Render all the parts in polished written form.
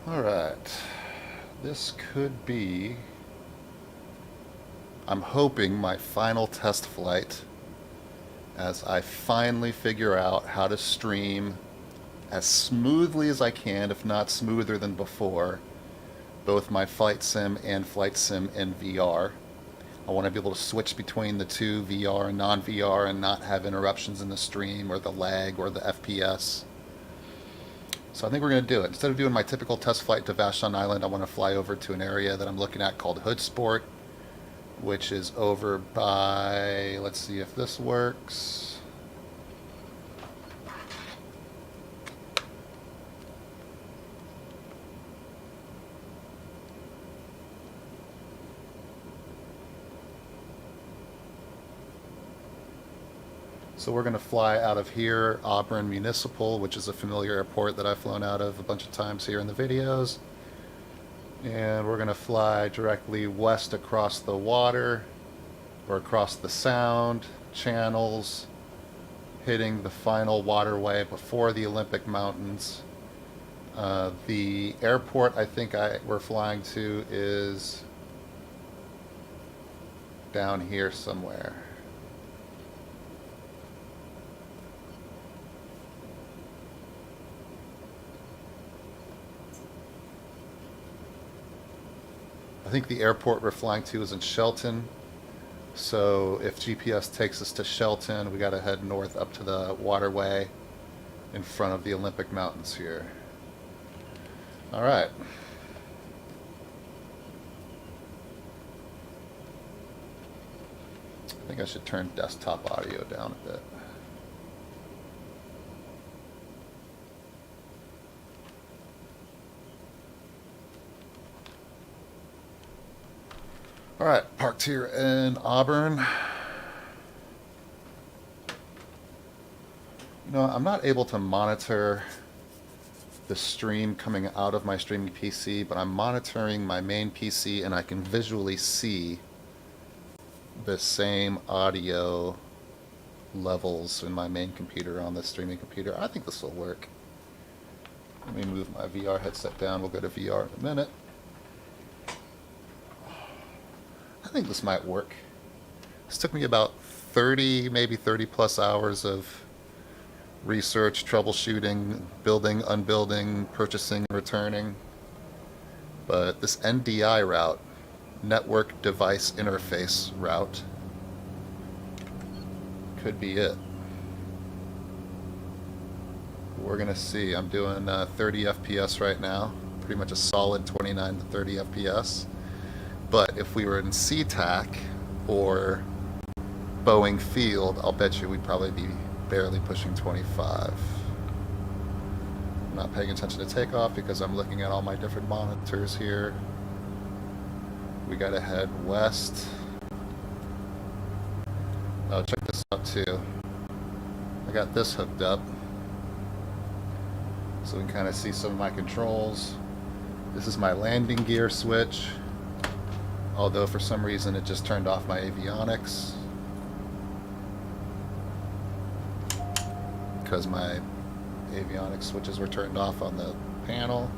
Alright, this could be, I'm hoping, my final test flight as I finally figure out how to stream as smoothly as I can, if not smoother than before, both my flight sim and flight sim in VR. I want to be able to switch between the two, VR and non-VR, and not have interruptions in the stream or the lag or the FPS. So I think we're going to do it. Instead of doing my typical test flight to Vashon Island, I want to fly over to an area that I'm looking at called Hood Sport, which is over by, let's see if this works. So we're going to fly out of here, Auburn Municipal, which is a familiar airport that I've flown out of a bunch of times here in the videos. And we're going to fly directly west across the water, or across the sound, channels, hitting the final waterway before the Olympic Mountains. The airport I think we're flying to is down here somewhere. I think the airport we're flying to is in Shelton. So if GPS takes us to Shelton, we got to head north up to the waterway in front of the Olympic Mountains here. All right. I think I should turn desktop audio down a bit. All right, parked here in Auburn. You know, I'm not able to monitor the stream coming out of my streaming PC, but I'm monitoring my main PC and I can visually see the same audio levels in my main computer on the streaming computer. I think this will work. Let me move my VR headset down. We'll go to VR in a minute. I think this might work. This took me about 30, maybe 30 plus hours of research, troubleshooting, building, unbuilding, purchasing, returning. But this NDI route, Network Device Interface route, could be it. We're going to see. I'm doing 30 FPS right now. Pretty much a solid 29 to 30 FPS. But if we were in SeaTac or Boeing Field, I'll bet you we'd probably be barely pushing 25. I'm not paying attention to takeoff because I'm looking at all my different monitors here. We gotta head west. Oh, check this out too. I got this hooked up so we can kind of see some of my controls. This is my landing gear switch. Although for some reason it just turned off my avionics because my avionics switches were turned off on the panel.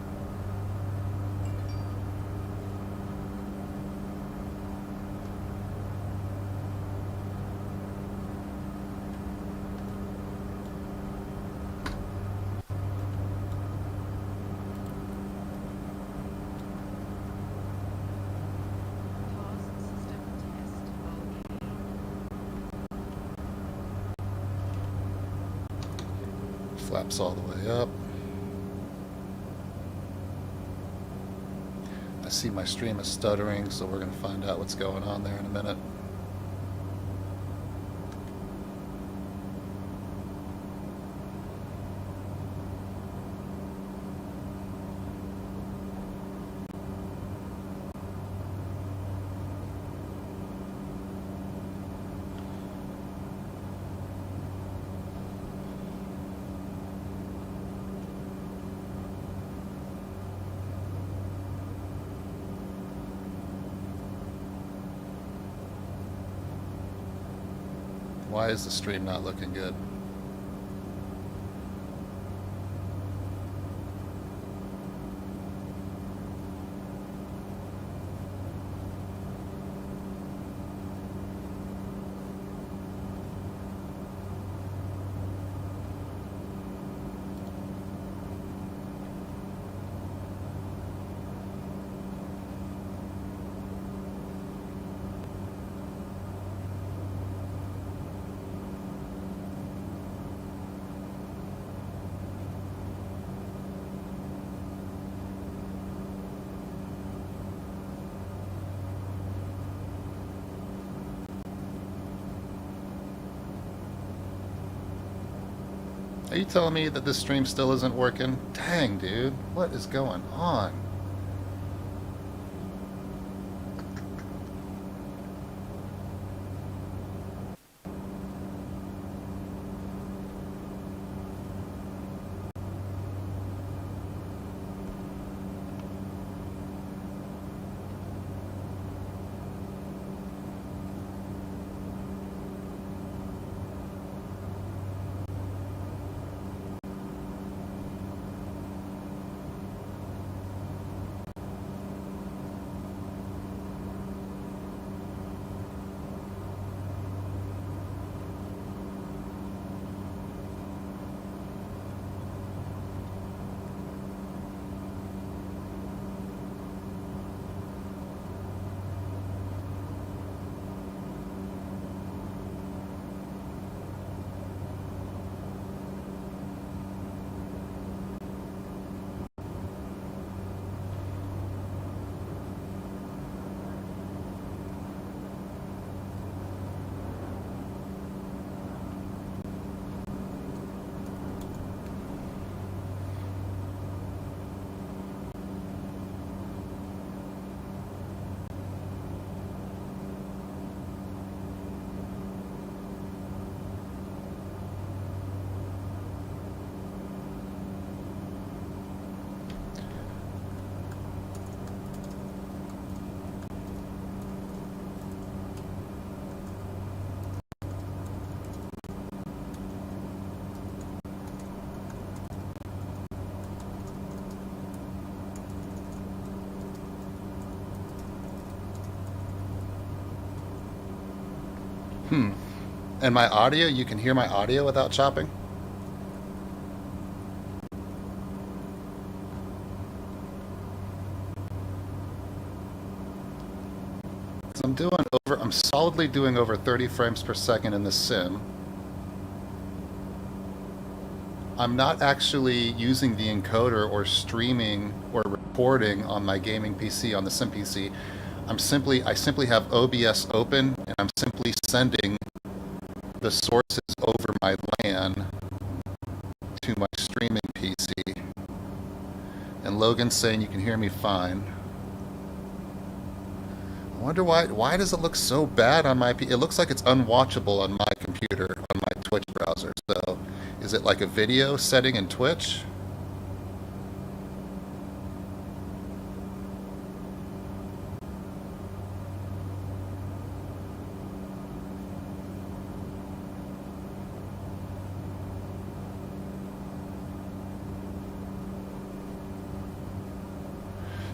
Flaps all the way up. I see my stream is stuttering, so we're going to find out what's going on there in a minute. Why is the stream not looking good? Are you telling me that this stream still isn't working? Dang, dude. What is going on? Hmm. And my audio, you can hear my audio without chopping? 'Cause I'm solidly doing over 30 frames per second in the sim. I'm not actually using the encoder or streaming or recording on my gaming PC on the sim PC. I simply have OBS open and I'm simply sending the sources over my LAN to my streaming PC. And Logan's saying you can hear me fine. I wonder why does it look so bad on my It looks like it's unwatchable on my computer, on my Twitch browser. So, is it like a video setting in Twitch?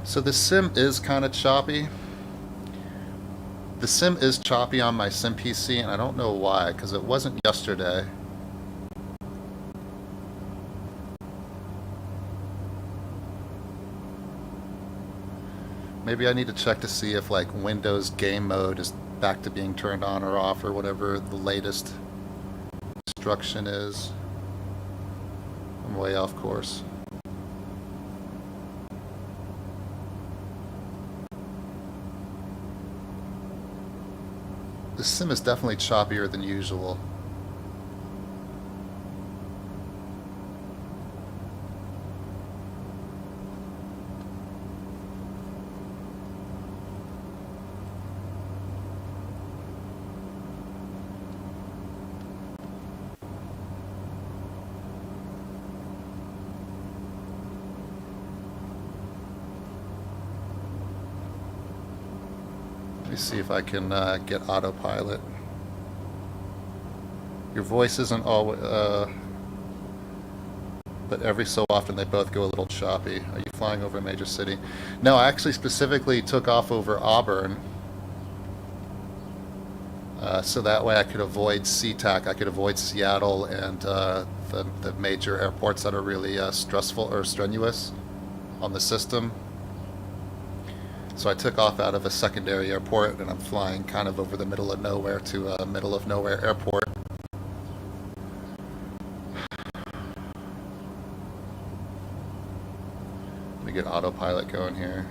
So the sim is kind of choppy. The sim is choppy on my sim PC, and I don't know why, because it wasn't yesterday. Maybe I need to check to see if like Windows game mode is back to being turned on or off or whatever the latest instruction is. I'm way off course. The sim is definitely choppier than usual. Let me see if I can get Autopilot. Your voice isn't always, but every so often they both go a little choppy. Are you flying over a major city? No, I actually specifically took off over Auburn, so that way I could avoid SeaTac. I could avoid Seattle and the major airports that are really stressful or strenuous on the system. So I took off out of a secondary airport, and I'm flying kind of over the middle of nowhere to a middle of nowhere airport. Let me get Autopilot going here.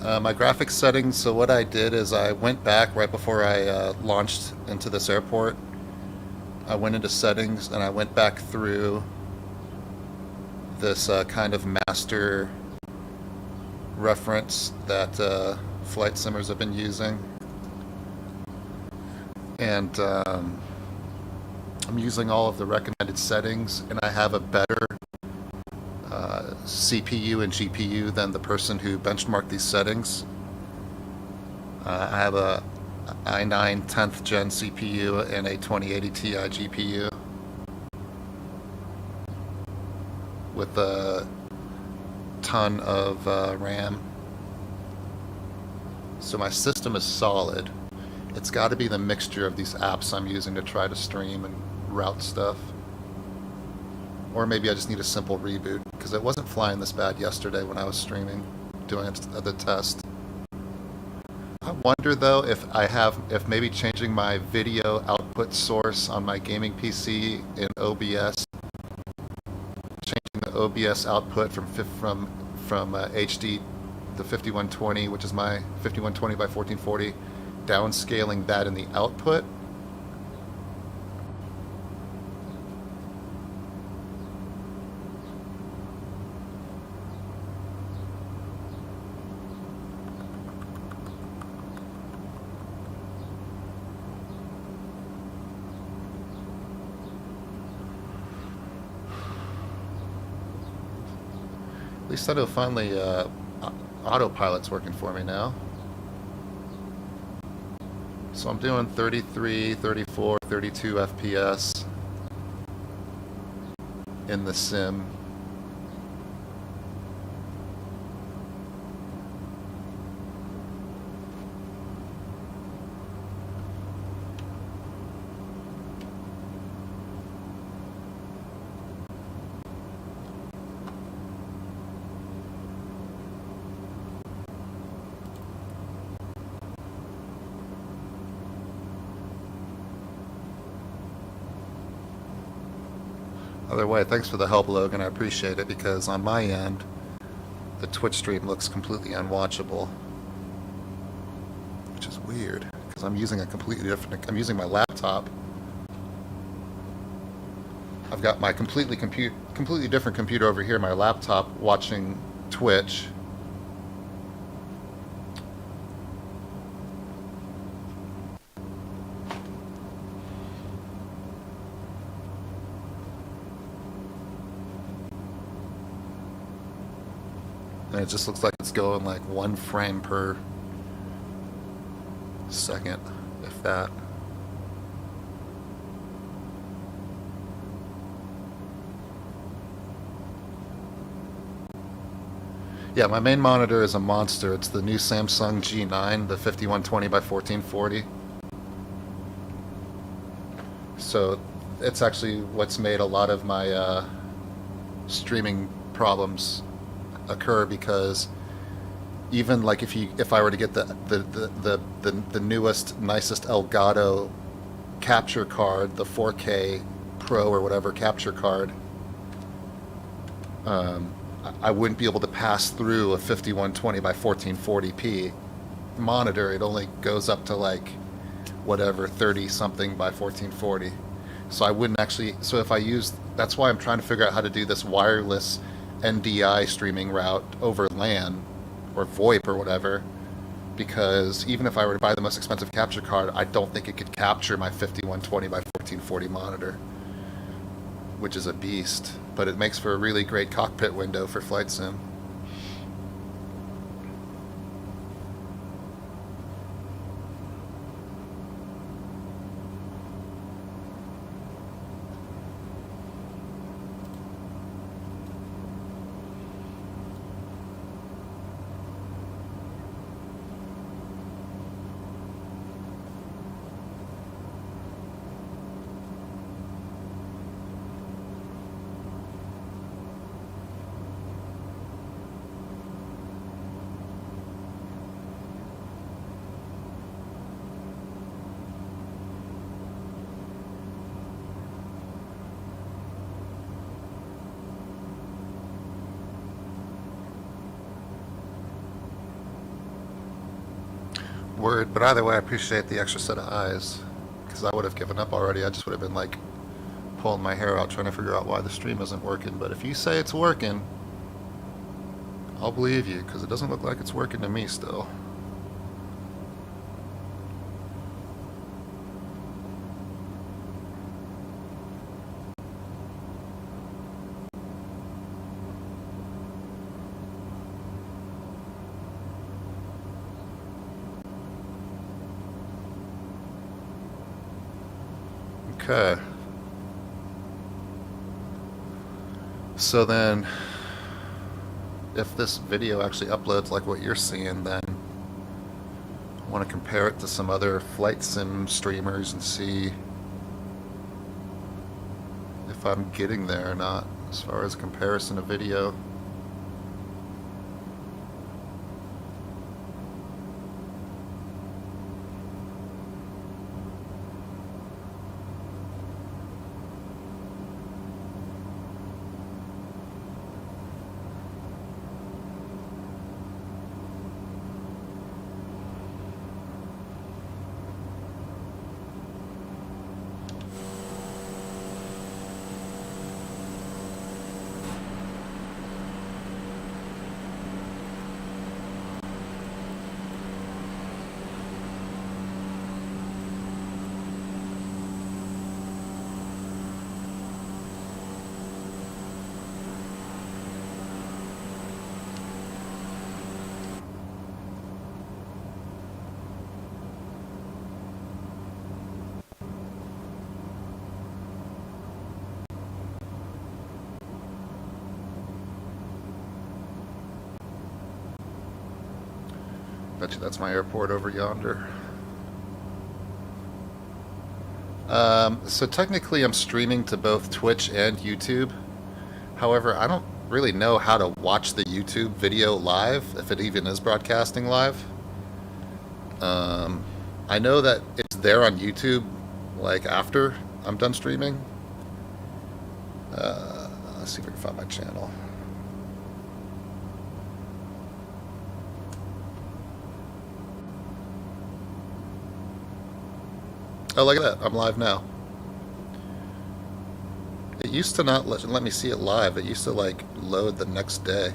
My graphics settings, so what I did is I went back right before I launched into this airport. I went into settings and I went back through this kind of master reference that flight simmers have been using. And I'm using all of the recommended settings, and I have a better CPU and GPU than the person who benchmarked these settings. I have a i9 10th gen CPU and a 2080 Ti GPU with a ton of RAM. So my system is solid. It's got to be the mixture of these apps I'm using to try to stream and route stuff. Or maybe I just need a simple reboot, because it wasn't flying this bad yesterday when I was streaming, doing the test. I wonder though if maybe changing my video output source on my gaming PC in OBS, changing the OBS output from HD, the 5120, which is my 5120 by 1440, downscaling that in the output. At least I know finally Autopilot's working for me now. So I'm doing 33, 34, 32 FPS in the sim. Other way, thanks for the help, Logan. I appreciate it, because on my end, the Twitch stream looks completely unwatchable, which is weird because I'm using a completely different. I'm using my laptop. I've got my completely different computer over here, my laptop, watching Twitch. And it just looks like it's going like 1 frame per second, if that. Yeah, my main monitor is a monster. It's the new Samsung G9, the 5120 by 1440. So it's actually what's made a lot of my streaming problems occur, because even like if I were to get the newest, nicest Elgato capture card, the 4K Pro or whatever capture card, I wouldn't be able to pass through a 5120 by 1440p monitor. It only goes up to like whatever 30 something by 1440. So I wouldn't actually. So if I use, that's why I'm trying to figure out how to do this wireless NDI streaming route over LAN or VoIP or whatever, because even if I were to buy the most expensive capture card, I don't think it could capture my 5120 by 1440 monitor, which is a beast, but it makes for a really great cockpit window for flight sim. Word, but either way, I appreciate the extra set of eyes. Because I would have given up already. I just would have been like pulling my hair out trying to figure out why the stream isn't working. But if you say it's working, I'll believe you, because it doesn't look like it's working to me still. Okay. So then, if this video actually uploads like what you're seeing, then I want to compare it to some other flight sim streamers and see if I'm getting there or not as far as a comparison of video. Bet you that's my airport over yonder. So technically I'm streaming to both Twitch and YouTube. However, I don't really know how to watch the YouTube video live, if it even is broadcasting live. I know that it's there on YouTube, like after I'm done streaming. Let's see if I can find my channel. Oh, look at that. I'm live now. It used to not let me see it live. It used to, like, load the next day.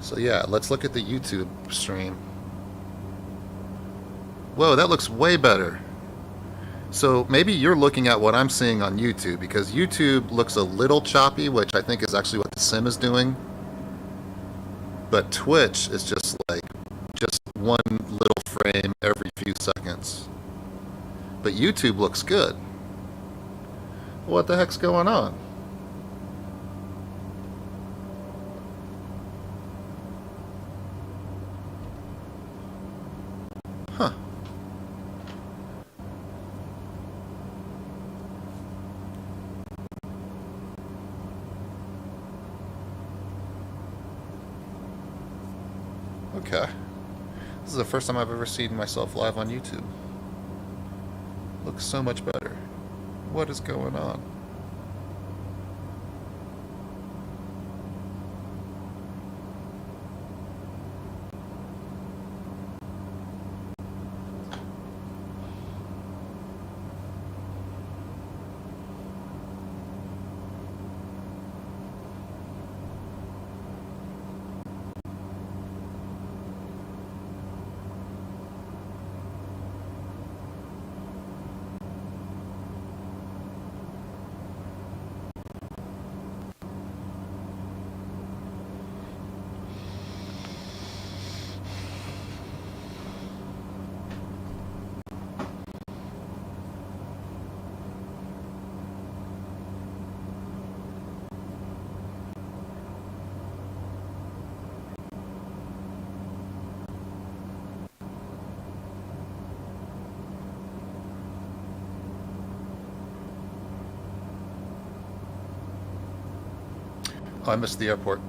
So, yeah, let's look at the YouTube stream. Whoa, that looks way better. So maybe you're looking at what I'm seeing on YouTube, because YouTube looks a little choppy, which I think is actually what the sim is doing. But Twitch is just like one little frame every few seconds. But YouTube looks good. What the heck's going on? Huh. Okay. This is the first time I've ever seen myself live on YouTube. Looks so much better. What is going on? Oh, I missed the airport.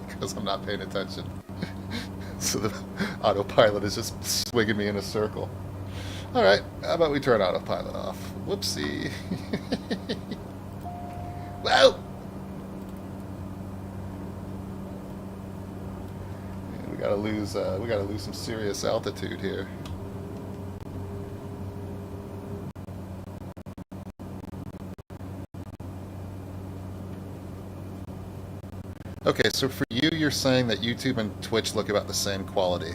Because I'm not paying attention. So the autopilot is just swinging me in a circle. Alright, how about we turn autopilot off? Whoopsie. Well, we gotta lose some serious altitude here. Okay, so for you, you're saying that YouTube and Twitch look about the same quality.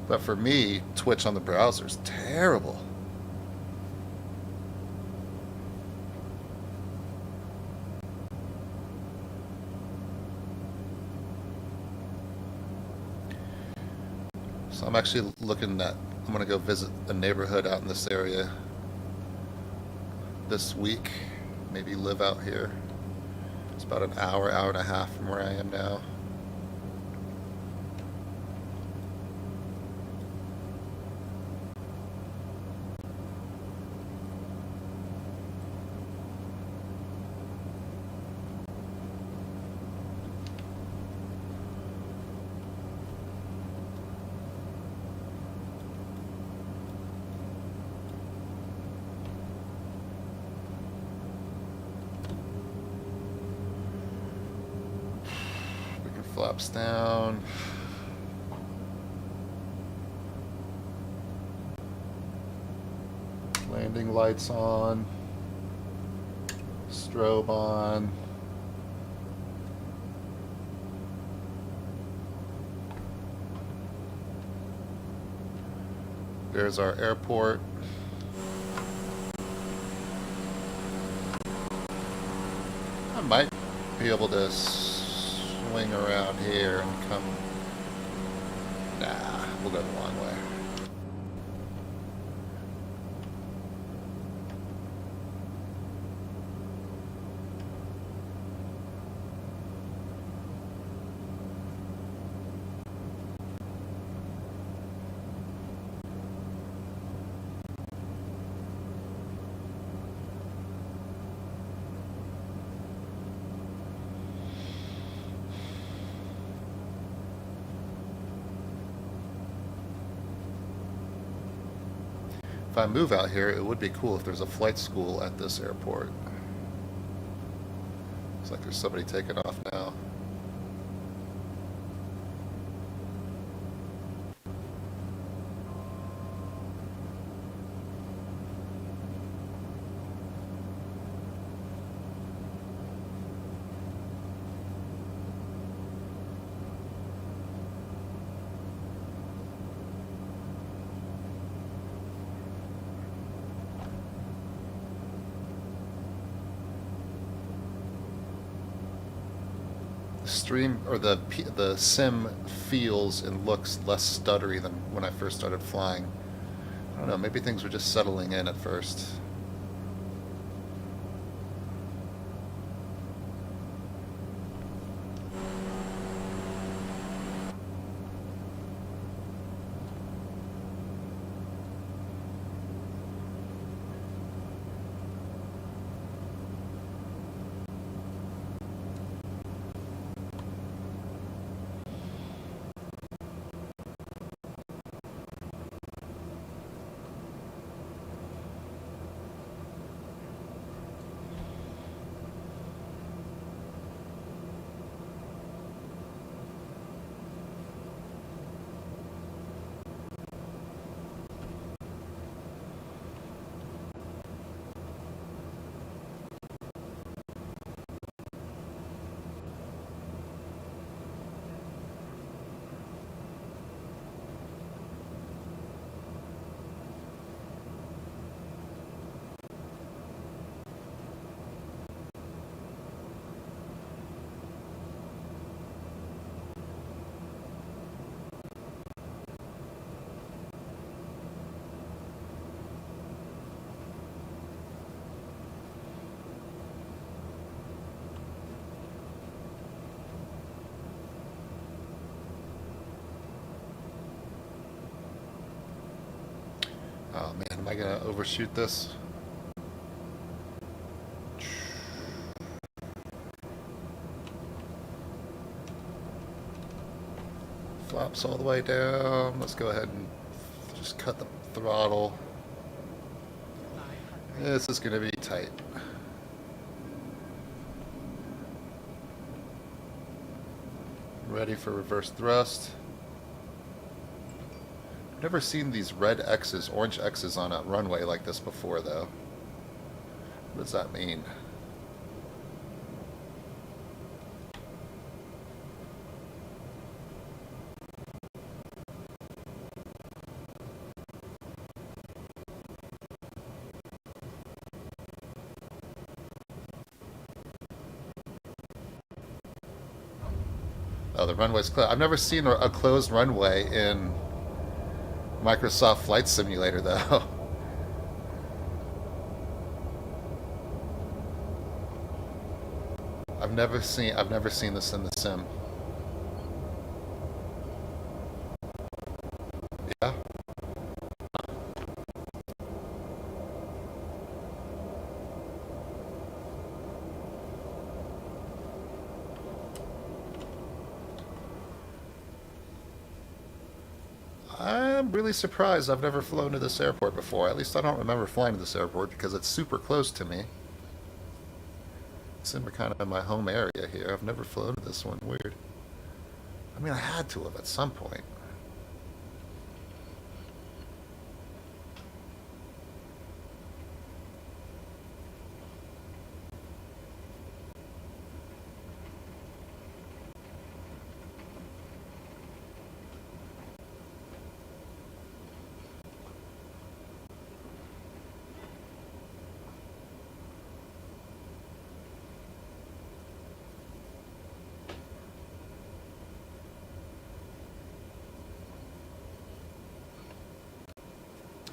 But for me, Twitch on the browser is terrible. So I'm actually looking at, I'm going to go visit a neighborhood out in this area this week. Maybe live out here. It's about an hour, hour and a half from where I am now. Flaps down. Landing lights on. Strobe on. There's our airport. I might be able to swing around here and come. Nah, we'll go the long way. If I move out here, it would be cool if there's a flight school at this airport. Looks like there's somebody taking off now. Stream or the sim feels and looks less stuttery than when I first started flying. I don't know, maybe things were just settling in at first. Oh man, am I gonna overshoot this? Flaps all the way down. Let's go ahead and just cut the throttle. This is gonna be tight. Ready for reverse thrust. I've never seen these red X's, orange X's on a runway like this before, though. What does that mean? Oh, the runway's closed. I've never seen a closed runway in Microsoft Flight Simulator, though. I've never seen this in the sim. Yeah. I'm really surprised I've never flown to this airport before. At least I don't remember flying to this airport because it's super close to me. It's in kind of my home area here. I've never flown to this one. Weird. I mean, I had to have at some point.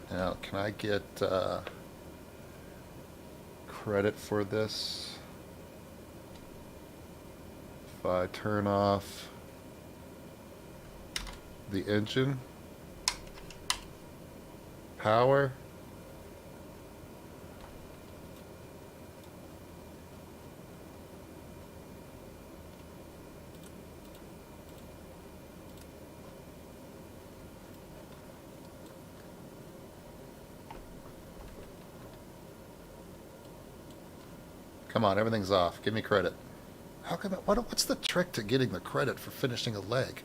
Now, can I get credit for this? If I turn off the engine, power, come on, everything's off. Give me credit. How come? What's the trick to getting the credit for finishing a leg?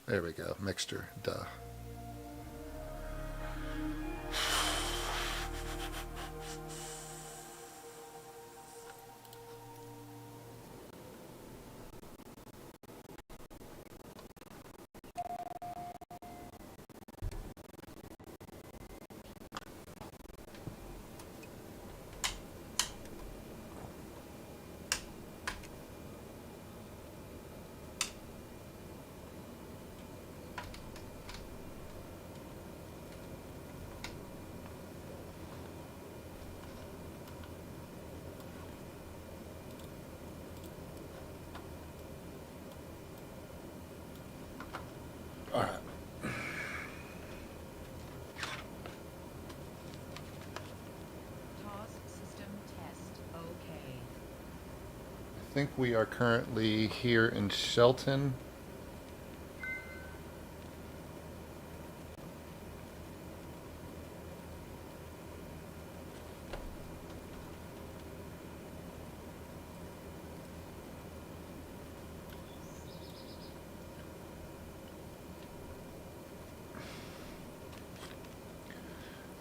There we go. Mixture. Duh. All right. I think we are currently here in Shelton.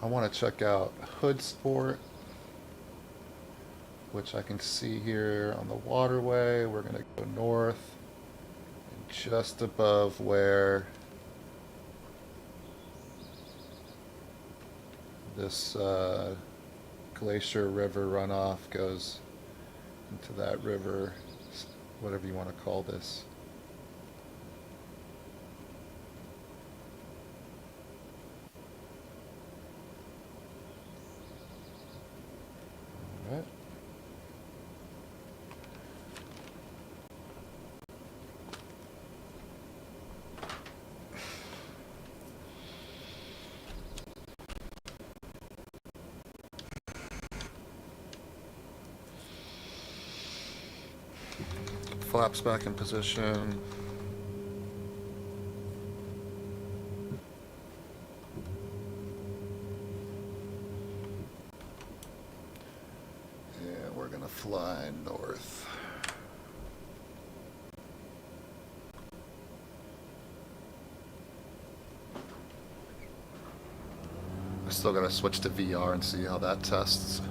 I want to check out Hood Sport, which I can see here on the waterway. We're going to go north, and just above where this glacier river runoff goes into that river, whatever you want to call this. All right. Flaps back in position. fly north. I still gotta switch to VR and see how that tests.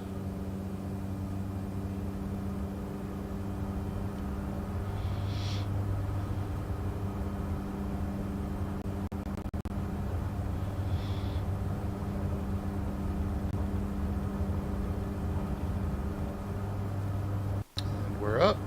And we're up.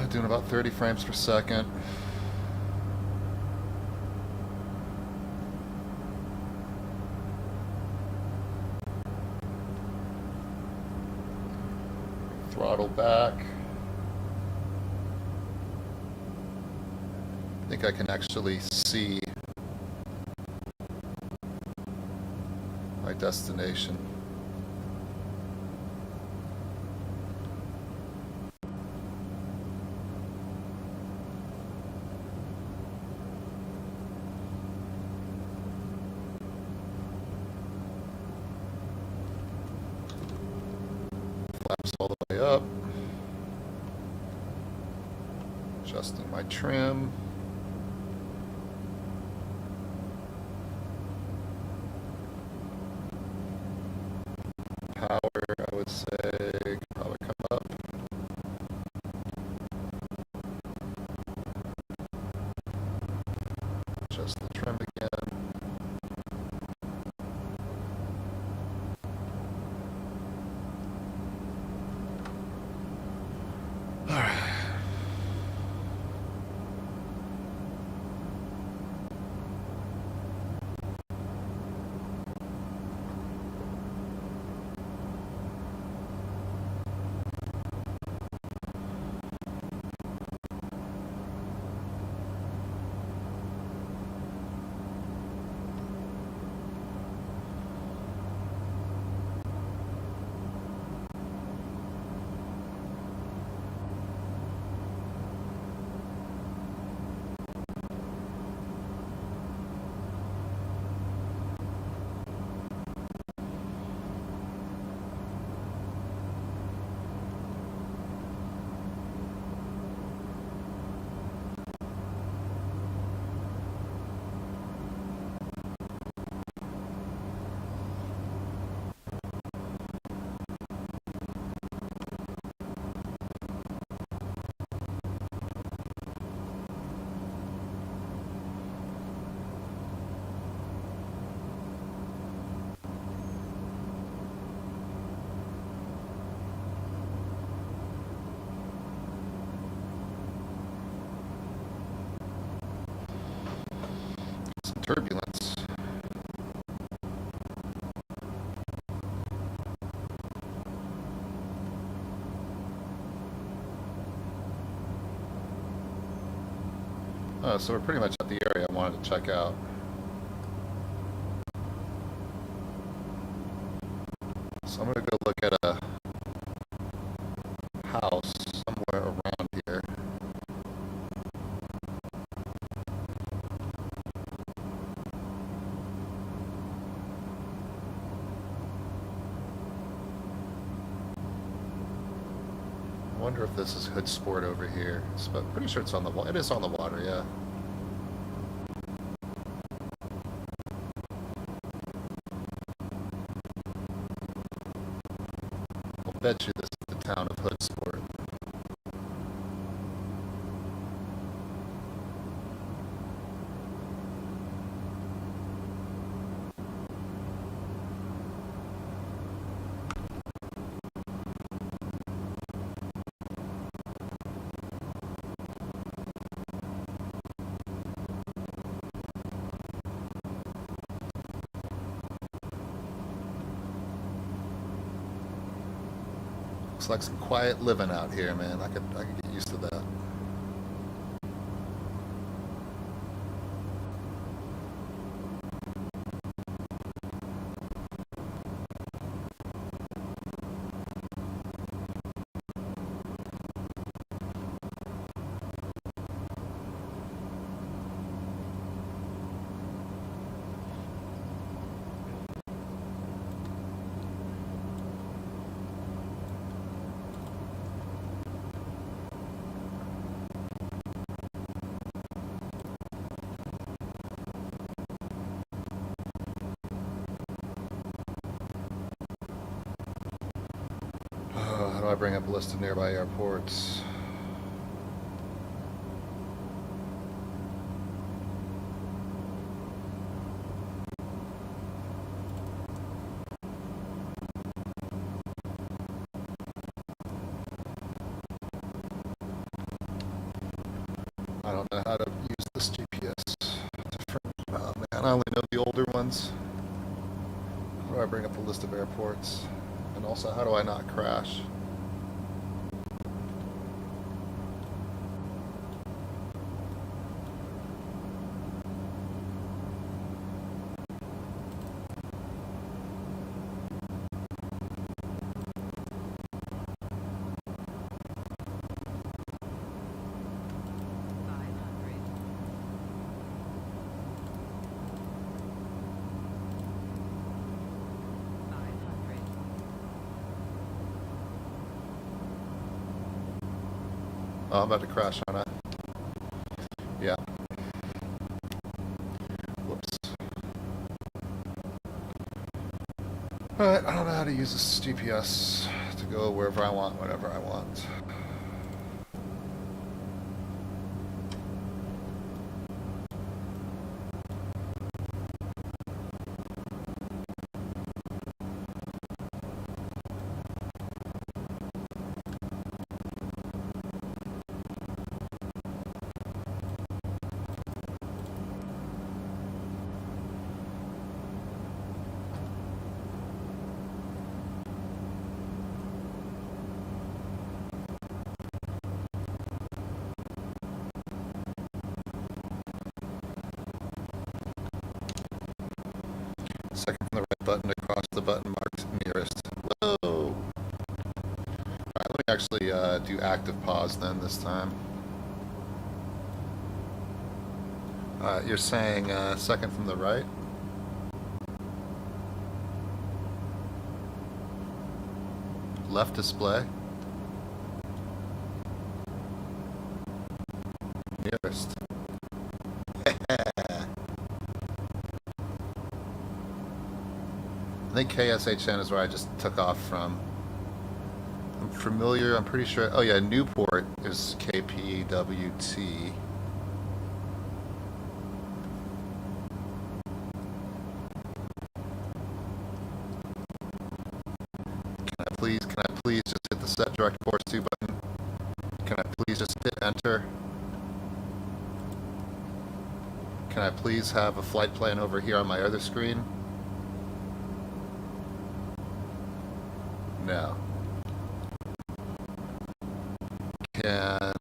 Doing about 30 frames per second. Throttle back. I think I can actually see my destination. Flaps all the way up. Adjusting my trim. Power, I would say, could probably come up. Adjust the trim again. Alright. Some turbulence. So we're pretty much at the area I wanted to check out. So I'm going to go look at a house somewhere around here. I wonder if this is Hood Sport over here. I'm pretty sure it's on the water. It is on the water, yeah. I'll bet you this is the town of Hood Sport. Looks like some quiet living out here, man. I could get used to that. I bring up a list of nearby airports? I don't know how to use this GPS. Oh man, I only know the older ones. How do I bring up a list of airports? And also, how do I not crash? Oh, I'm about to crash on it. Yeah. Whoops. Alright, I don't know how to use this GPS to go wherever I want, whenever I want. Second from the right button to cross the button marked nearest. Whoa! Alright, let me actually do active pause then this time. You're saying second from the right? Left display? Nearest. I think KSHN is where I just took off from. I'm familiar, I'm pretty sure. Oh yeah, Newport is KPWT. Can I please just hit the set direct course to button? Can I please just hit enter? Can I please have a flight plan over here on my other screen? No. Can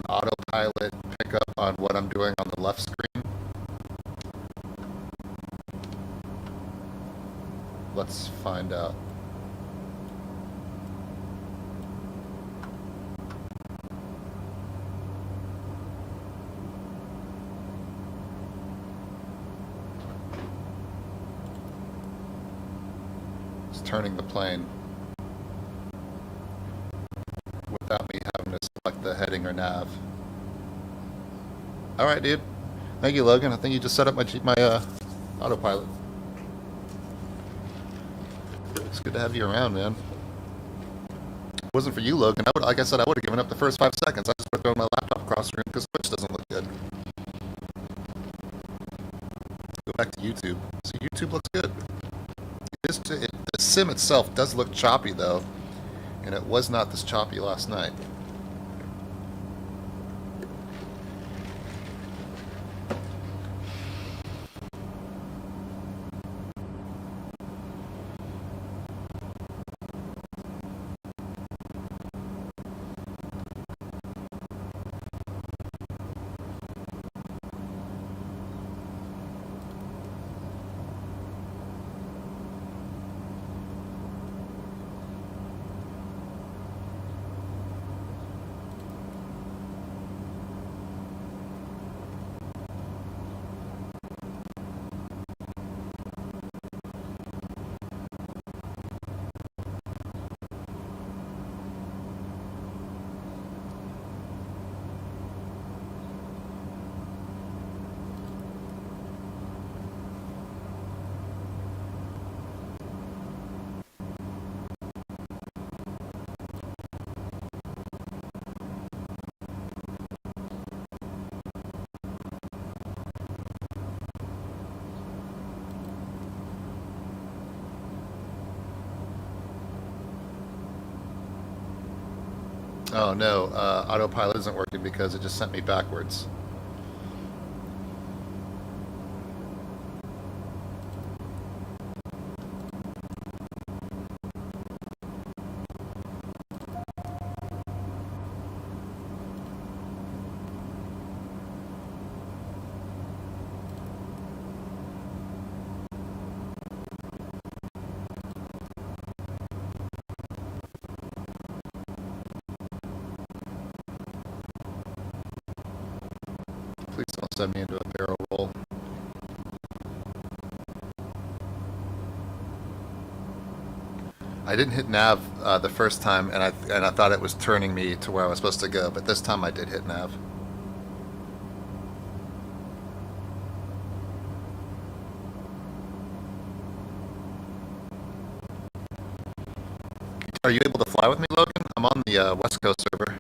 Autopilot pick up on what I'm doing on the left screen? Let's find out. It's turning the plane without me having to select the heading or nav. Alright, dude. Thank you, Logan. I think you just set up my autopilot. It's good to have you around, man. If it wasn't for you, Logan, like I said, I would have given up the first 5 seconds. I just would have thrown my laptop across the room because Twitch doesn't look good. Go back to YouTube. So YouTube looks good. The sim itself does look choppy, though. And it was not this choppy last night. Oh no, autopilot isn't working because it just sent me backwards. Please don't send me into a barrel roll. I didn't hit nav the first time, and I thought it was turning me to where I was supposed to go, but this time I did hit nav. Are you able to fly with me, Logan? I'm on the West Coast server.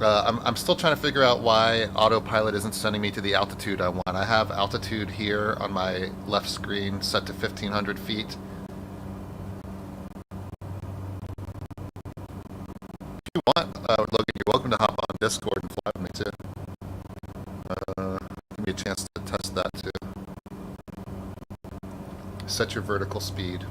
I'm still trying to figure out why Autopilot isn't sending me to the altitude I want. I have altitude here on my left screen set to 1,500 feet. If you want, Logan, you're welcome to hop on Discord and fly with me too. Give me a chance to test that too. Set your vertical speed.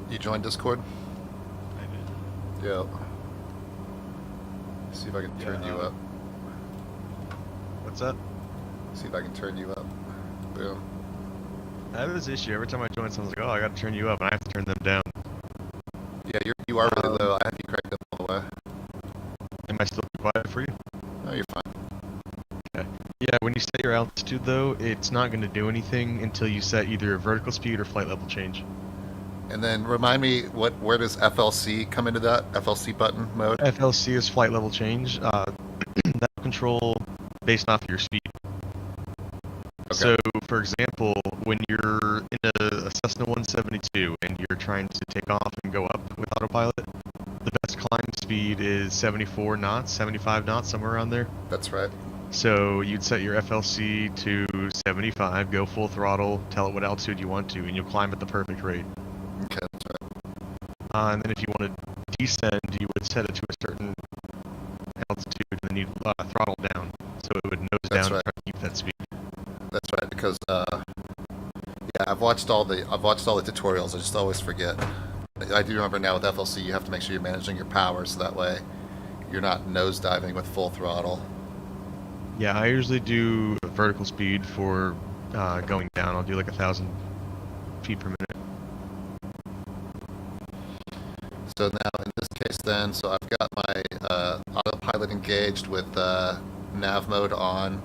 You joined Discord? I did. Yeah. See if I can turn you up. What's up? See if I can turn you up. Boom. I have this issue. Every time I join, someone's like, oh, I gotta turn you up, and I have to turn them down. Yeah, you are really low. I have you cranked up all the way. Am I still too quiet for you? No, you're fine. Okay. Yeah, when you set your altitude, though, it's not going to do anything until you set either a vertical speed or flight level change. And then remind me, where does FLC come into that? FLC button mode? FLC is flight level change. That'll control based off your speed. Okay. So, for example, when you're in a Cessna 172 and you're trying to take off and go up with autopilot, the best climb speed is 74 knots, 75 knots, somewhere around there. That's right. So you'd set your FLC to 75, go full throttle, tell it what altitude you want to, and you'll climb at the perfect rate. Okay, that's right. And then if you want to descend, you would set it to a certain altitude, and then you'd throttle down, so it would nose That's down right. and try to keep that speed. That's right, because yeah, I've watched all the tutorials. I just always forget. I do remember now with FLC, you have to make sure you're managing your power, so that way you're not nosediving with full throttle. Yeah, I usually do vertical speed for going down. I'll do like 1,000 feet per minute. So now in this case then, so I've got my autopilot engaged with nav mode on.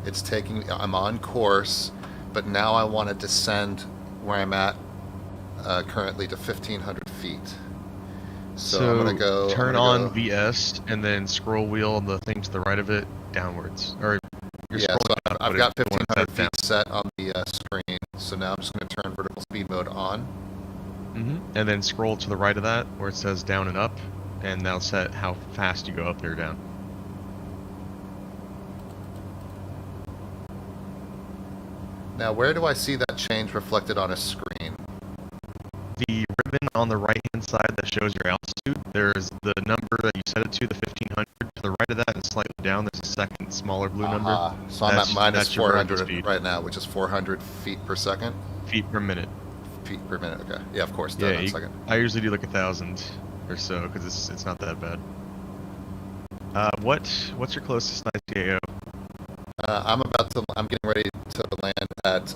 It's taking, I'm on course, but now I want to descend where I'm at currently to 1,500 feet. So I'm going to go... turn on VS and then scroll wheel the thing to the right of it downwards. Or you're yeah, so scrolling up, I've got but you want 1,500 it feet down. set on the screen. So now I'm just going to turn vertical speed mode on. And then scroll to the right of that where it says down and up, and that'll set how fast you go up or down. Now, where do I see that change reflected on a screen? The ribbon on the right hand side that shows your altitude, there's the number that you set it to, the 1,500. To the right of that and slightly down, there's a second smaller blue number. So I'm at minus that's your vertical 400 speed. right now, which is 400 feet per second? Feet per minute. Feet per minute, okay. Yeah, of course, Yeah, done in a second. I usually do like 1,000 or so because it's not that bad. What's your closest ICAO? I'm getting ready to land at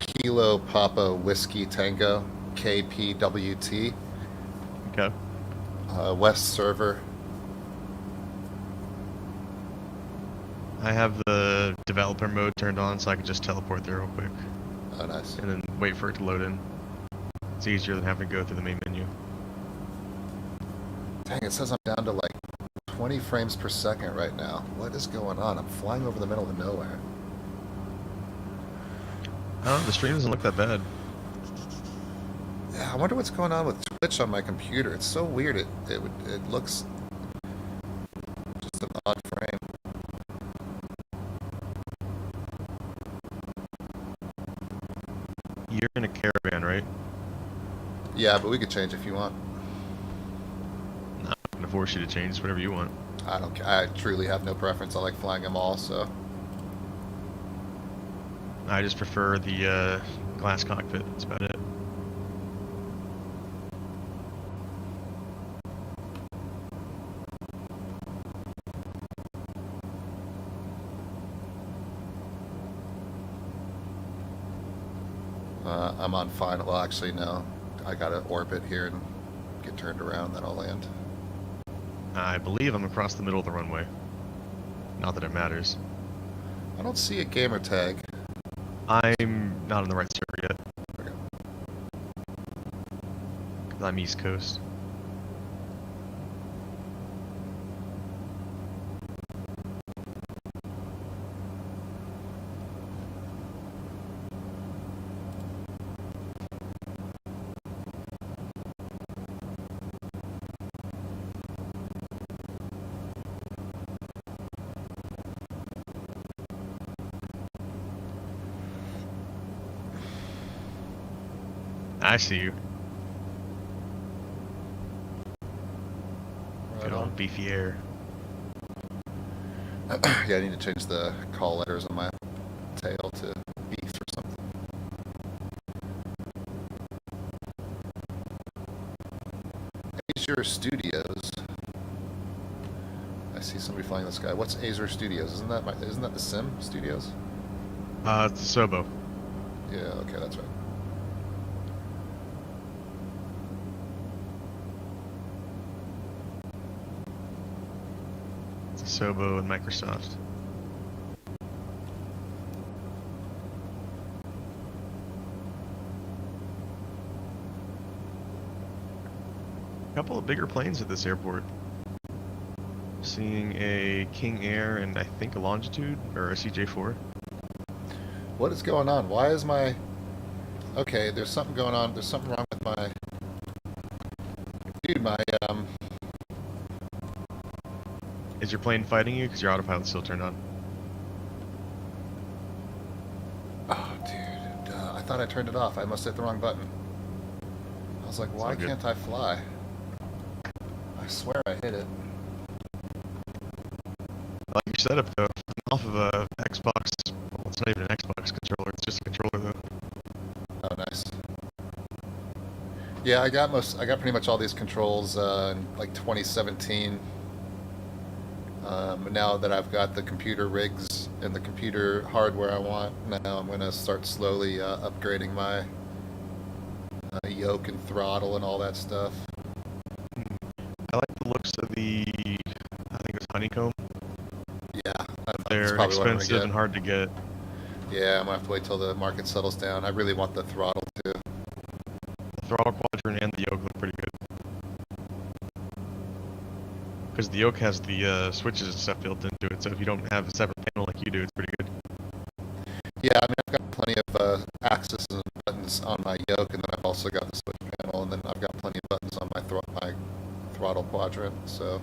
Kilo Papa Whiskey Tango, KPWT. Okay. West server. I have the developer mode turned on so I can just teleport there real quick. Oh, nice. And then wait for it to load in. It's easier than having to go through the main menu. Dang, it says I'm down to like 20 frames per second right now. What is going on? I'm flying over the middle of nowhere. Oh, the stream doesn't look that bad. Yeah, I wonder what's going on with Twitch on my computer. It's so weird. It looks just an odd frame. You're in a caravan, right? Yeah, but we could change if you want. No, I'm gonna force you to change whatever you want. I don't. I truly have no preference. I like flying them all. So. I just prefer the glass cockpit. That's about it. I'm on final. Well, actually, no. I got to orbit here and get turned around, then I'll land. I believe I'm across the middle of the runway. Not that it matters. I don't see a gamer tag. I'm not on the right server yet. Okay. 'Cause I'm East Coast. I see you. Right Good on. old beefy air. Yeah, I need to change the call letters on my tail to beef or something. Azure Studios. I see somebody flying the sky. What's Azure Studios? Isn't that the Sim Studios? It's Sobo. Yeah, okay, that's right. It's Sobo and Microsoft. A couple of bigger planes at this airport. Seeing a King Air and I think a Longitude or a CJ4. What is going on? Why is my... Okay, there's something going on. There's something wrong with my... Dude, my, Is your plane fighting you? Because your autopilot's still turned on. Oh, dude. I thought I turned it off. I must hit the wrong button. I was like, It's why all good. can't I fly? I swear I hit it. I like your setup though. Off of a Xbox. Well, it's not even an Xbox controller. It's just a controller though. Oh, nice. Yeah, I got pretty much all these controls in like 2017. Now that I've got the computer rigs and the computer hardware I want, now I'm going to start slowly upgrading my yoke and throttle and all that stuff. I like the looks of the. I think it's honeycomb. Yeah, that's They're probably what I'm gonna expensive get. and hard to get. Yeah, I'm going to have to wait till the market settles down. I really want the throttle too. The throttle quadrant and the yoke look pretty good. Because the yoke has the switches and stuff built into it, so if you don't have a separate panel like you do, it's pretty good. Yeah, I mean, I've got plenty of axes and buttons on my yoke, and then I've also got the switch panel, and then I've got plenty of buttons on my throttle quadrant, so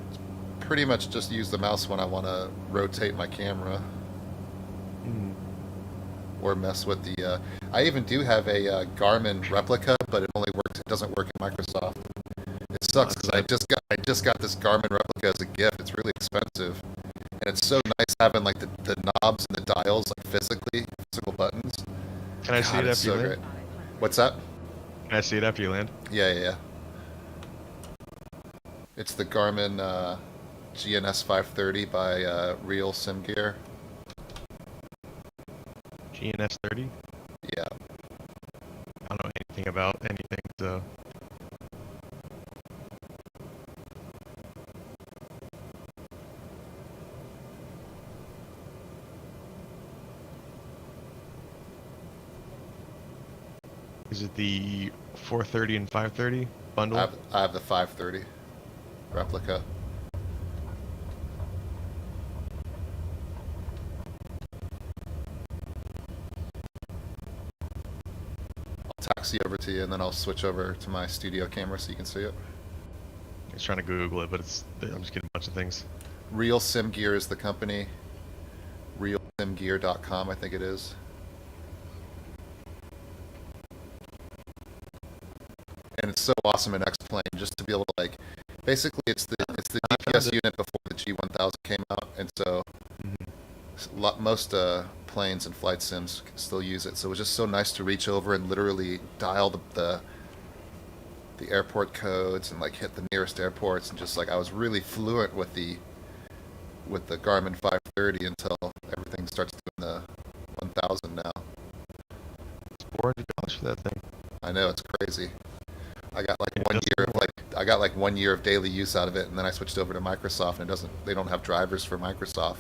it's pretty much just use the mouse when I want to rotate my camera or mess with the... I even do have a Garmin replica, but it doesn't work in Microsoft. It sucks because I just got this Garmin replica as a gift. It's really expensive, and it's so nice having like the knobs and the dials like physical buttons. Can I see it it's after you so land? great. What's that? Can I see it after you land? Yeah. It's the Garmin GNS 530 by Real Sim Gear. GNS 30? Yeah. I don't know anything about anything, so. Is it the 430 and 530 bundle? I have the 530 replica. RC over to you, and then I'll switch over to my studio camera so you can see it. I was trying to Google it, but I'm just getting a bunch of things. Real Sim Gear is the company. RealSimGear.com, I think it is. And it's so awesome in X-Plane just to be able to, like, basically it's the GPS unit before the G1000 came out, and so most planes and flight sims still use it. So it was just so nice to reach over and literally dial the airport codes and like hit the nearest airports, and just like I was really fluent with the Garmin 530 until everything starts doing the 1000 now. It's $400 for that thing. I know, it's crazy. I got like 1 year of daily use out of it, and then I switched over to Microsoft, and they don't have drivers for Microsoft.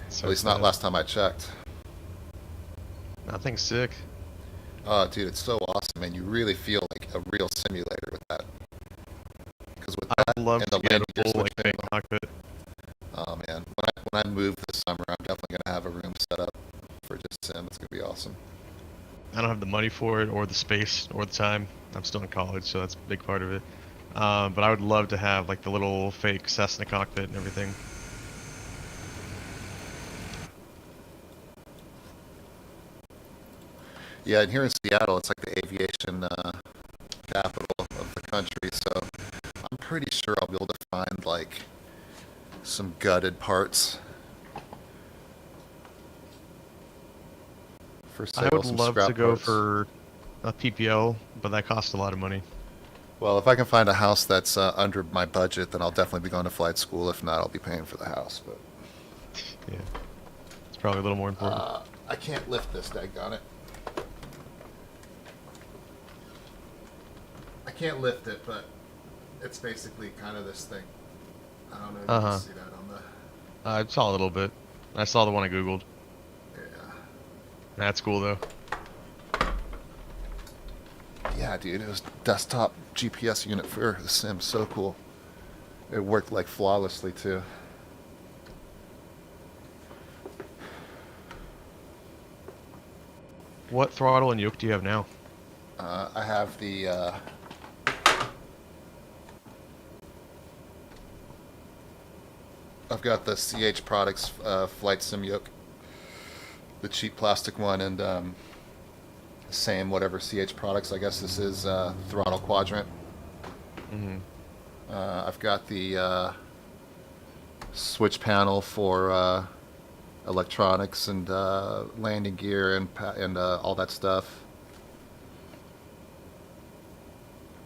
So At least not last time I checked. That thing's sick. Oh, dude, it's so awesome, man. You really feel like a real simulator with that. Because with that I'd love and to the get landing a gear full like switching, fake cockpit. oh man, when I move this summer, I'm definitely gonna have a room set up for just sim. It's gonna be awesome. I don't have the money for it, or the space, or the time. I'm still in college, so that's a big part of it. But I would love to have like the little fake Cessna cockpit and everything. Yeah, and here in Seattle, it's like the aviation capital of the country, so I'm pretty sure I'll be able to find like some gutted parts for sale. I would some love scrap to go parts. for a PPL, but that costs a lot of money. Well, if I can find a house that's under my budget, then I'll definitely be going to flight school. If not, I'll be paying for the house. But Yeah, it's probably a little more important. I can't lift this, daggone it. I can't lift it, but it's basically kind of this thing. I don't know if you can see that on the... I saw a little bit. I saw the one I Googled. Yeah. That's cool though. Yeah, dude, it was desktop GPS unit for the sim. So cool. It worked like flawlessly too. What throttle and yoke do you have now? I have the I've got the CH Products flight sim yoke, the cheap plastic one, and same whatever CH Products. I guess this is throttle quadrant. Mm-hmm. I've got the switch panel for electronics and landing gear and all that stuff.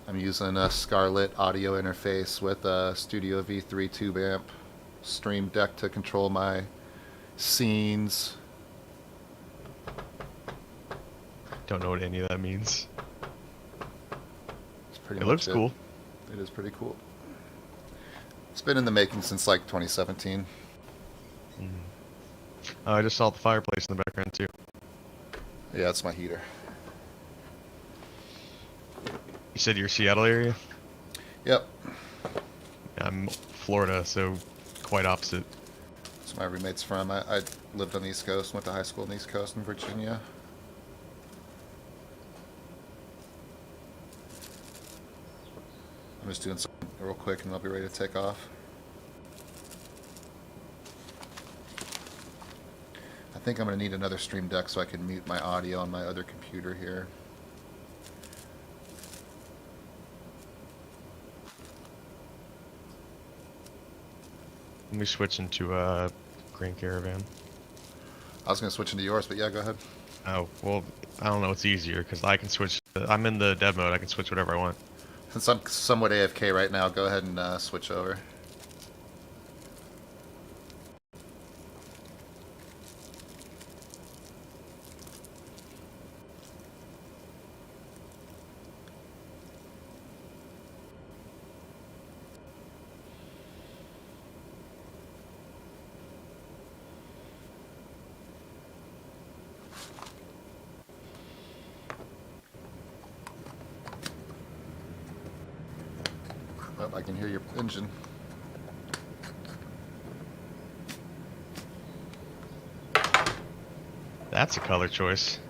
I'm using a Scarlett audio interface with a Studio V3 tube amp, Stream Deck to control my scenes. Don't know what any of that means. It's pretty It much looks cool. It is pretty cool. It's been in the making since like 2017. Mm. I just saw the fireplace in the background too. Yeah, that's my heater. You said you're Seattle area? Yep. I'm Florida, so quite opposite. That's where my roommate's from. I lived on the East Coast, went to high school on the East Coast in Virginia. I'm just doing something real quick and I'll be ready to take off. I think I'm going to need another Stream Deck so I can mute my audio on my other computer here. Let me switch into Grand Caravan. I was going to switch into yours, but yeah, go ahead. Oh, well, I don't know what's easier, because I can switch. I'm in the dev mode, I can switch whatever I want. Since I'm somewhat AFK right now, go ahead and switch over. Oh, I can hear your engine. That's a color choice.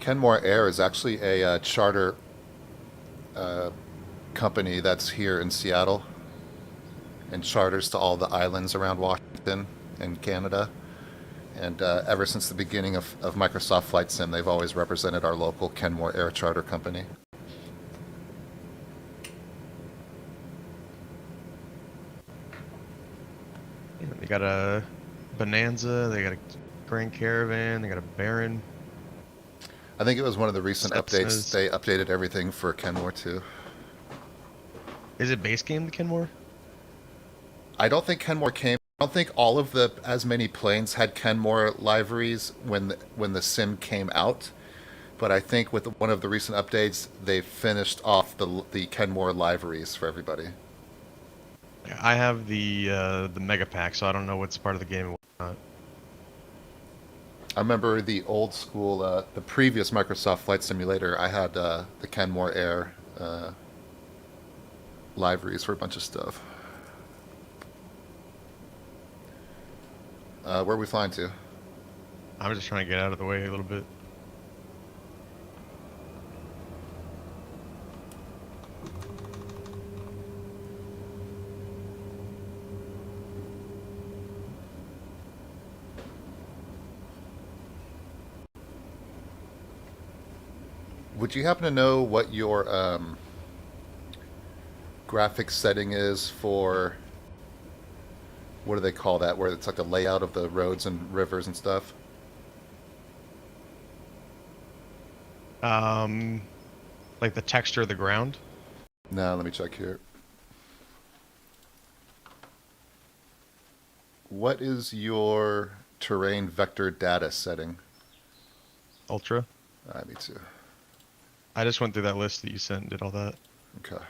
Kenmore Air is actually a charter uh, company that's here in Seattle and charters to all the islands around Washington and Canada. And ever since the beginning of Microsoft Flight Sim, they've always represented our local Kenmore Air Charter Company. Yeah, they got a Bonanza, they got a Grand Caravan, they got a Baron. I think it was one of the recent updates. Cessnas. They updated everything for Kenmore too. Is it base game the Kenmore? I don't think Kenmore came. I don't think all of the as many planes had Kenmore liveries when the sim came out. But I think with one of the recent updates, they finished off the Kenmore liveries for everybody. Yeah, I have the Mega Pack, so I don't know what's part of the game and what's not. I remember the old school, the previous Microsoft Flight Simulator. I had the Kenmore Air liveries for a bunch of stuff. Where are we flying to? I'm just trying to get out of the way a little bit. Would you happen to know what your graphics setting is for? What do they call that? Where it's like the layout of the roads and rivers and stuff. Um, like the texture of the ground. No, let me check here. What is your terrain vector data setting? Ultra. Me too. I just went through that list that you sent and did all that. Okay.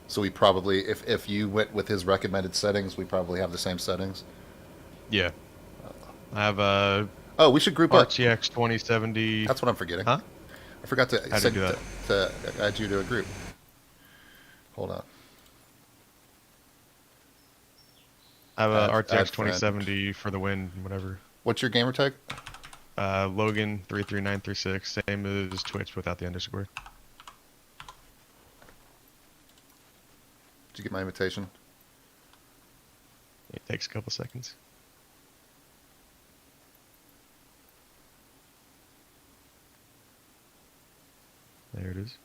So we probably, if you went with his recommended settings, we probably have the same settings. Yeah. I have a Oh, we should group up. RTX 2070. That's what I'm forgetting. Huh? I forgot to How do you do that? to add you to a group. Hold on. I have a Add RTX friend. 2070 for the win, whatever. What's your gamer tag? Logan 33936, same as Twitch without the underscore. Did you get my invitation? It takes a couple seconds. There it is.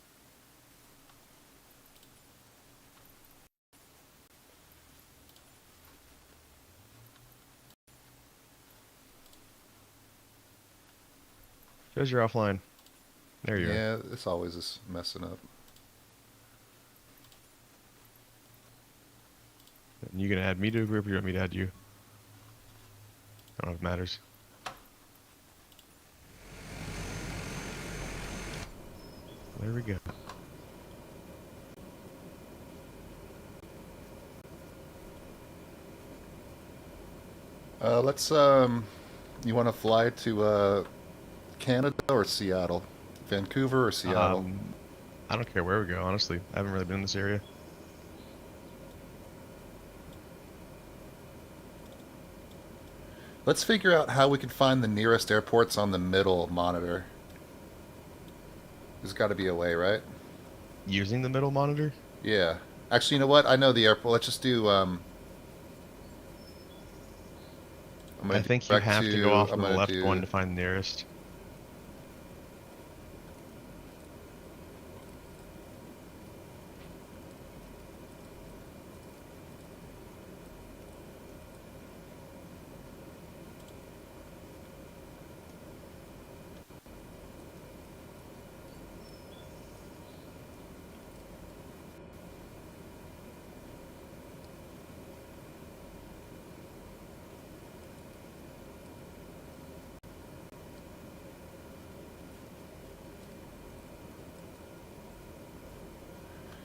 Shows you're offline. There you are. Yeah, this always is messing up. And you gonna add me to a group or you want me to add you? I don't know if it matters. There we go. Let's you want to fly to Canada or Seattle? Vancouver or Seattle? I don't care where we go, honestly. I haven't really been in this area. Let's figure out how we can find the nearest airports on the middle monitor. There's got to be a way, right? Using the middle monitor? Yeah. Actually, you know what? I know the airport. Let's just do. I think you have to go off on the left do, one to find the nearest.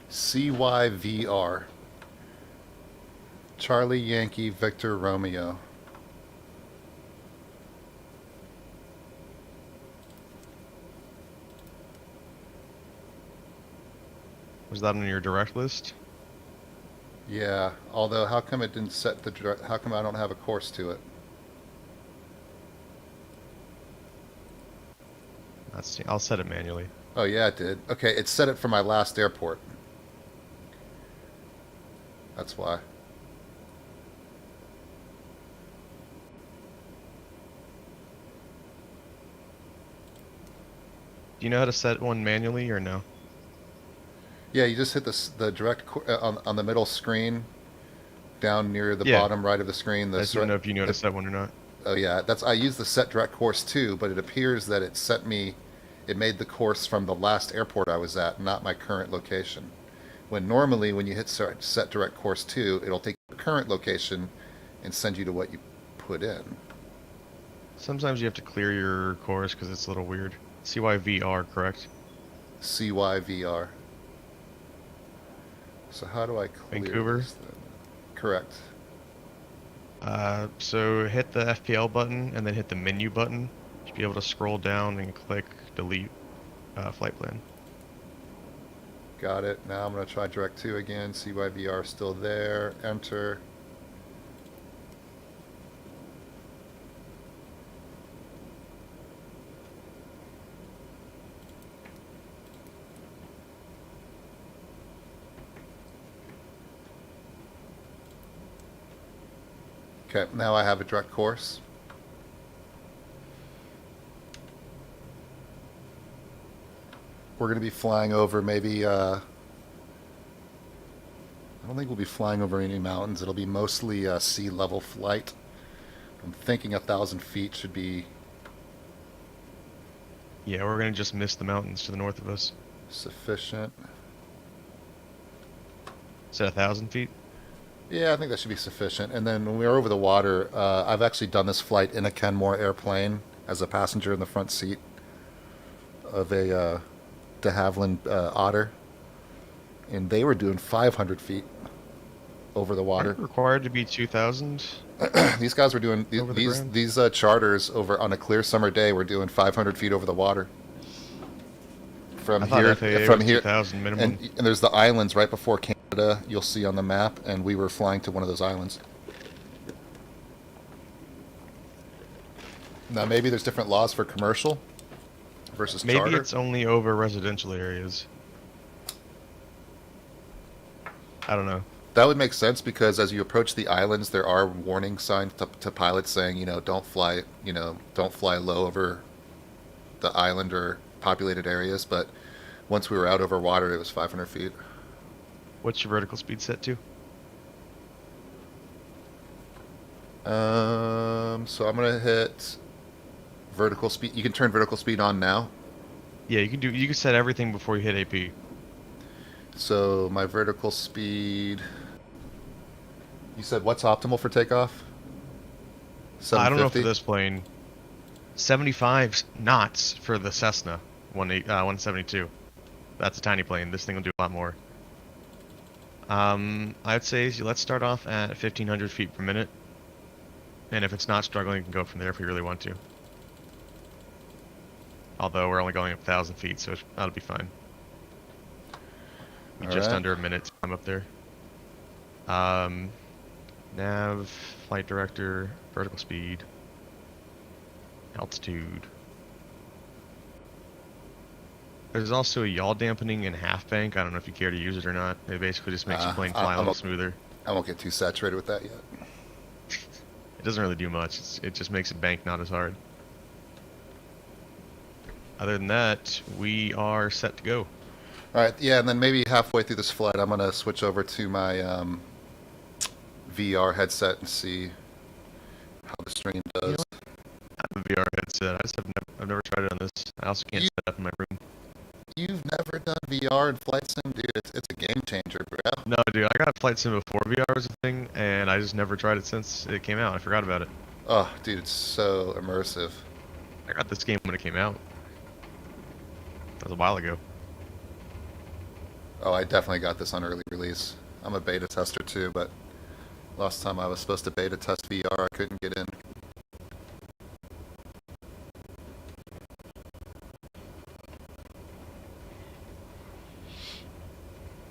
CYVR. Charlie Yankee Victor Romeo. Was that on your direct list? Yeah. Although, how come it didn't set the direct? How come I don't have a course to it? Let's see. I'll set it manually. Oh yeah, it did. Okay, it set it for my last airport. That's why. Do you know how to set one manually or no? Yeah, you just hit the direct on the middle screen, down near the Yeah. bottom right of the screen. I just didn't know if you knew how to The, set one or not. oh yeah, that's I used the set direct course too, but it appears that it made the course from the last airport I was at, not my current location. When normally when you hit set direct course 2, it'll take your current location and send you to what you put in. Sometimes you have to clear your course because it's a little weird. CYVR, correct? CYVR. So how do I clear Vancouver? this then? Correct. So hit the FPL button and then hit the menu button. You should be able to scroll down and click delete flight plan. Got it. Now I'm going to try direct 2 again. CYVR still there. Enter. Okay, now I have a direct course. We're going to be flying over maybe, I don't think we'll be flying over any mountains. It'll be mostly sea level flight. I'm thinking 1,000 feet should be Yeah, we're gonna just miss the mountains to the north of us. sufficient. Is that 1,000 feet? Yeah, I think that should be sufficient. And then when we're over the water, I've actually done this flight in a Kenmore airplane as a passenger in the front seat of a de Havilland Otter, and they were doing 500 feet over the water. Aren't required to be 2,000 These guys were doing over the ground? these charters over on a clear summer day. Were doing 500 feet over the water from I thought here. FAA From was here, 2,000 minimum. and there's the islands right before Canada. You'll see on the map, and we were flying to one of those islands. Now maybe there's different laws for commercial versus Maybe charter. it's only over residential areas. I don't know. That would make sense because as you approach the islands, there are warning signs to pilots saying, don't fly, don't fly low over the island or populated areas. But once we were out over water, it was 500 feet. What's your vertical speed set to? So I'm gonna hit vertical speed. You can turn vertical speed on now. Yeah, you can set everything before you hit AP. So my vertical speed. You said what's optimal for takeoff? I don't know for 750? this plane. 75 knots for the Cessna 172. That's a tiny plane. This thing will do a lot more. I'd say let's start off at 1,500 feet per minute. And if it's not struggling, you can go from there if we really want to. Although we're only going up 1,000 feet, so that'll be fine. Be just Alright. under a minute to come up there. Nav, flight director, vertical speed, altitude. There's also a yaw dampening and half bank. I don't know if you care to use it or not. It basically just makes your plane fly a little smoother. I won't get too saturated with that yet. It doesn't really do much. It just makes it bank not as hard. Other than that, we are set to go. All right, yeah, and then maybe halfway through this flight, I'm gonna switch over to my VR headset and see how the stream does. You know, I have a VR headset. I've never tried it on this. I also can't You- set it up in my room. You've never done VR and flight sim, dude? It's a game changer, bro. No, dude, I got flight sim before VR was a thing, and I just never tried it since it came out. I forgot about it. Oh, dude, it's so immersive. I got this game when it came out. That was a while ago. Oh, I definitely got this on early release. I'm a beta tester too, but last time I was supposed to beta test VR, I couldn't get in.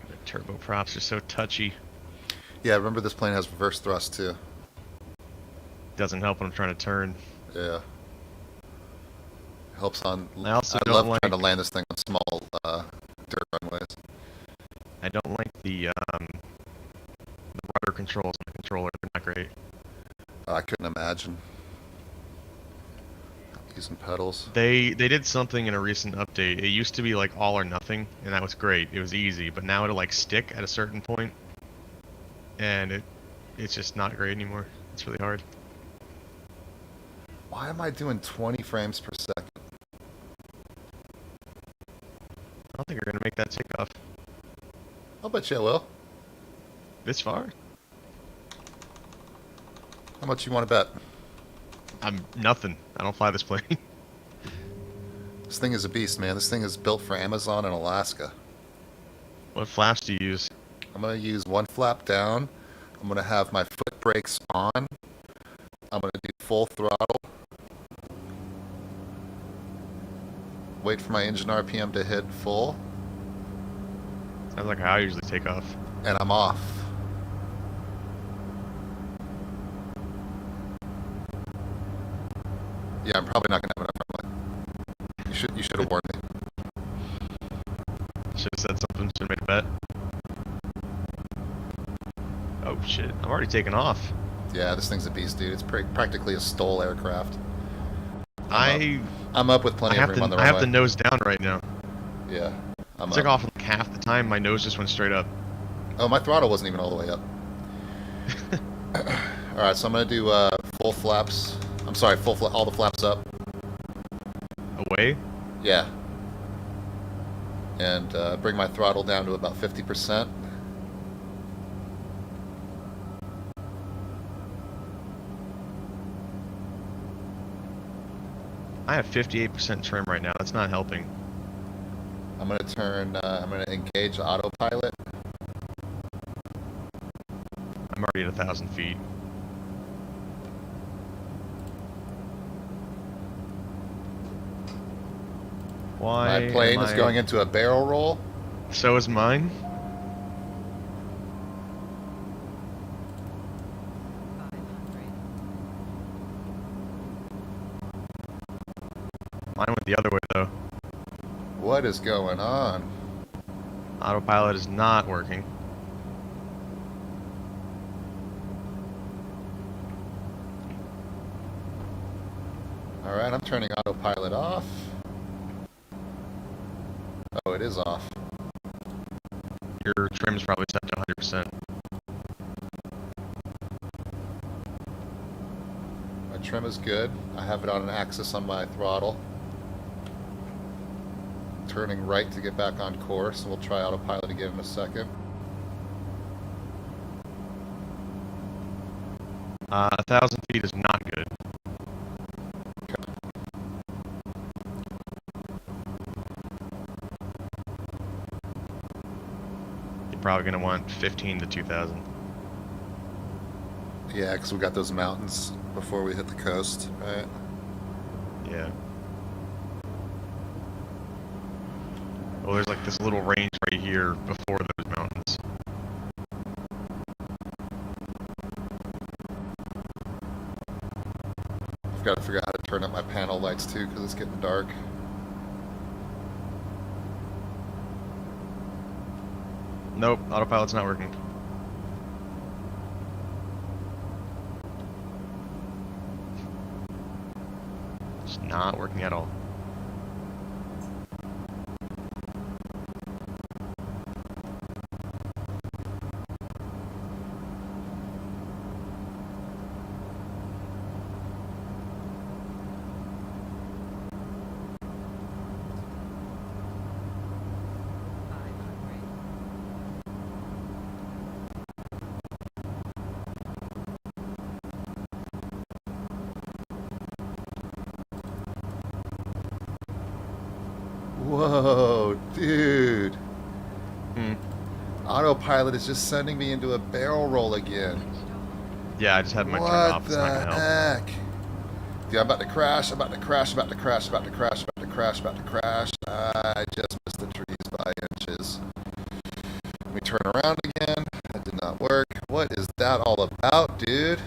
The turboprops are so touchy. Yeah, remember this plane has reverse thrust too. Doesn't help when I'm trying to turn. Yeah. Helps on. I also I don't love like. trying to land this thing on small dirt runways. I don't like the rudder controls on the controller. They're not great. I couldn't imagine using pedals. They did something in a recent update. It used to be like all or nothing, and that was great. It was easy, but now it'll like stick at a certain point, and it's just not great anymore. It's really hard. Why am I doing 20 frames per second? I don't think you're gonna make that takeoff I'll bet you I will. this far. How much you want to bet? I'm nothing. I don't fly this plane. This thing is a beast, man. This thing is built for Amazon and Alaska. What flaps do you use? I'm going to use one flap down. I'm going to have my foot brakes on. I'm going to do full throttle. Wait for my engine RPM to hit full. Sounds like how I usually take off. And I'm off. Yeah, I'm probably not going to have enough runway. You should have warned me. Should have said something. Should have made a bet. Oh shit! I'm already taking off. Yeah, this thing's a beast, dude. It's practically a STOL aircraft. I'm up with plenty of room on the runway. I have the nose down right now. Yeah, I took off like half the time. My nose just went straight up. Oh, my throttle wasn't even all the way up. All right, so I'm gonna do full flaps. I'm sorry, all the flaps up. Away? Yeah. And bring my throttle down to about 50%. I have 58% trim right now. That's not helping. I'm gonna engage autopilot. I'm already at 1,000 feet. Why? My plane is going into a barrel roll. So is mine. Mine went the other way though. What is going on? Autopilot is not working. Alright, I'm turning autopilot off. Oh, it is off. Your trim's probably set to 100%. My trim is good. I have it on an axis on my throttle. Turning right to get back on course, and we'll try autopilot again in a second. 1,000 feet is not good. You're probably going to want 15 to 2,000. Yeah, because we got those mountains before we hit the coast, right? Yeah. Well, there's like this little range right here before those mountains. I've got to figure out how to turn up my panel lights too, because it's getting dark. Nope, autopilot's not working. It's not working at all. Whoa, dude. Hmm. Autopilot is just sending me into a barrel roll again. Yeah, I just had my turned off. It's not gonna What the help. heck? Dude, I'm about to crash, about to crash, about to crash, about to crash, about to crash, about to crash. I just missed the trees by inches. Let me turn around again. That did not work. What is that all about, dude?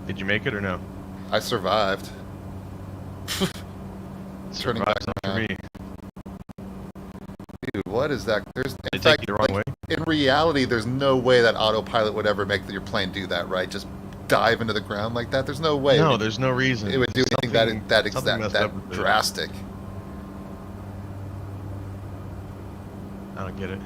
Did you make it or no? I survived. Turning back Survive's not for around. me. Dude, what is that? There's, Did in it take fact, you the wrong way? in reality, there's no way that autopilot would ever make your plane do that, right? Just dive into the ground like that. There's no way. No, there's no reason. It would do anything Something messed up with it. drastic. I don't get it.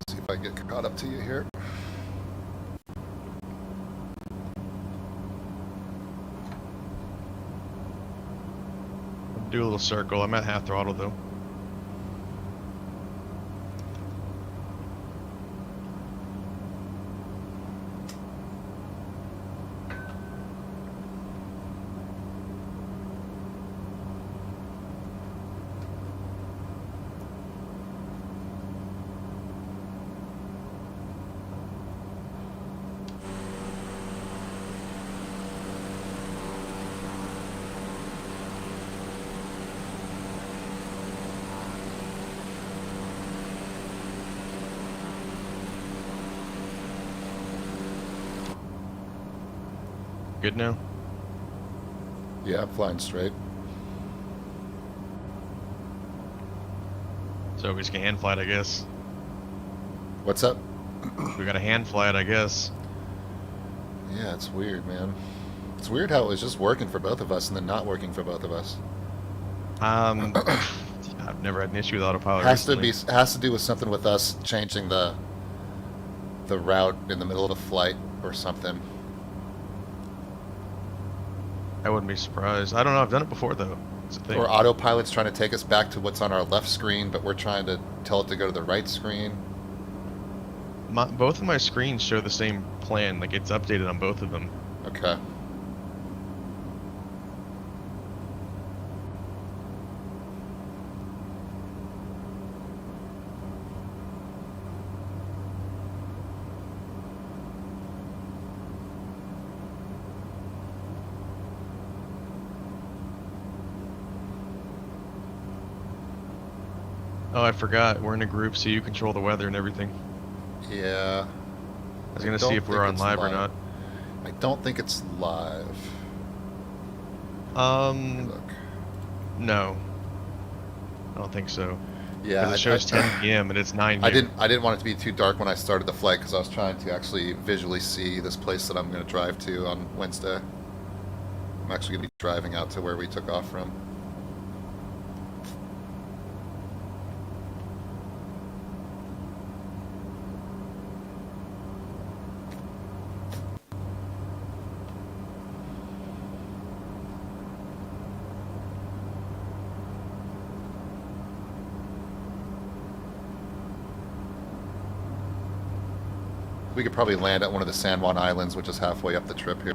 See if I can get caught up to you here. Do a little circle. I'm at half throttle though. Good now? Yeah, I'm flying straight. So we just can hand fly it, I guess. What's up? We got a hand fly it, I guess. Yeah, it's weird, man. It's weird how it was just working for both of us and then not working for both of us. I've never had an issue with autopilot Has recently. to do with something with us changing the route in the middle of the flight or something. I wouldn't be surprised. I don't know. I've done it before though. It's a thing. Or autopilot's trying to take us back to what's on our left screen, but we're trying to tell it to go to the right screen. Both of my screens show the same plan. Like it's updated on both of them. Okay. Oh, I forgot. We're in a group, so you control the weather and everything. Yeah. I was gonna see if we're on live or not. I don't think it's live. Look. No. I don't think so. Yeah, Because it shows 10 p.m. and it's 9 here. I didn't want it to be too dark when I started the flight because I was trying to actually visually see this place that I'm going to drive to on Wednesday. I'm actually going to be driving out to where we took off from. We could probably land at one of the San Juan Islands, which is halfway up the trip here.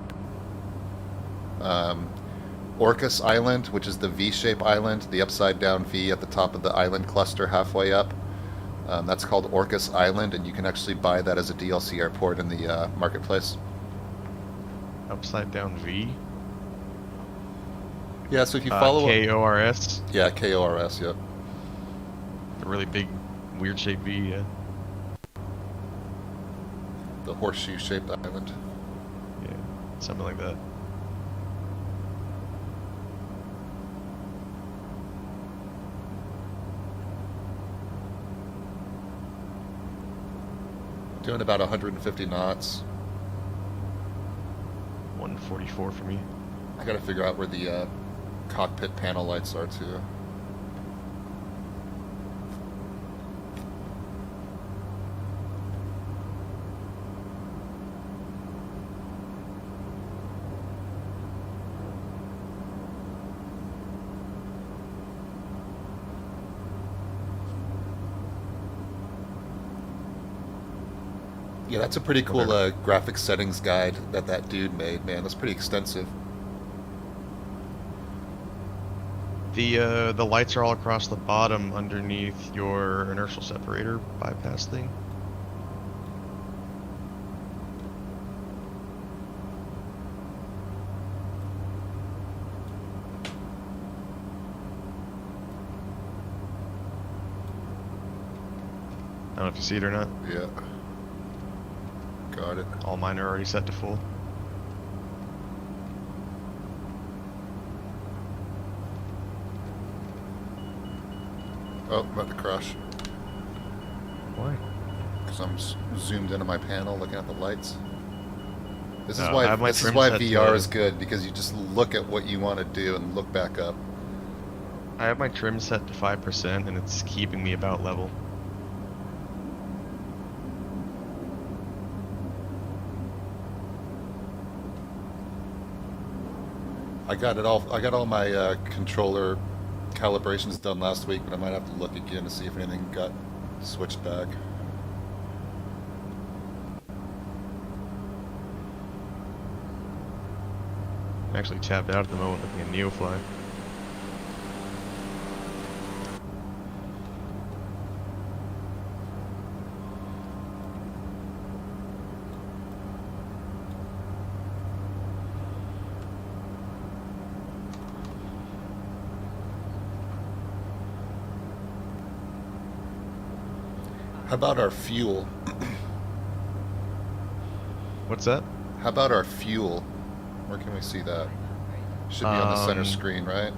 Orcas Island, which is the V-shaped island, the upside-down V at the top of the island cluster halfway up. That's called Orcas Island, and you can actually buy that as a DLC airport in the marketplace. Upside down V? Yeah, so if you follow... KORS? Yeah, KORS, yep. A really big, weird-shaped V, yeah. The horseshoe-shaped island. Yeah, something like that. Doing about 150 knots. 144 for me. I gotta figure out where the cockpit panel lights are, too. Yeah, that's a pretty Or cool better. graphic settings guide that dude made, man. That's pretty extensive. The lights are all across the bottom underneath your inertial separator bypass thing. I don't know if you see it or not. Yeah. Got it. All mine are already set to full. Oh, about to crash. Why? Because I'm zoomed into my panel looking at the lights. This is I why have my this is trim why set to, VR is good, because you just look at what you want to do and look back up. I have my trim set to 5% and it's keeping me about level. I got it all. I got all my controller calibrations done last week, but I might have to look again to see if anything got switched back. I'm actually tapped out at the moment looking at Neofly. How about our fuel? What's that? How about our fuel? Where can we see that? Should be on the center screen, right?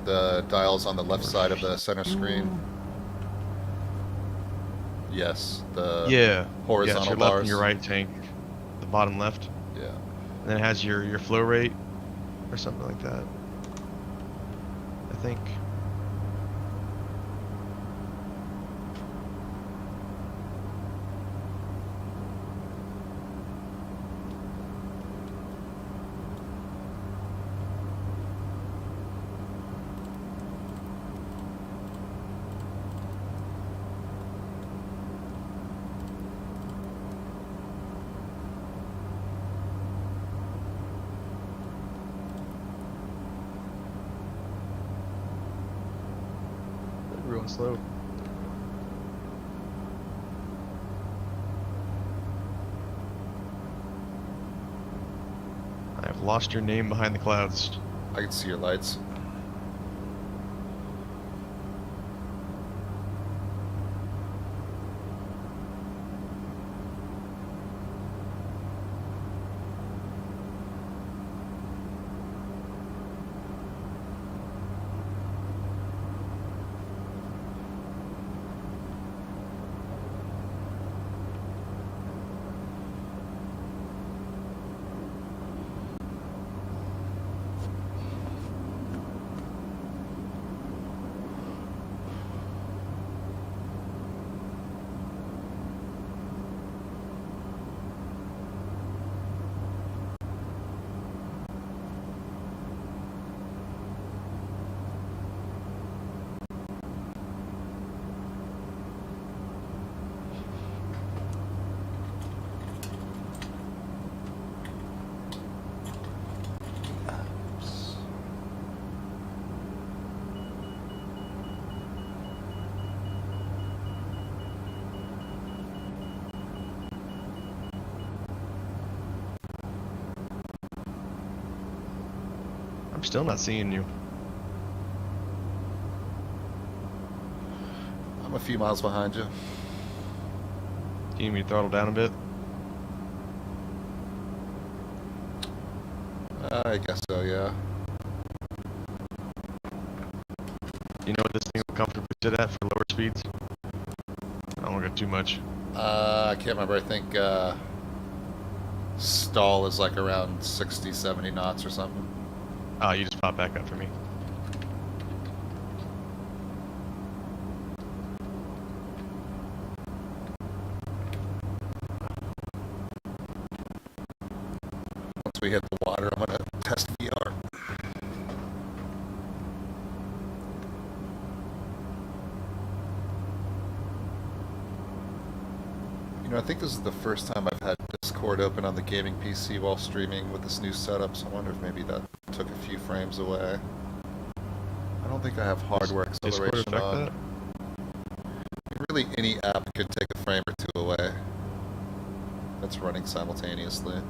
The dial's on the left side of the center screen. Yes, the Yeah. Yeah, it's horizontal your left bars. and your right tank. The bottom left. Yeah. And then it has your flow rate or something like that. I think. Real slow. I have lost your name behind the clouds. I can see your lights. I'm still not seeing you. I'm a few miles behind you. Do you need me to throttle down a bit? I guess so, yeah. You know what this thing will comfortably sit at for lower speeds? I don't want to go too much. I can't remember. I think stall is like around 60, 70 knots or something. Oh, you just pop back up for me. Once we hit the water, I'm going to test VR. You know, I think this is the first time I've had Discord open on the gaming PC while streaming with this new setup, so I wonder if maybe that took a few frames away. I don't think I have hardware Discord acceleration affect on. that? Really, any app could take a frame or two away that's running simultaneously.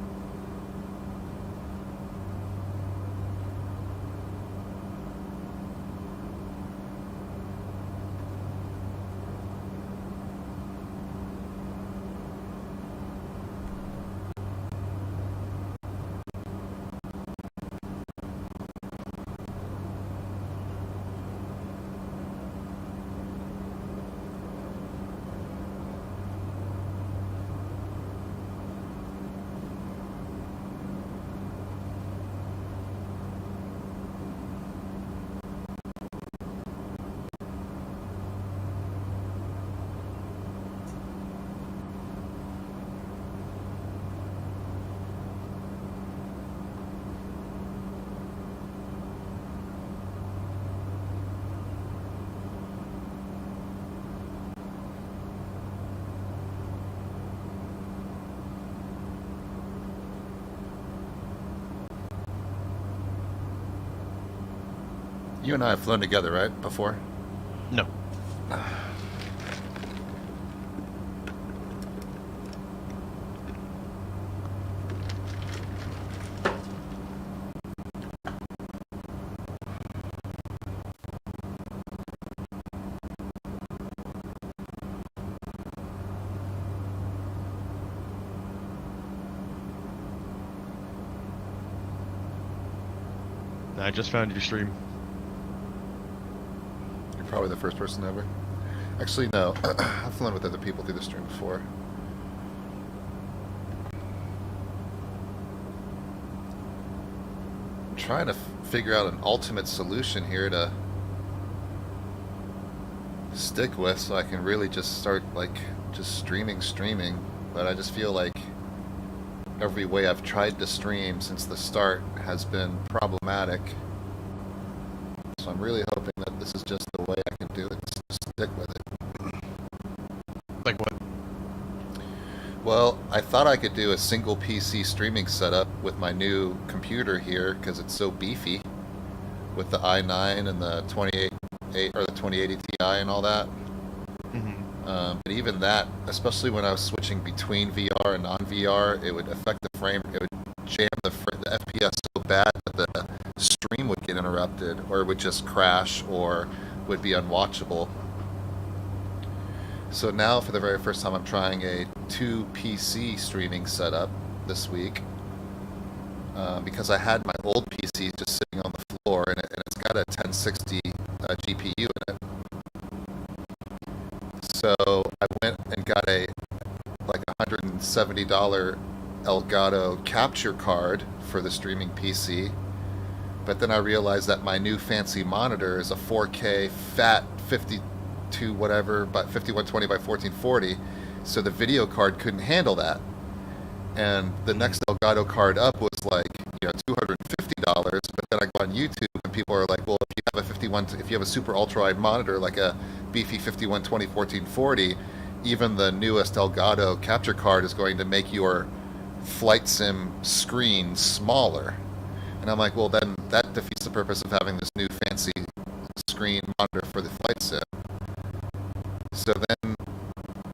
You and I have flown together, right? Before? No. I just found your stream. You're probably the first person ever. Actually, no. I've flown with other people through the stream before. I'm trying to figure out an ultimate solution here to stick with so I can really just start, like, just streaming. But I just feel like every way I've tried to stream since the start has been problematic. So I'm really hoping that this is just the way I can do it, just stick with it. Like what? Well, I thought I could do a single PC streaming setup with my new computer here because it's so beefy with the i9 and the 28 or the 2080 Ti and all that. But even that, especially when I was switching between VR and non-VR, it would affect the frame. It would jam the FPS so bad that the stream would get interrupted, or it would just crash, or would be unwatchable. So now, for the very first time, I'm trying a 2 PC streaming setup this week because I had my old PC just sitting on the floor, and it's got a 1060 GPU in it. So I went and got a like $170 Elgato capture card for the streaming PC, but then I realized that my new fancy monitor is a 4K fat 52 whatever, but 5120 by 1440, so the video card couldn't handle that. And the next Elgato card up was like, $250, but then I go on YouTube and people are like, well, if you have a super ultra wide monitor like a beefy 5120 1440, even the newest Elgato capture card is going to make your flight sim screen smaller. And I'm like, well, then that defeats the purpose of having this new fancy screen monitor for the flight sim. So then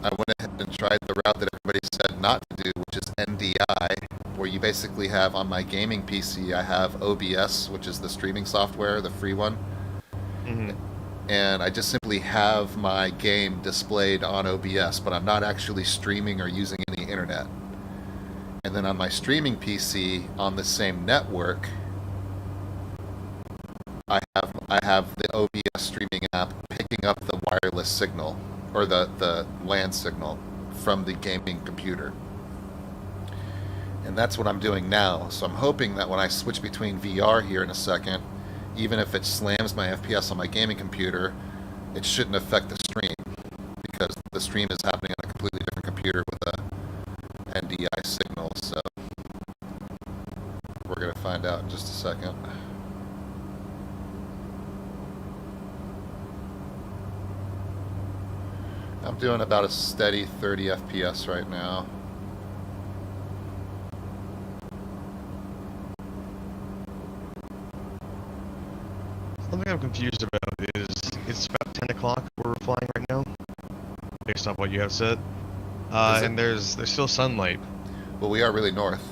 I went ahead and tried the route that everybody said not to do, which is NDI, where you basically have on my gaming PC, I have OBS, which is the streaming software, the free one. And I just simply have my game displayed on OBS, but I'm not actually streaming or using any internet. And then on my streaming PC on the same network, I have the OBS streaming app picking up the wireless signal, or the LAN signal from the gaming computer. And that's what I'm doing now. So I'm hoping that when I switch between VR here in a second, even if it slams my FPS on my gaming computer, it shouldn't affect the stream, because the stream is happening on a completely different computer with a NDI signal. So we're going to find out in just a second. I'm doing about a steady 30 FPS right now. Something I'm confused about is it's about 10 o'clock where we're flying right now, based on what you have said. Is it? And there's still sunlight, Well, we are really north.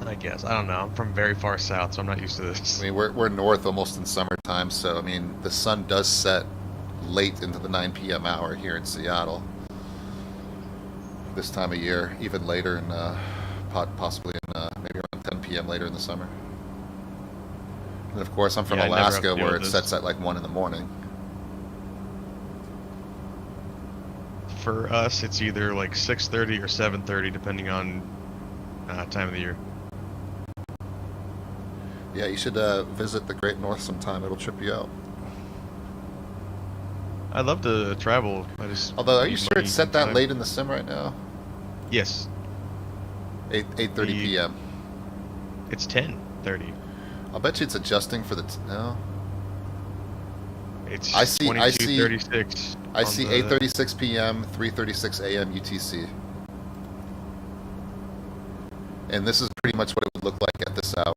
I guess. I don't know. I'm from very far south, so I'm not used to this. I mean, we're north almost in summertime, so I mean, the sun does set late into the 9 p.m. hour here in Seattle. This time of year, even later in possibly in maybe around 10 p.m. later in the summer. And of course, I'm from Yeah, I never have to Alaska, deal where with it this. sets at like 1 in the morning. For us, it's either like 6:30 or 7:30, depending on time of the year. Yeah, you should visit the Great North sometime. It'll trip you out. I'd love to travel. I just Although, are you need sure money it's set and that time. late in the sim right now? Yes, 8:30 p.m. it's 10:30. I'll bet you it's adjusting for the no. It's I see 22:36. I see 8:36 p.m., 3:36 a.m. UTC. And this is pretty much what it would look like at this hour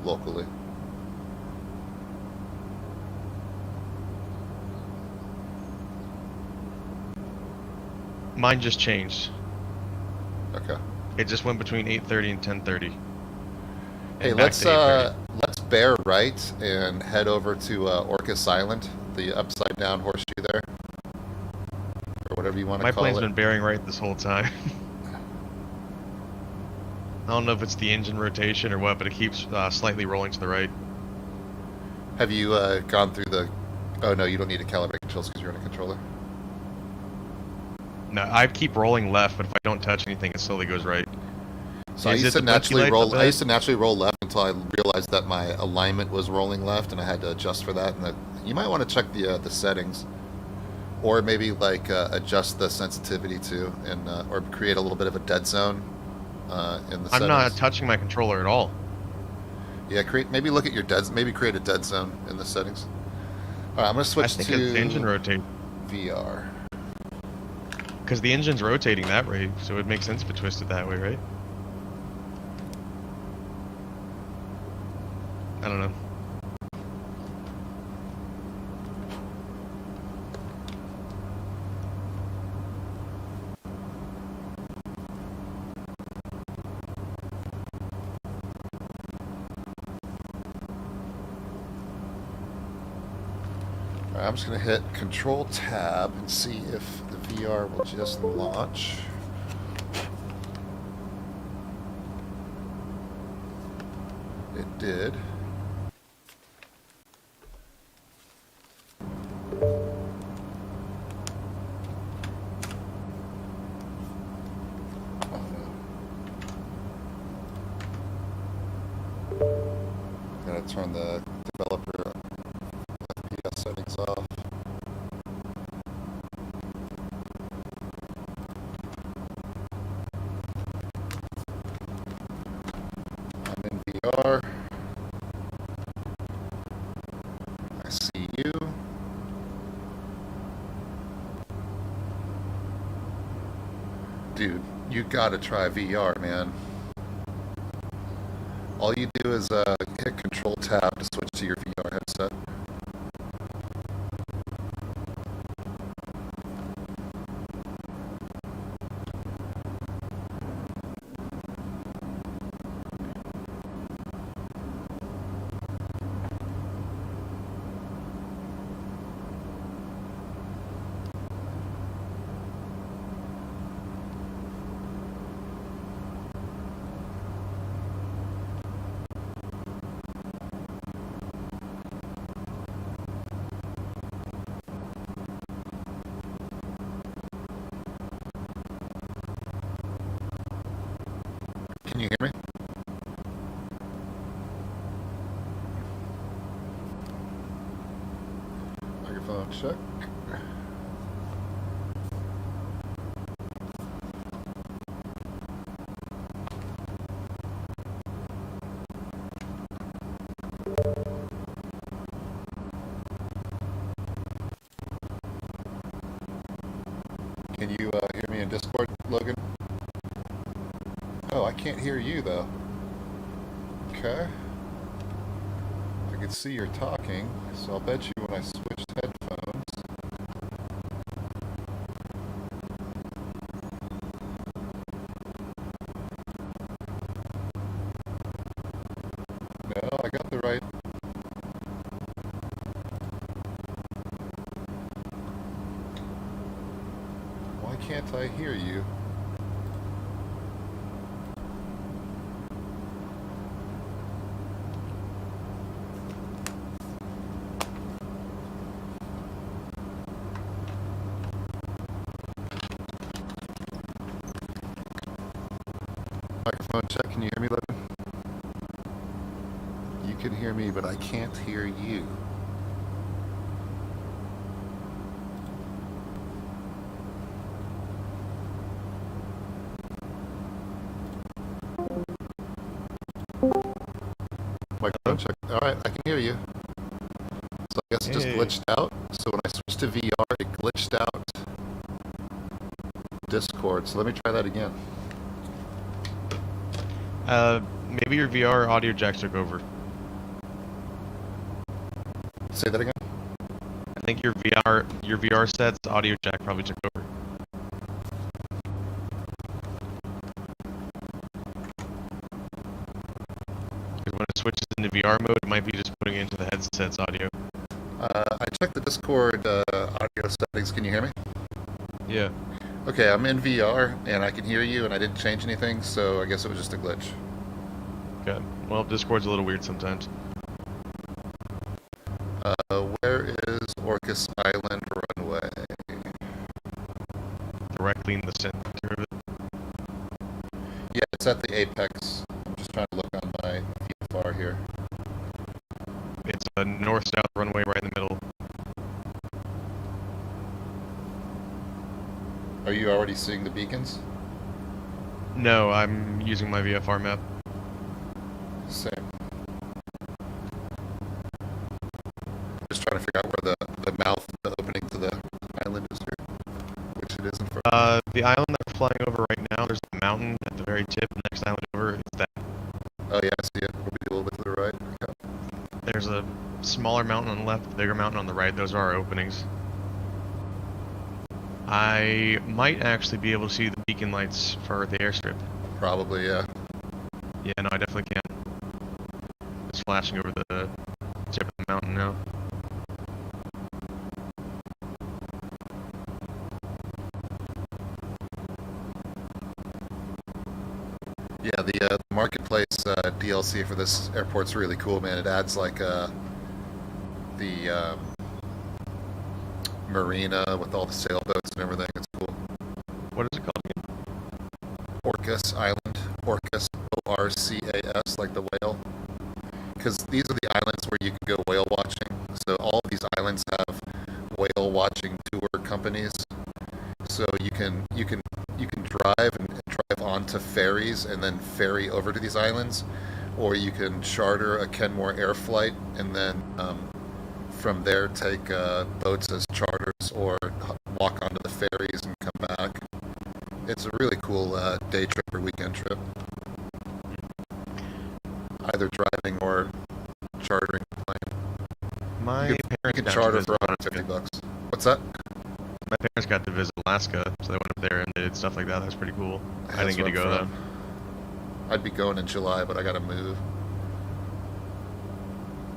locally. Mine just changed. Okay. It just went between 8:30 and 10:30. Hey, And back to 8:30. let's bear right and head over to Orcas Island, the upside down horseshoe there, or whatever you want to My call plane's it. been bearing right this whole time. I don't know if it's the engine rotation or what, but it keeps slightly rolling to the right. Have you gone through the? Oh no, you don't need to calibrate controls because you're in a controller. No, I keep rolling left, but if I don't touch anything, it slowly goes right. So I Is used it to the blinky lights up I ahead? used to naturally roll left until I realized that my alignment was rolling left, and I had to adjust for that. And you might want to check the settings, or maybe like adjust the sensitivity to, and or create a little bit of a dead zone in the settings. I'm not touching my controller at all. Yeah, maybe look at your maybe create a dead zone in the settings. All right, I'm gonna switch I think to it's engine rotate, VR. because the engine's rotating that way, so it makes sense if it twisted that way, right? I don't know. All right, I'm just gonna hit Control Tab and see if the VR will just launch. It did. Oh no. Gotta turn the developer FPS settings off. I'm in VR. I see you. Dude, you gotta try VR, man. All you do is hit Control Tab to switch to your VR headset. Can you hear me? Microphone check. Can you hear me in Discord, Logan? Oh, I can't hear you though. Okay. I can see you're talking, so I'll bet you when I switched headphones. No, I got the right. Why can't I hear you? Microphone check. Can you hear me, Logan? You can hear me, but I can't hear you. Microphone check. All right, I can hear you. So I guess it just glitched out. So when I switched to VR, it glitched out Discord. So let me try that again. Maybe your VR audio jack took over. Say that again. I think your VR set's audio jack probably took over. Because when it switches into VR mode, it might be just putting it into the headset's audio. I checked the Discord audio settings. Can you hear me? Yeah. Okay, I'm in VR and I can hear you, and I didn't change anything, so I guess it was just a glitch. Okay. Well, Discord's a little weird sometimes. Where is Orcas Island runway? Directly in the center of it. Yeah, it's at the apex. I'm just trying to look on my VFR here. It's a north-south runway right in the middle. Are you already seeing the beacons? No, I'm using my VFR map. Same. Just trying to figure out where the mouth, the opening to the island is here, which it is in front. The island that we're flying over right now, there's a mountain at the very tip. The next island over, it's that. Oh yeah, I see it. We'll be a little bit to the right. Yep. There's a smaller mountain on the left, a bigger mountain on the right. Those are our openings. I might actually be able to see the beacon lights for the airstrip. Probably, yeah. Yeah, no, I definitely can. It's flashing over the tip of the mountain now. Yeah, the marketplace DLC for this airport's really cool, man. It adds like the marina with all the sailboats and everything. It's cool. What is it called again? Orcas Island. Orcas, O-R-C-A-S, like the whale. Because these are the islands where you can go whale watching. So all of these islands have whale watching tour companies. So you can drive and drive onto ferries and then ferry over to these islands, or you can charter a Kenmore air flight and then from there take boats as charters or walk onto the ferries and come back. It's a really cool day trip or weekend trip. Either driving or chartering a plane. My You parents can got charter to for visit $150. Alaska. What's that? My parents got to visit Alaska, so they went up there and they did stuff like that. That was pretty cool. I didn't get to go though. I'd be going in July, but I gotta move.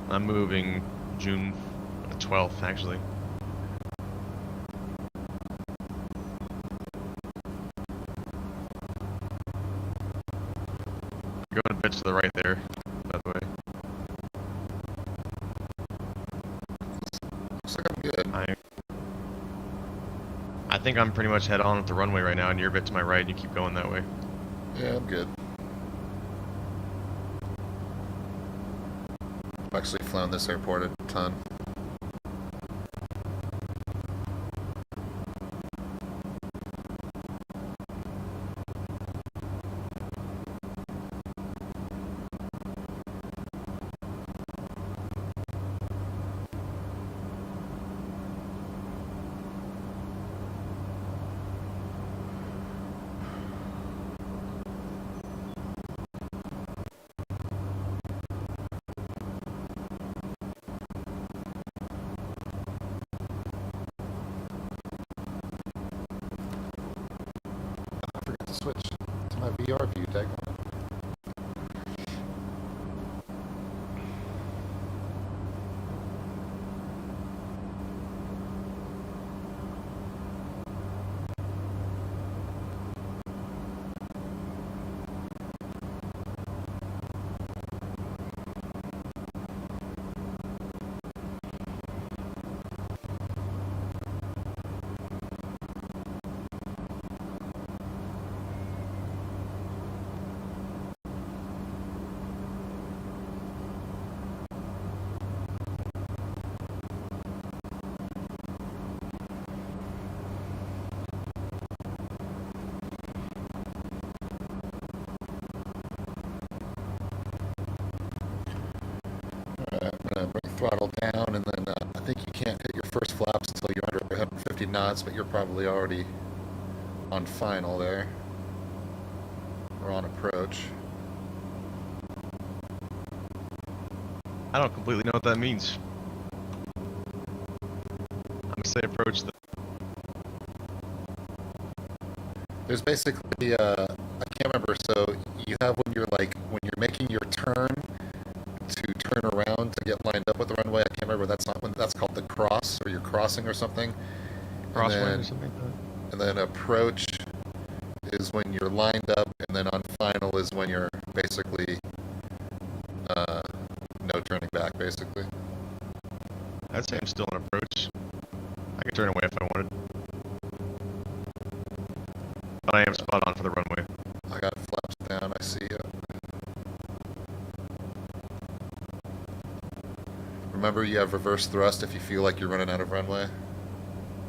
I'm moving June 12th, actually. Going a bit to the right there, by the way. Looks like I'm good. I think I'm pretty much head on at the runway right now, and you're a bit to my right, and you keep going that way. Yeah, I'm good. I've actually flown this airport a ton. knots, but you're probably already on final there. Or on approach. I don't completely know what that means. I'm gonna say approach the. There's basically, I can't remember, so you have when you're making your turn to turn around to get lined up with the runway, I can't remember, that's not when, that's called the cross, or you're crossing or something. Crosswind or something like that? And then approach is when you're lined up, and then on final is when you're basically, no turning back, basically. I'd say I'm still on approach. I can turn away if I wanted. But I am spot on for the runway. I got flaps down, I see you. Remember, you have reverse thrust if you feel like you're running out of runway.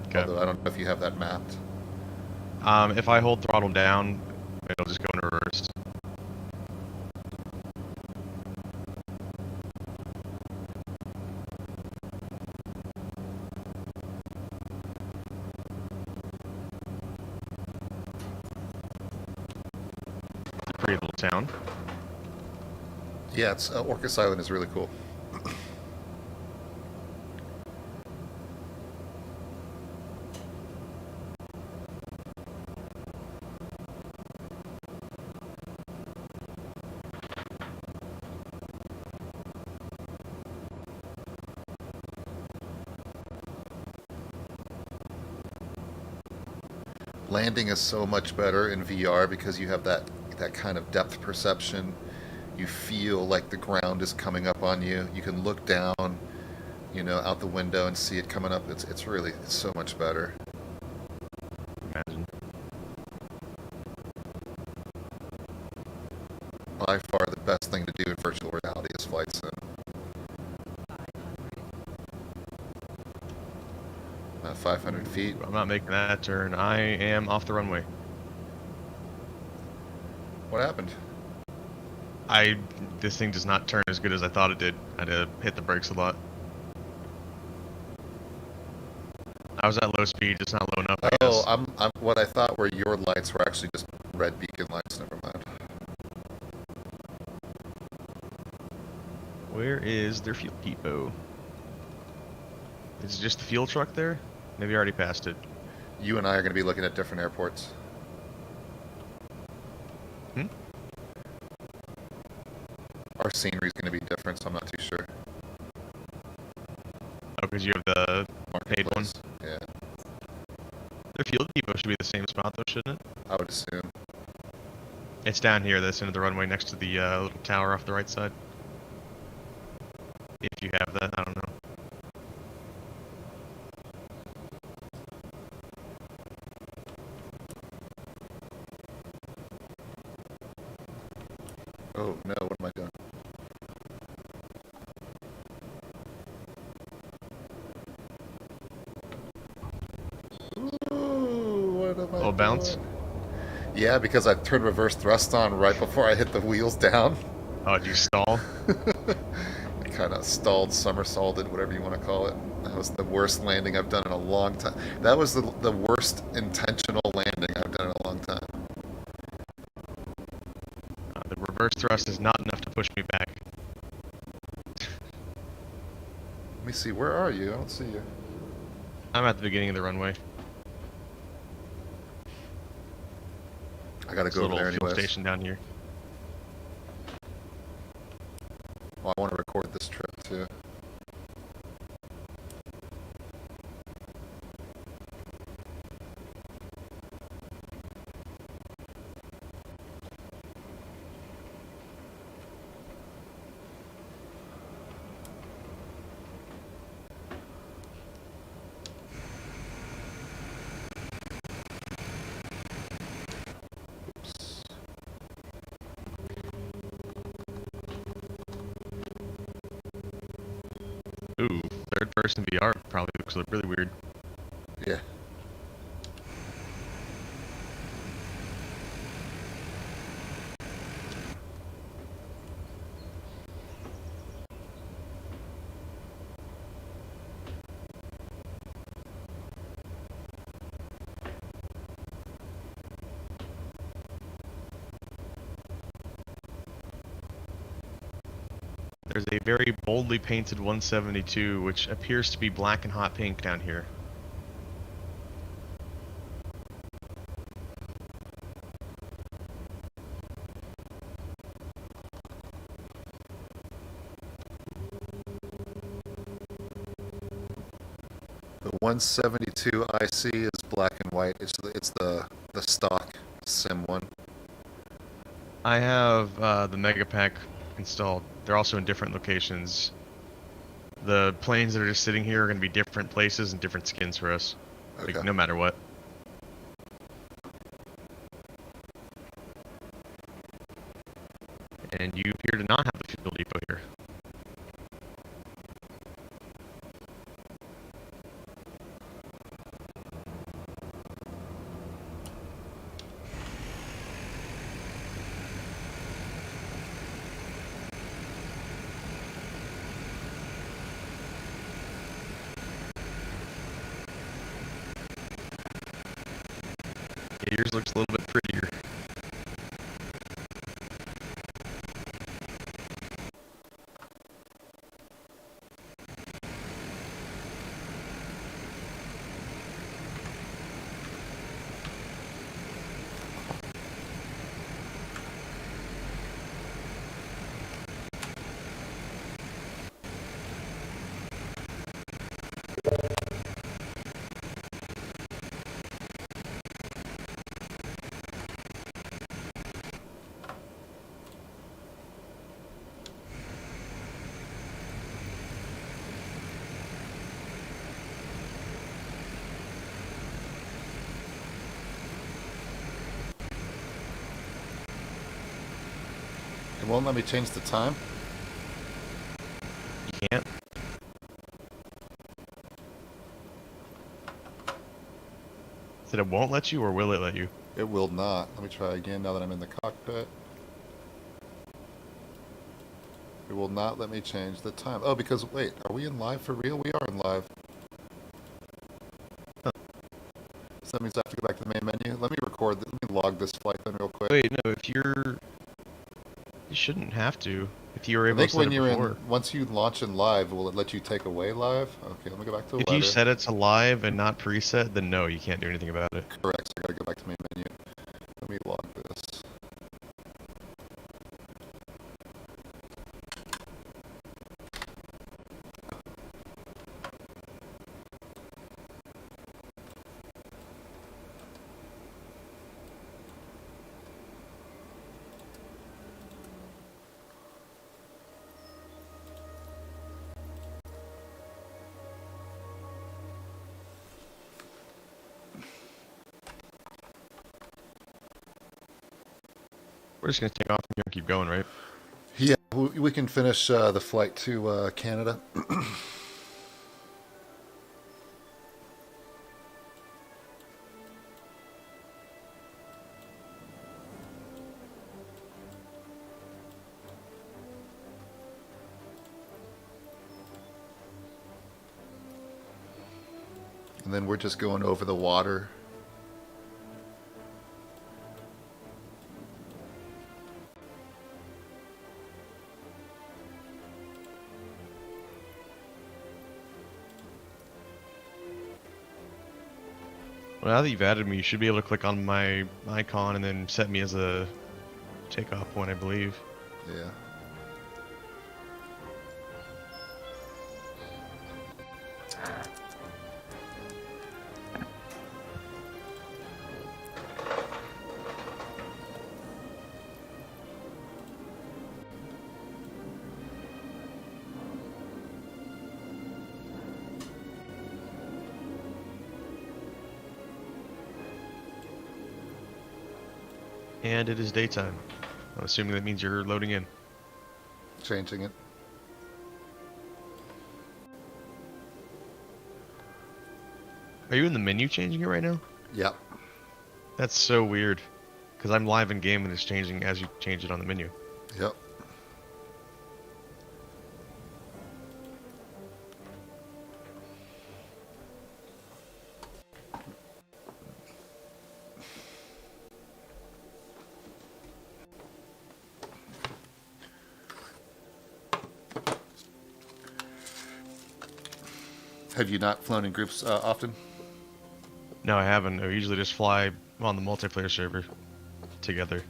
Okay. Although I don't know if you have that mapped. If I hold throttle down, it'll just go into reverse. Pretty little town. Yeah, it's Orcas Island is really cool. Landing is so much better in VR because you have that kind of depth perception. You feel like the ground is coming up on you. You can look down, out the window and see it coming up. It's so much better. Imagine. By far the best thing to do in virtual reality is flight sim. 500 feet. I'm not making that turn. I am off the runway. What happened? This thing does not turn as good as I thought it did. I had to hit the brakes a lot. I was at low speed, just not low enough, I guess. I'm what I thought were your lights were actually just red beacon lights. Never mind. Where is their fuel depot? Is it just the fuel truck there? Maybe I already passed it. You and I are going to be looking at different airports. Our scenery is going to be different, so I'm not too sure. Oh, because you have the paid one? Yeah. Their fuel depot should be the same spot, though, shouldn't it? I would assume. It's down here, this end of the runway, next to the little tower off the right side. If you have that, I don't know. Oh no, what am I doing? Ooh, what am I Little bounce? doing? Yeah, because I turned reverse thrust on right before I hit the wheels down. Oh, did you stall? I kind of stalled, somersaulted, whatever you want to call it. That was the worst landing I've done in a long time. That was the worst intentional landing I've done in a long time. The reverse thrust is not enough to push me back. Let me see, where are you? I don't see you. I'm at the beginning of the runway. I gotta There's go a over little there fuel anyways. station down here. Well, I want to record this trip too. Oops. Ooh, third person VR probably looks really weird. Yeah. There's a very boldly painted 172, which appears to be black and hot pink down here. The 172 I see is black and white. It's the stock sim one. I have the Mega Pack installed. They're also in different locations. The planes that are just sitting here are going to be different places and different skins for us. Okay. Like, no matter what. And you appear to not have the fuel depot here. Yeah, yours looks a little bit prettier. It won't let me change the time? You can't? Said it won't let you, or will it let you? It will not. Let me try again now that I'm in the cockpit. It will not let me change the time. Oh, because, wait, are we in live for real? We are in live. Huh. So that means I have to go back to the main menu. Let me let me log this flight then real quick. Wait, no, if you're... You shouldn't have to. If you were I able to think set when it you're before. once you launch in live, will it let you take away live? Okay, let me go back to the If weather. you set it to live and not preset, then no, you can't do anything about it. Correct, so I gotta go back to main menu. Let me log this. We're just gonna take off from here and keep going, right? Yeah, we can finish the flight to Canada. And then we're just going over the water. Well, now that you've added me, you should be able to click on my icon and then set me as a takeoff point, I believe. Yeah. And it is daytime. I'm assuming that means you're loading in. Changing it. Are you in the menu changing it right now? Yep. That's so weird. Because I'm live in game and it's changing as you change it on the menu. Yep. Have you not flown in groups often? No, I haven't. We usually just fly on the multiplayer server together.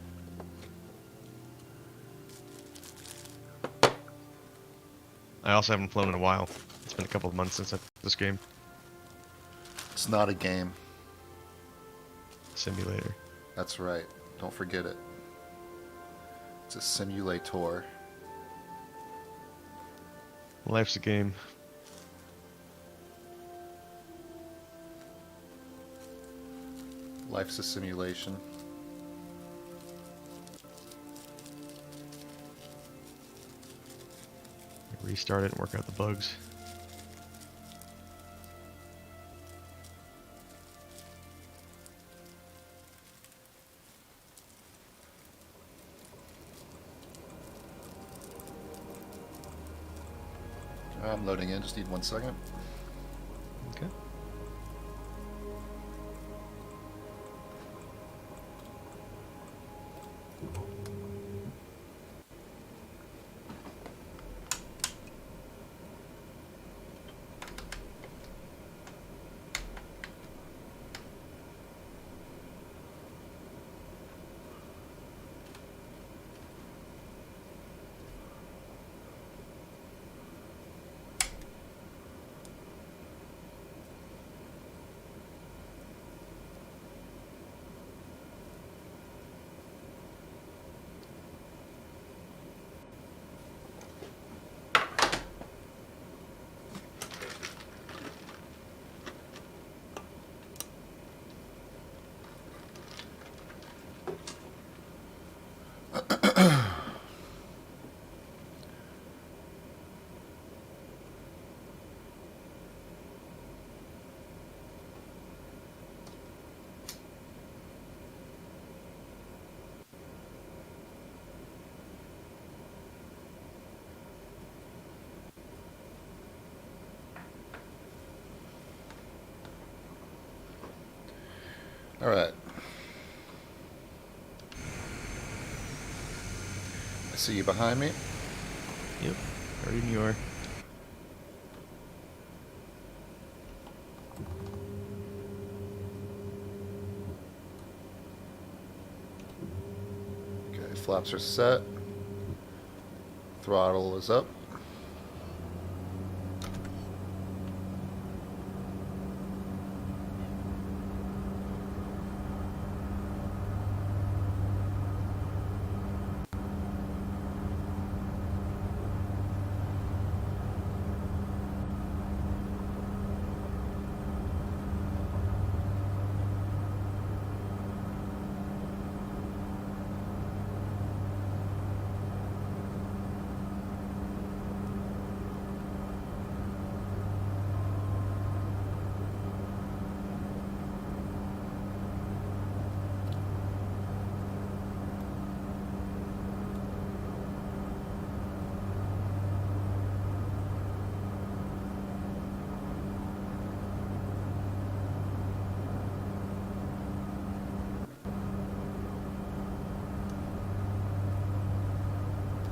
I also haven't flown in a while. It's been a couple of months since I played this game. It's not a game. Simulator. That's right. Don't forget it. It's a simulator. Life's a game. Life's a simulation. Restart it and work out the bugs. I'm loading in. Just need 1 second. Okay. All right. I see you behind me. Yep. Already knew you are. Okay, flaps are set. Throttle is up.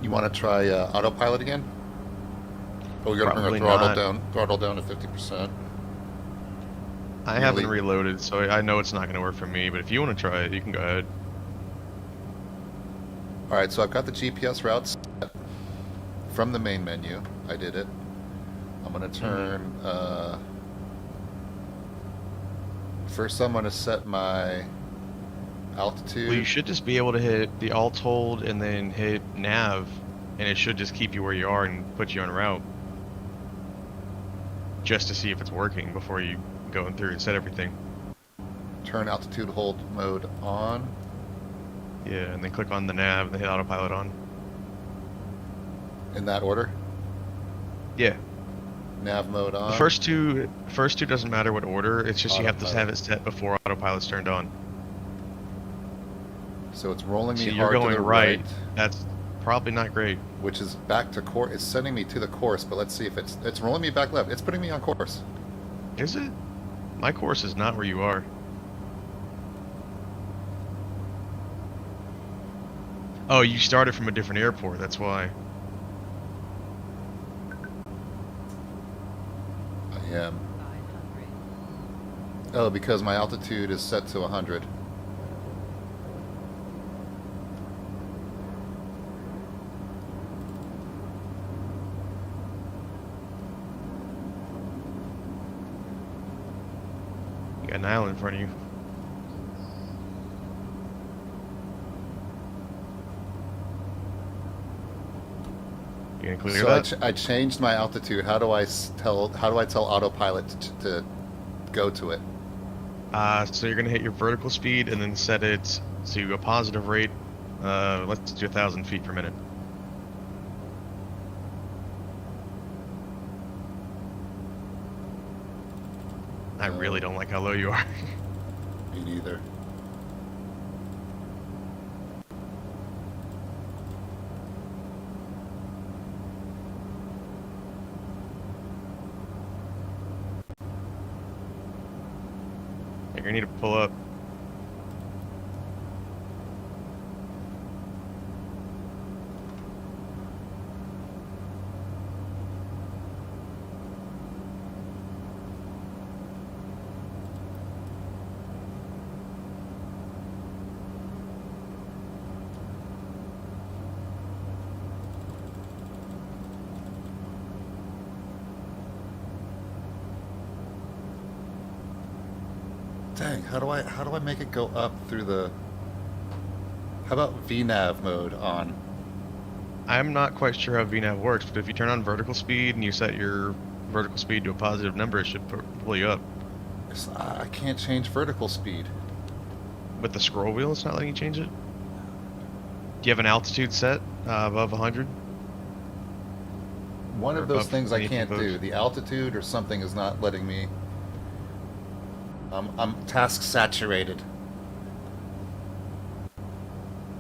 You want to try autopilot again? Oh, we got to bring Probably our not. throttle down to 50%. I haven't reloaded, so I know it's not going to work for me, but if you want to try it, you can go ahead. All right, so I've got the GPS routes set from the main menu. I did it. I'm going to turn... first, I'm going to set my altitude. Well, you should just be able to hit the alt hold and then hit nav, and it should just keep you where you are and put you on route. Just to see if it's working before you go in through and set everything. Turn altitude hold mode on. Yeah, and then click on the nav and then hit autopilot on. In that order? Yeah. Nav mode on. The first two doesn't matter what order, it's just you have to have it set before autopilot's turned on. So it's rolling me So hard you're going to the right. That's probably not great. which is back to course. It's sending me to the course, but let's see if it's rolling me back left. It's putting me on course. Is it? My course is not where you are. Oh, you started from a different airport, that's why. I am. Oh, because my altitude is set to 100. You got an island in front of you. You gonna clear So that? I changed my altitude. How do I tell Autopilot to go to it? So you're gonna hit your vertical speed and then set it to a positive rate. Let's do 1,000 feet per minute. I really don't like how low you are. Me neither. You're gonna need to pull up. Dang, how do I make it go up through the? How about VNav mode on? I'm not quite sure how VNav works, but if you turn on vertical speed and you set your vertical speed to a positive number, it should pull you up. I can't change vertical speed. With the scroll wheel, it's not letting you change it. Do you have an altitude set above 100? One Or of those above things I anything can't above? do. The altitude or something is not letting me. I'm task saturated.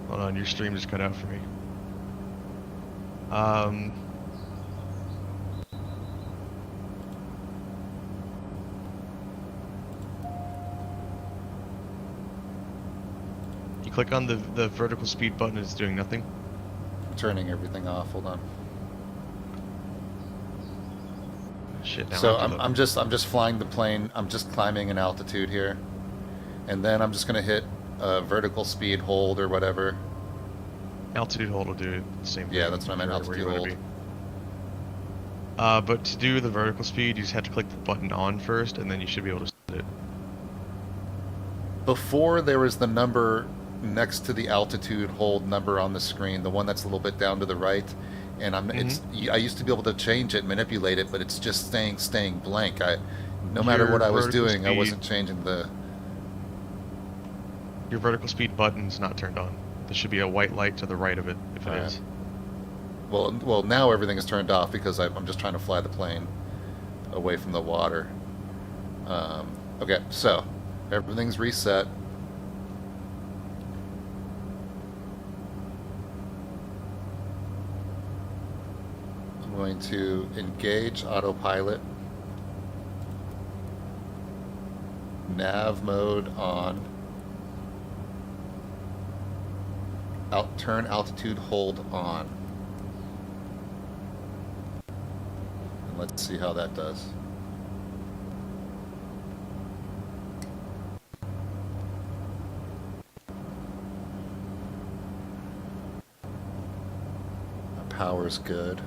Hold on, your stream just cut out for me. You click on the vertical speed button, it's doing nothing. I'm turning everything off. Hold on. Shit, now So I have to I'm look. just flying the plane. I'm just climbing an altitude here, and then I'm just gonna hit vertical speed hold or whatever. Altitude hold will do it, the same thing. Yeah, that's what I meant. No matter where you Altitude wanna hold. be. But to do the vertical speed, you just have to click the button on first, and then you should be able to set it. Before there was the number next to the altitude hold number on the screen, the one that's a little bit down to the right, and I used to be able to change it, manipulate it, but it's just staying blank. No matter Your what I was vertical doing, I speed- wasn't changing the. Your vertical speed button's not turned on. There should be a white light to the right of it, if it Alright. is. Well, now everything is turned off because I'm just trying to fly the plane away from the water. Okay, so everything's reset. I'm going to engage autopilot. Nav mode on. Turn altitude hold on. And let's see how that does. My power's good.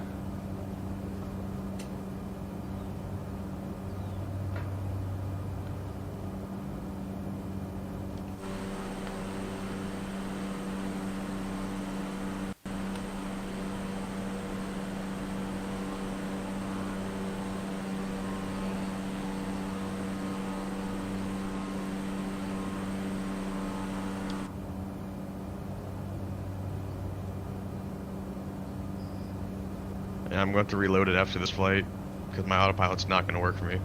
And I'm going to reload it after this flight, because my autopilot's not going to work for me.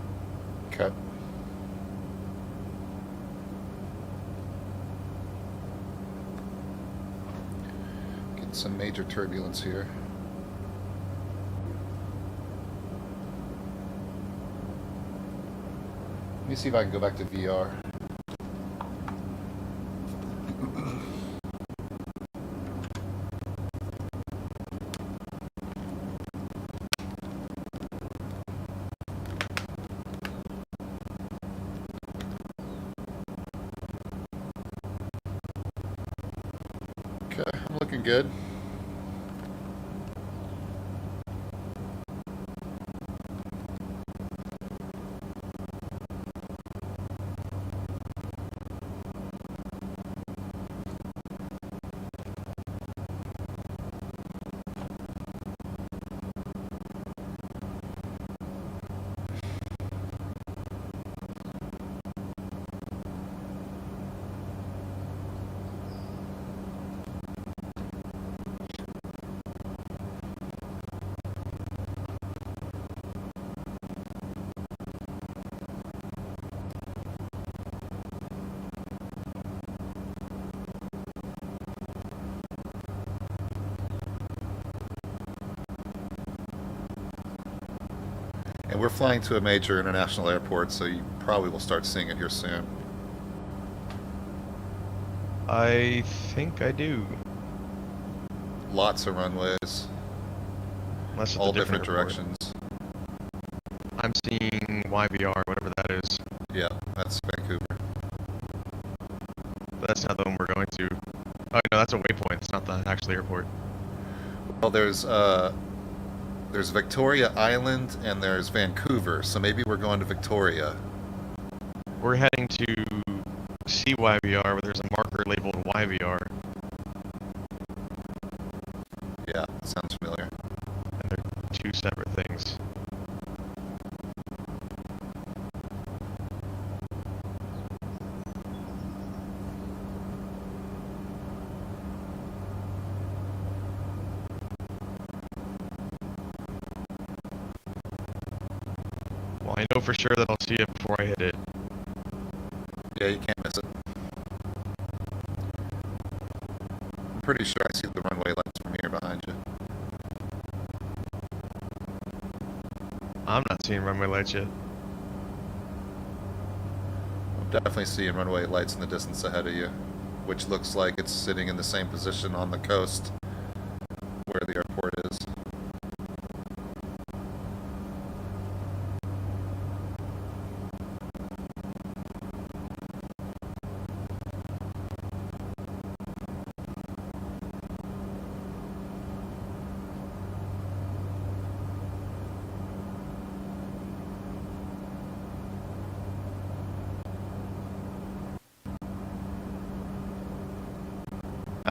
Okay. Getting some major turbulence here. Let me see if I can go back to VR. looking good. And we're flying to a major international airport, so you probably will start seeing it here soon. I think I do. Lots of runways, Unless it's all a different airport. directions. I'm seeing YVR, whatever that is. Yeah, that's Vancouver. But that's not the one we're going to. Oh, no, that's a waypoint. It's not the actual airport. Well, there's Victoria Island and there's Vancouver, so maybe we're going to Victoria. We're heading to CYVR, where there's a marker labeled YVR. Yeah, sounds familiar. And they're two separate things. Well, I know for sure that I'll see it before I hit it. Yeah, you can't miss it. I'm pretty sure I see the runway lights from here behind you. I'm not seeing runway lights yet. I'm definitely seeing runway lights in the distance ahead of you, which looks like it's sitting in the same position on the coast where the airport is.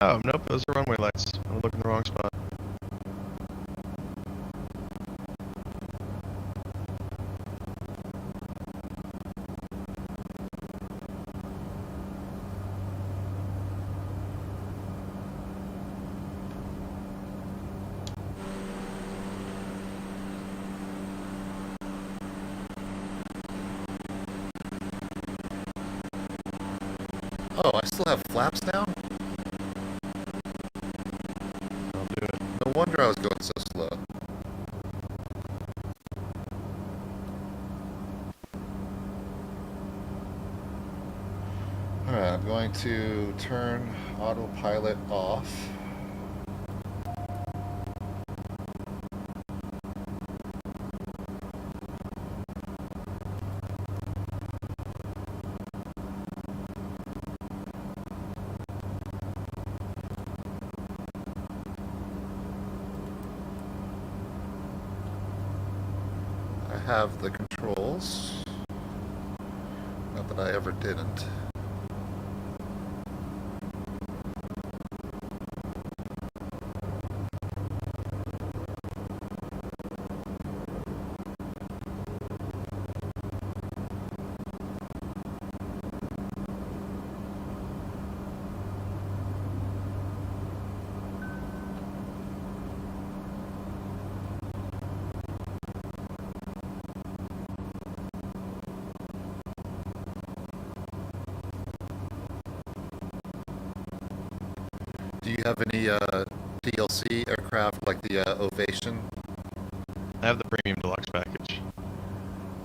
Oh, nope, those are runway lights. I'm looking in the wrong spot. Oh, I still have flaps down? I'll do it. No wonder I was going so slow. Alright, I'm going to turn autopilot off. I have the controls. Not that I ever didn't. Do you have any DLC aircraft like the Ovation? I have the premium deluxe package.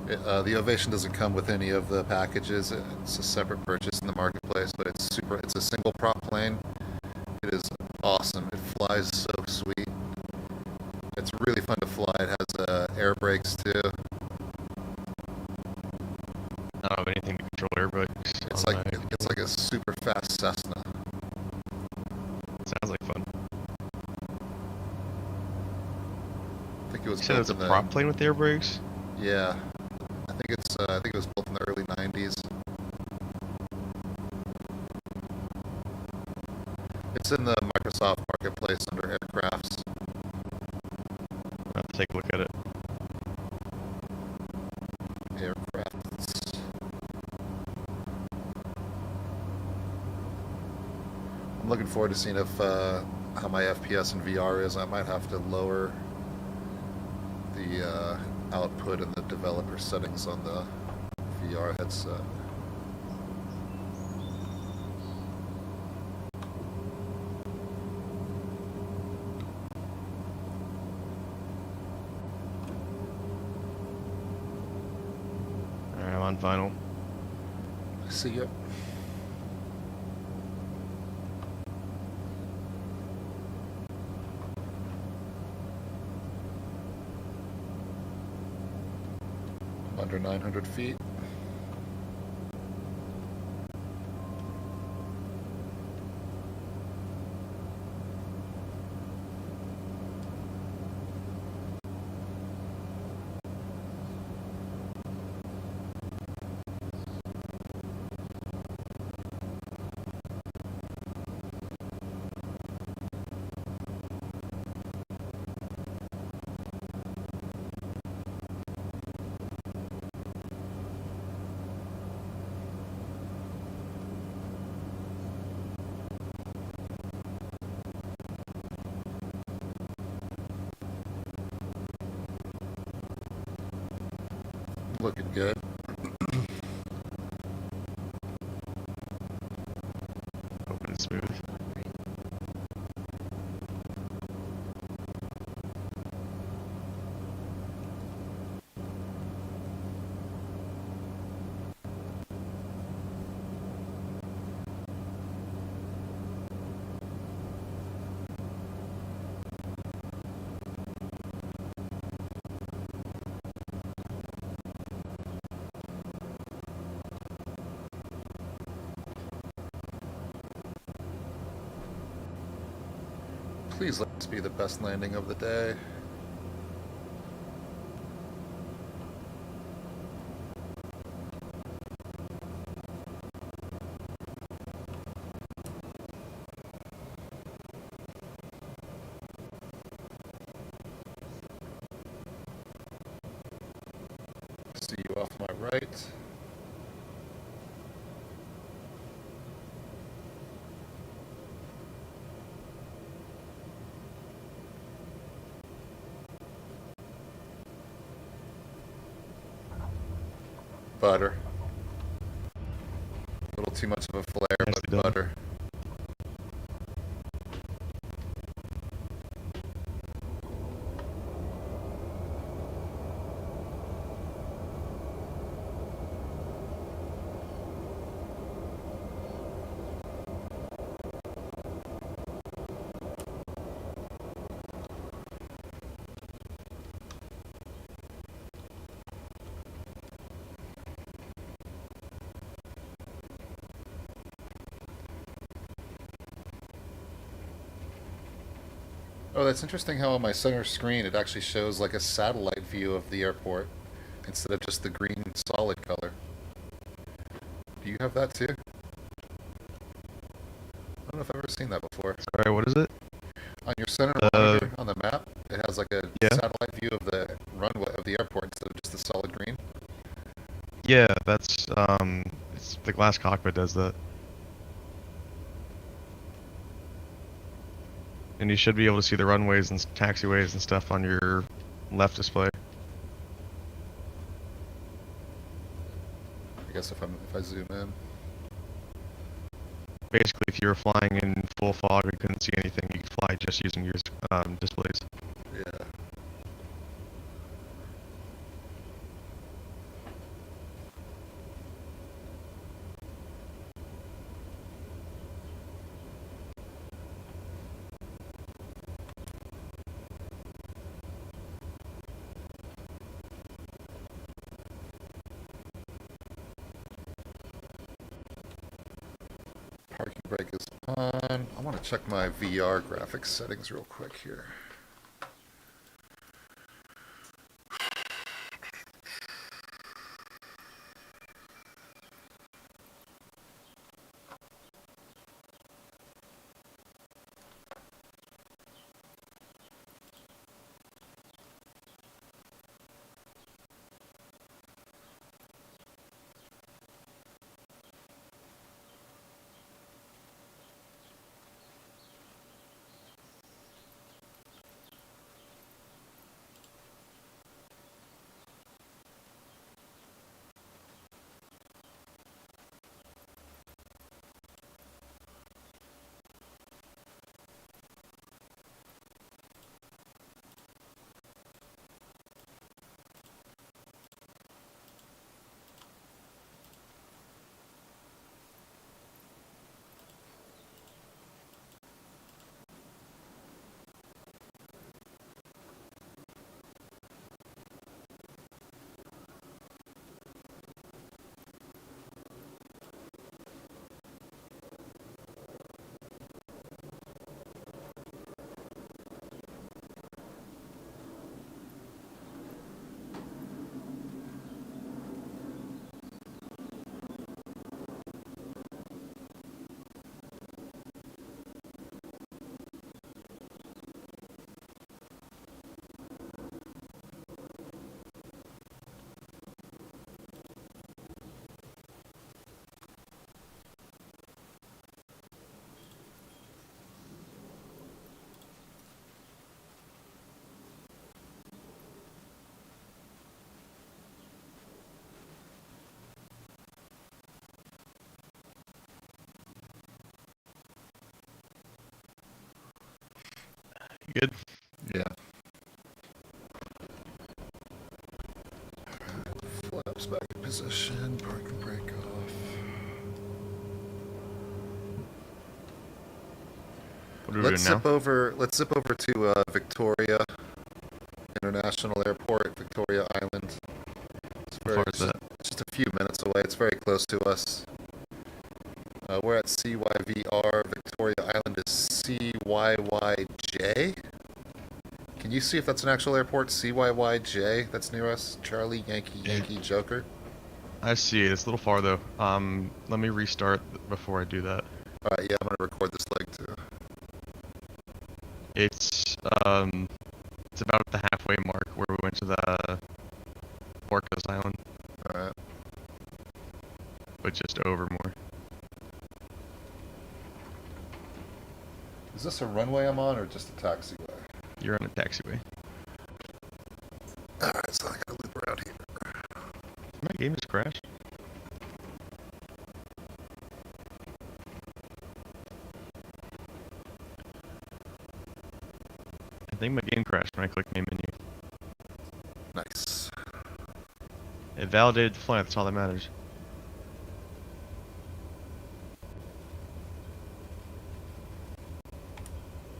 The Ovation doesn't come with any of the packages. It's a separate purchase in the marketplace, but it's super. It's a single prop plane. It is awesome. It flies so sweet. It's really fun to fly. It has air brakes too. I don't have anything to control air brakes. It's like a super fast Cessna. Sounds like fun. think it was You said built it's a in the, prop plane with air brakes? yeah. I think it was built in the early 90s. It's in the Microsoft Marketplace under aircrafts. I'll have to take a look at it. Aircrafts. I'm looking forward to seeing if how my FPS in VR is. I might have to lower the output and the developer settings on the VR headset. Alright, I'm on final. See ya. I'm under 900 feet. Looking good. Open and smooth. Please let this be the best landing of the day. See you off my right. Butter. A little too much of a flare, Nicely but done. butter. Oh, that's interesting how on my center screen it actually shows like a satellite view of the airport instead of just the green solid color. Do you have that too? I don't know if I've ever seen that before. Sorry, what is it? On your center Uh, monitor on the map, it has like a yeah. satellite view of the runway of the airport instead of just the solid green. Yeah, that's, it's the glass cockpit does that. And you should be able to see the runways and taxiways and stuff on your left display. I guess if I zoom in. Basically, if you were flying in full fog and couldn't see anything, you could fly just using your displays. Yeah. Parking brake is on. I want to check my VR graphics settings real quick here. position, park and break off. What are we doing now? Let's zip over to Victoria International Airport, Victoria Island. How far is that? Just a few minutes away. It's very close to us. We're at CYVR. Victoria Island is CYYJ. Can you see if that's an actual airport? CYYJ. That's near us. Charlie Yankee Joker. I see it. It's a little far though. Let me restart before I do that. All right. Yeah, I'm gonna record this leg too. It's about the halfway mark where we went to the Orcas Island, All right. but just over more. Is this a runway I'm on or just a taxiway? You're on a taxiway. All right. So I gotta loop around here. My game just crashed. I think my game crashed when I clicked main menu. Nice. It validated the flight. That's all that matters.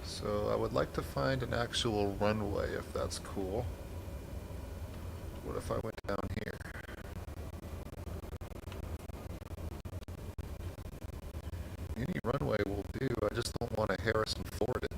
So I would like to find an actual runway if that's cool. What if I went down here? Any runway will do. I just don't want to Harrison Ford it.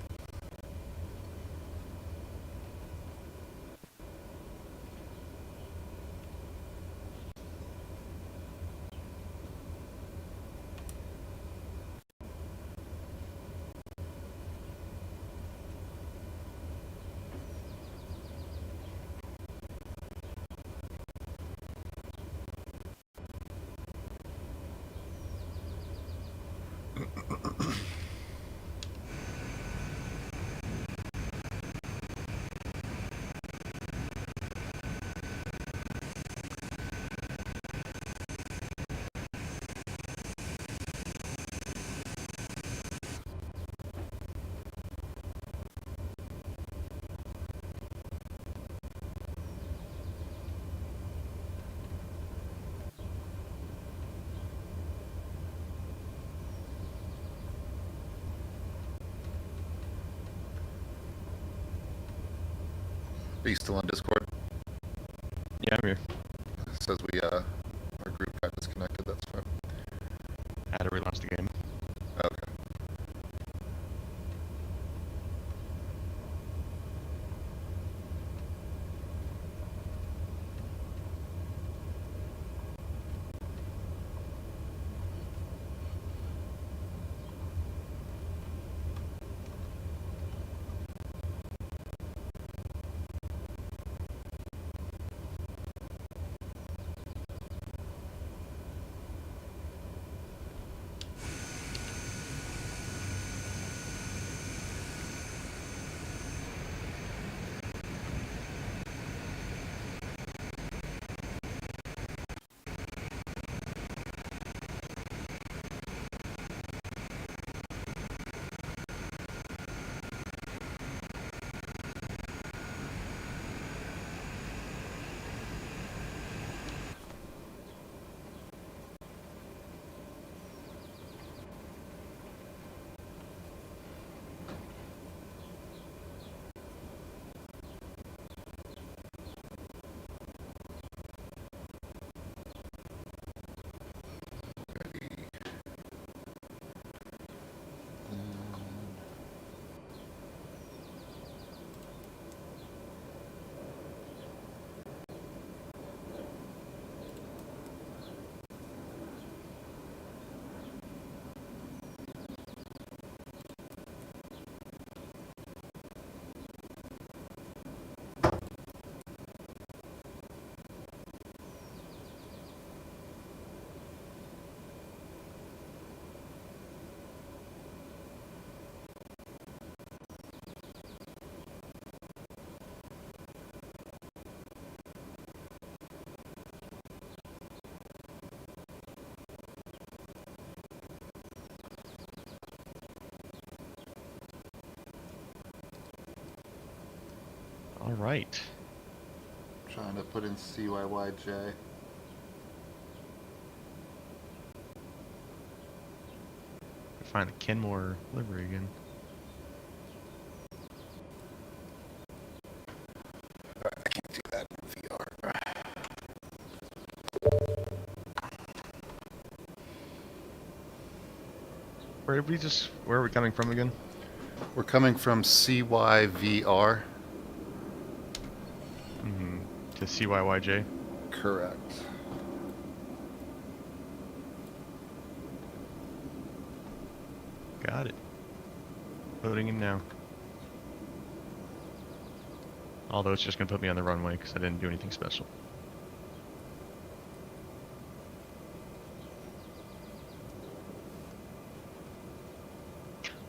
Are you still on Discord? Yeah, I'm here. It says our group got disconnected. That's fine. I had to relaunch the game. Okay. All right. Trying to put in CYYJ. find the Kenmore livery again. I can't do that in VR. Where are we coming from again? We're coming from CYVR. Mm-hmm. To CYYJ. Correct. Got it. Loading in now. Although it's just going to put me on the runway because I didn't do anything special.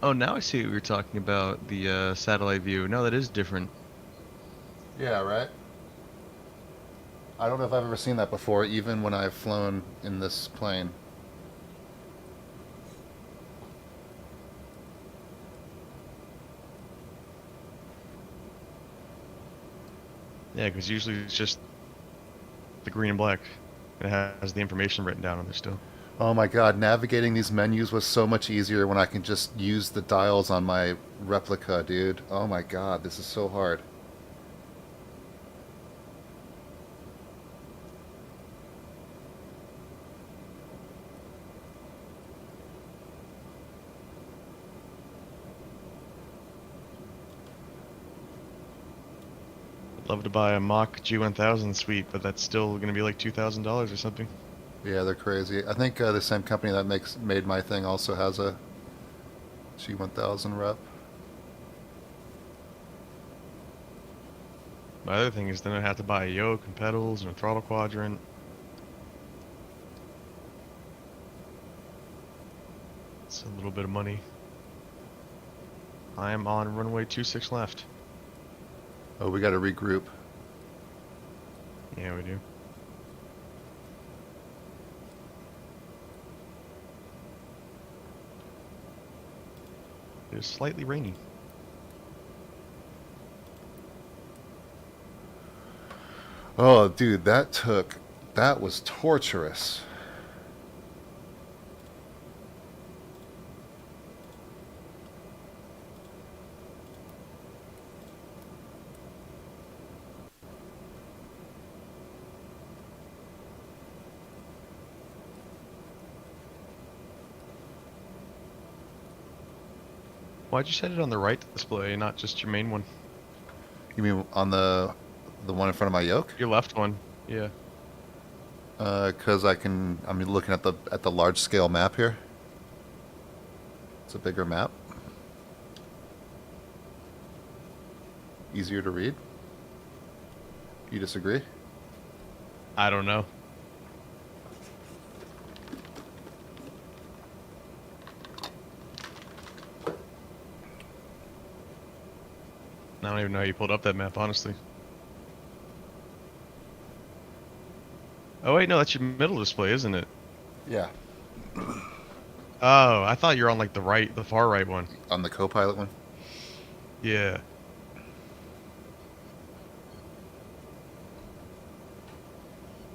Oh, now I see what we were talking about, the satellite view. No, that is different. Yeah, right? I don't know if I've ever seen that before, even when I've flown in this plane. Yeah, because usually it's just the green and black. It has the information written down on there still. Oh my god, navigating these menus was so much easier when I can just use the dials on my replica, dude. Oh my god, this is so hard. I'd love to buy a Mach G1000 suite, but that's still going to be like $2,000 or something. Yeah, they're crazy. I think the same company that made my thing also has a G1000 rep. My other thing is then I'd have to buy a yoke and pedals and a throttle quadrant. It's a little bit of money. I am on runway 26 left. Oh, we gotta regroup. Yeah, we do. It is slightly rainy. Oh, dude, that was torturous. Why'd you set it on the right display, not just your main one? You mean on the one in front of my yoke? Your left one. Yeah. 'Cause I'm looking at the large scale map here. It's a bigger map. Easier to read. You disagree? I don't know. I don't even know how you pulled up that map, honestly. Oh wait, no, that's your middle display, isn't it? Yeah. Oh, I thought you were on like the far right one. On the co-pilot one? Yeah.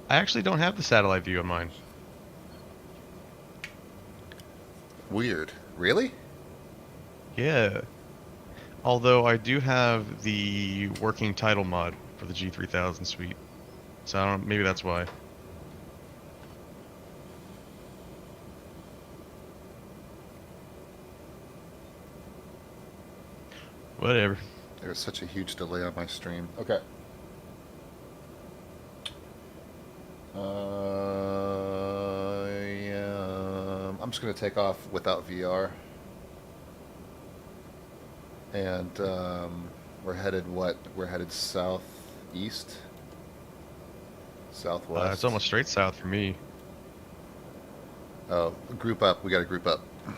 I actually don't have the satellite view on mine. Weird. Really? Yeah. Although I do have the working title mod for the G3000 suite. So I don't, maybe that's why. Whatever. There's such a huge delay on my stream. Okay. Yeah, I'm just gonna take off without VR. And we're headed what? We're headed southeast? Southwest? It's almost straight south for me. Oh, group up. We gotta group up. I'm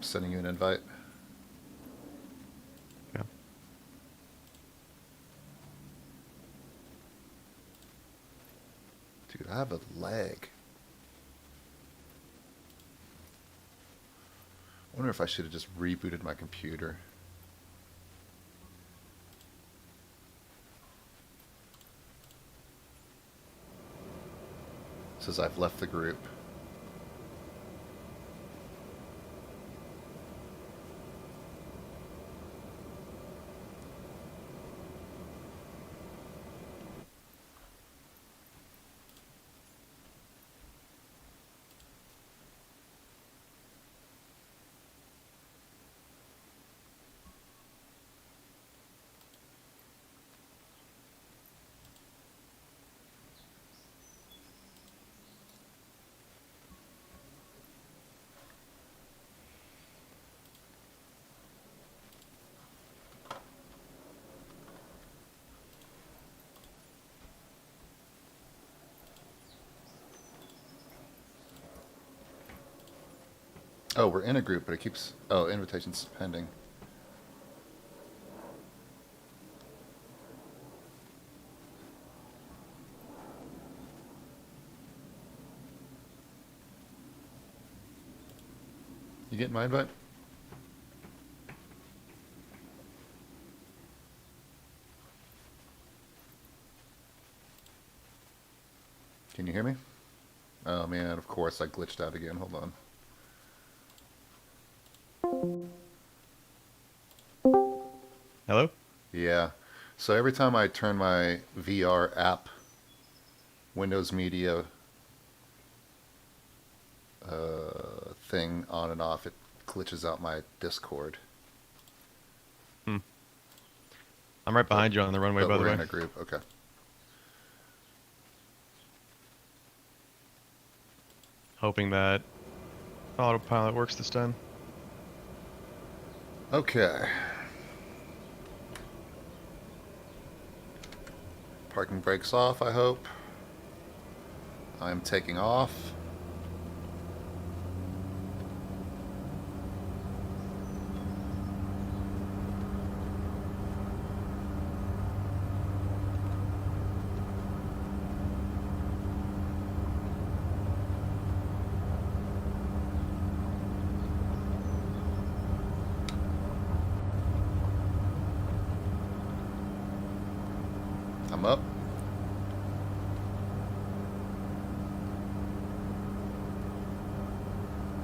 sending you an invite. Yeah. Dude, I have a lag. I wonder if I should have just rebooted my computer. Says I've left the group. Oh, we're in a group, but it keeps... Oh, invitation's pending. You getting my invite? Can you hear me? Oh man, of course I glitched out again. Hold on. Hello? Yeah. So every time I turn my VR app, Windows Media thing on and off, it glitches out my Discord. I'm right behind you on the runway, But by the we're way. in a group. Okay. Hoping that autopilot works this time. Okay. Parking brakes off, I hope. I'm taking off. I'm up.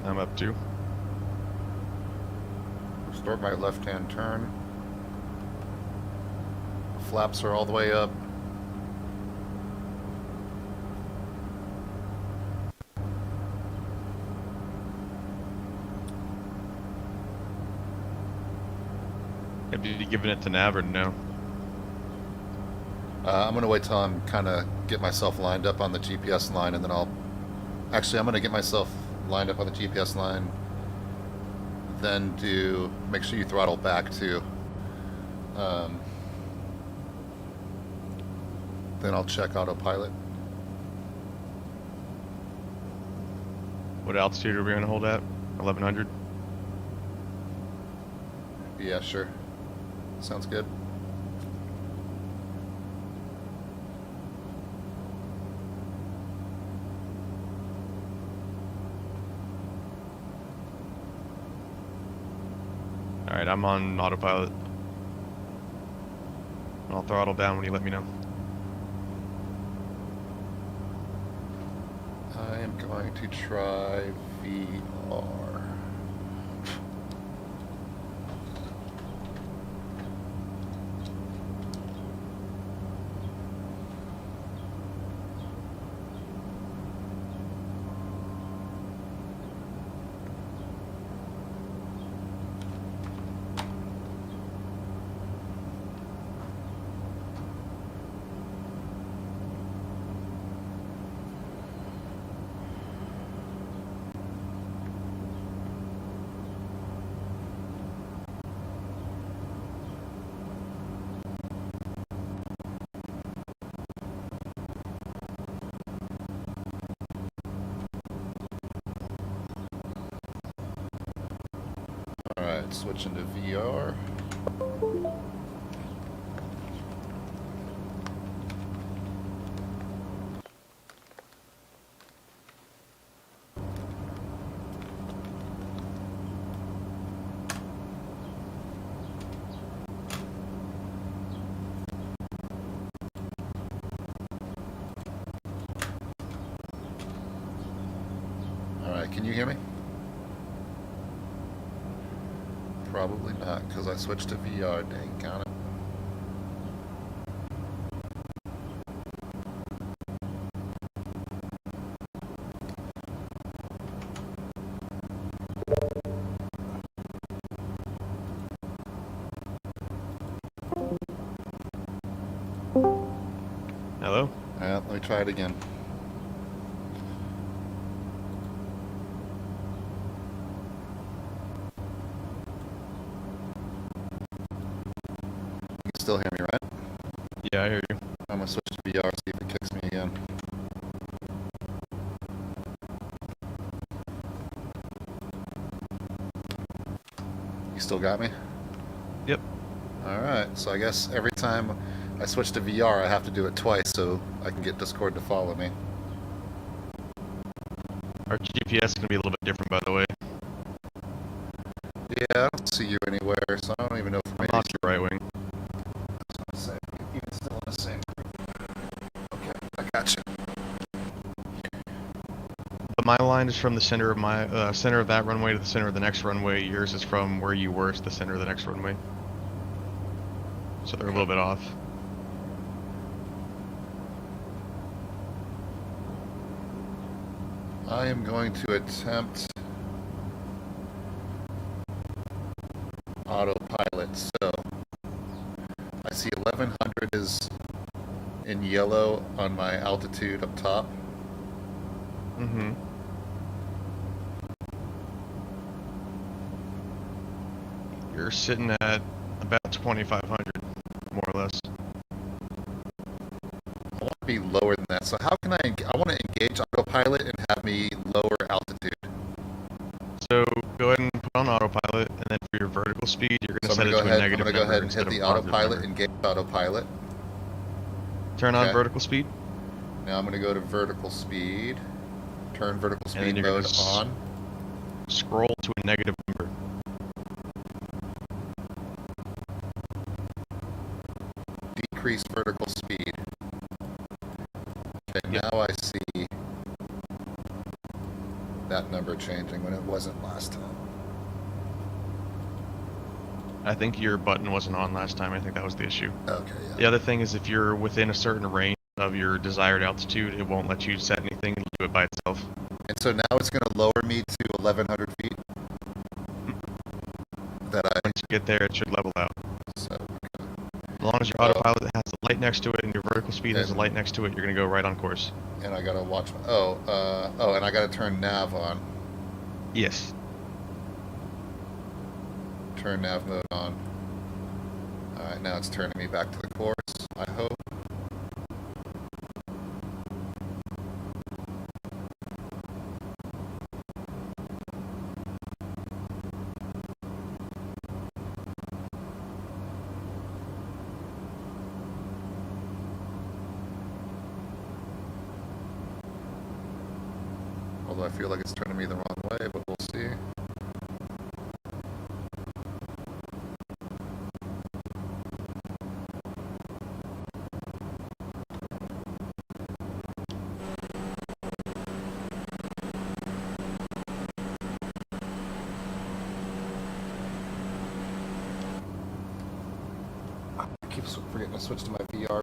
I'm up too. Start my left-hand turn. Flaps are all the way up. Have you given it to Nav or no? I'm going to wait till I'm kind of get myself lined up on the GPS line, and then I'll... Actually, I'm going to get myself lined up on the GPS line, then do... Make sure you throttle back, too. Then I'll check autopilot. What altitude are we going to hold at? 1100? Yeah, sure. Sounds good. Alright, I'm on autopilot. I'll throttle down when you let me know. I am going to try VR. Alright, switch into VR. Alright, can you hear me? Probably not, because I switched to VR, dang on it. Hello? Alright, let me try it again. You can still hear me, right? Yeah, I hear you. I'm gonna switch to VR, see if it kicks me again. You still got me? Yep. Alright, so I guess every time I switch to VR, I have to do it twice so I can get Discord to follow me. Our GPS is going to be a little bit different, by the way. Yeah, I don't see you anywhere, so I don't even know if I'm maybe not your right wing. even still in the same group. Okay, I got you. But my line is from the center of my center of that runway to the center of the next runway. Yours is from where you were to the center of the next runway. So they're a little bit off. I am going to attempt autopilot. So I see 1100 is in yellow on my altitude up top. Mm-hmm. You're sitting at about 2,500, more or less. I want to be lower than that. So how can I want to engage autopilot and have me lower altitude. So go ahead and put on autopilot, and then for your vertical speed, you're going So to I'm set going it to to a negative go number ahead and hit instead of the a positive autopilot, number. engage autopilot. Turn on Okay. vertical speed. Now I'm going to go to vertical speed. Turn vertical And then speed you're mode gonna on. Scroll to a negative number. Decrease vertical speed. Okay, Yep. now I see that number changing when it wasn't last time. I think your button wasn't on last time. I think that was the issue. Okay, yeah. The other thing is if you're within a certain range of your desired altitude, it won't let you set anything. It'll do it by itself. And so now it's going to lower me to 1100 feet. Once you get there, it should level out. So, As long as your autopilot has a light next to it and your vertical speed has a light next to it, you're going to go right on course. and I got to watch my, and I got to turn nav on. Yes. Turn nav mode on. Alright, now it's turning me back to the course, I hope. Although I feel like it's turning me the wrong way, but we'll see. I keep forgetting to switch to my VR.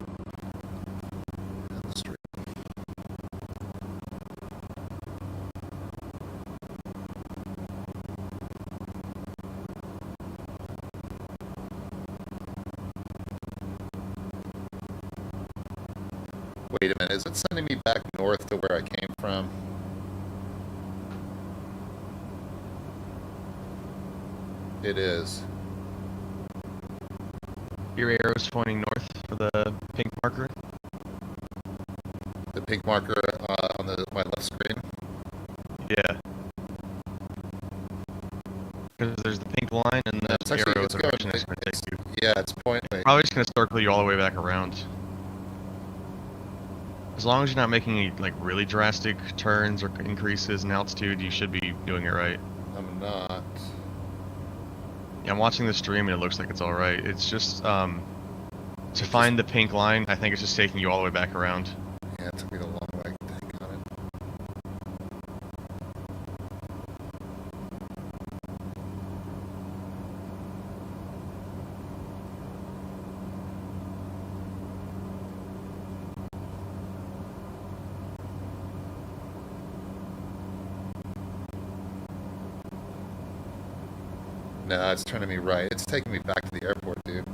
Wait a minute, is it sending me back north to where I came from? It is. Your arrow's pointing north for the pink marker. The pink marker on my left screen? Yeah. Because there's the pink line and the arrow direction it's going to take you. Yeah, it's pointing. Probably just going to circle you all the way back around. As long as you're not making any like really drastic turns or increases in altitude, you should be doing it right. I'm not. Yeah, I'm watching the stream and it looks like it's all right. It's just to find the pink line, I think it's just taking you all the way back around. Yeah, it took me the long way. Dang on No, it's turning me right. It's taking me back to the airport, dude.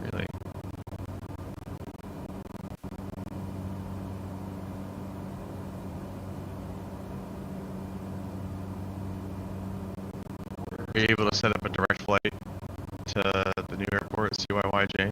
Really? Are you able to set up a direct flight to the new airport, CYYJ?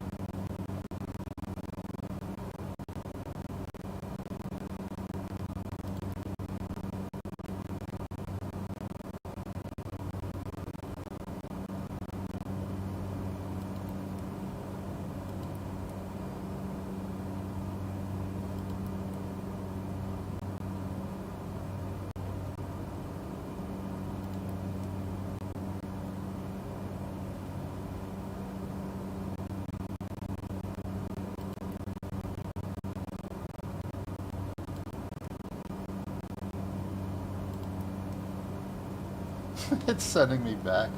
It's sending me back.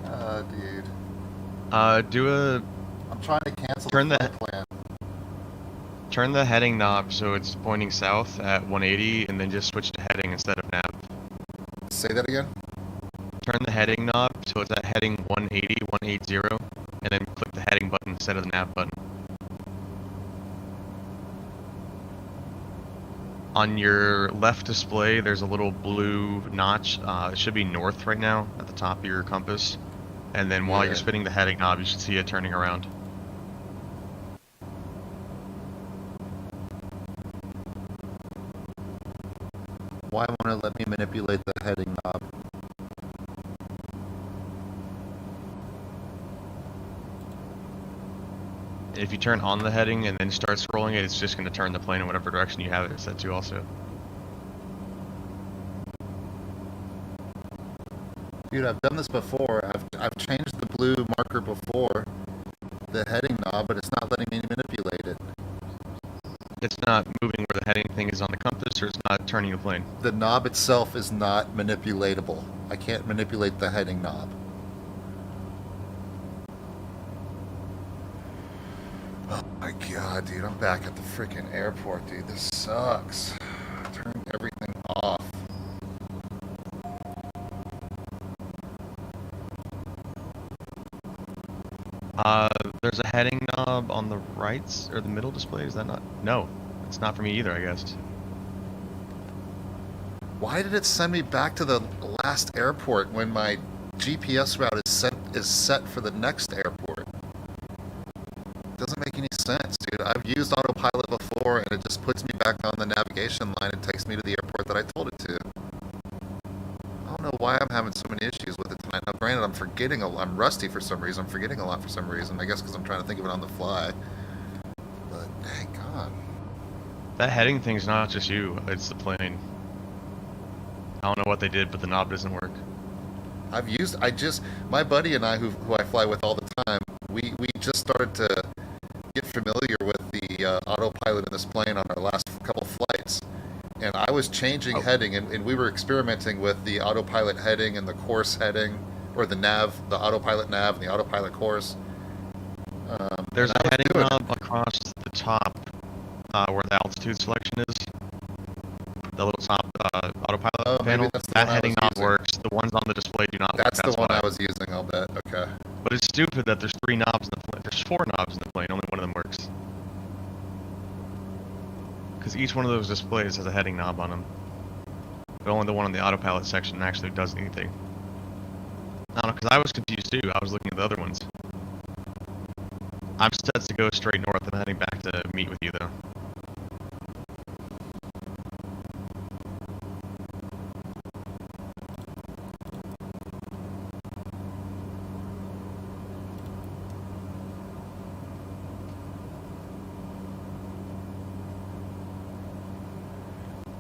Oh, dude. Do a I'm trying to cancel turn the the flight plan. turn the heading knob so it's pointing south at 180, and then just switch to heading instead of nav. Say that again? Turn the heading knob so it's at heading 180, 180, and then click the heading button instead of the nav button. On your left display, there's a little blue notch. It should be north right now at the top of your compass. And then while Yeah. you're spinning the heading knob, you should see it turning around. Why won't it let me manipulate the heading knob? If you turn on the heading and then start scrolling it, it's just going to turn the plane in whatever direction you have it set to also. Dude, I've done this before. I've changed the blue marker before, the heading knob, but it's not letting me manipulate it. It's not moving where the heading thing is on the compass, or it's not turning the plane. The knob itself is not manipulatable. I can't manipulate the heading knob. Oh my god, dude, I'm back at the freaking airport, dude. This sucks. Turn everything off. There's a heading knob on the right, or the middle display, is that not? No, it's not for me either, I guess. Why did it send me back to the last airport when my GPS route is set for the next airport? It doesn't make any sense, dude. I've used Autopilot before, and it just puts me back on the navigation line and takes me to the airport that I told it to. I don't know why I'm having so many issues with it tonight. Now, granted, I'm rusty for some reason. I'm forgetting a lot for some reason. I guess because I'm trying to think of it on the fly. But, dang God. That heading thing's not just you, it's the plane. I don't know what they did, but the knob doesn't work. My buddy and I, who I fly with all the time, we just started to get familiar with the autopilot in this plane on our last couple flights. And I was changing heading, and we were experimenting with the autopilot heading and the course heading, or the autopilot nav and the autopilot course. There's a heading knob across the top where the altitude selection is. The little top autopilot panel. That heading knob works. The ones on the display do not work. That's the one I was using, I'll bet. Okay. But it's stupid that there's 3 knobs in the plane. There's 4 knobs in the plane, only one of them works. Because each one of those displays has a heading knob on them. But only the one on the autopilot section actually does anything. I don't know, because I was confused too. I was looking at the other ones. I'm set to go straight north, and I'm heading back to meet with you though.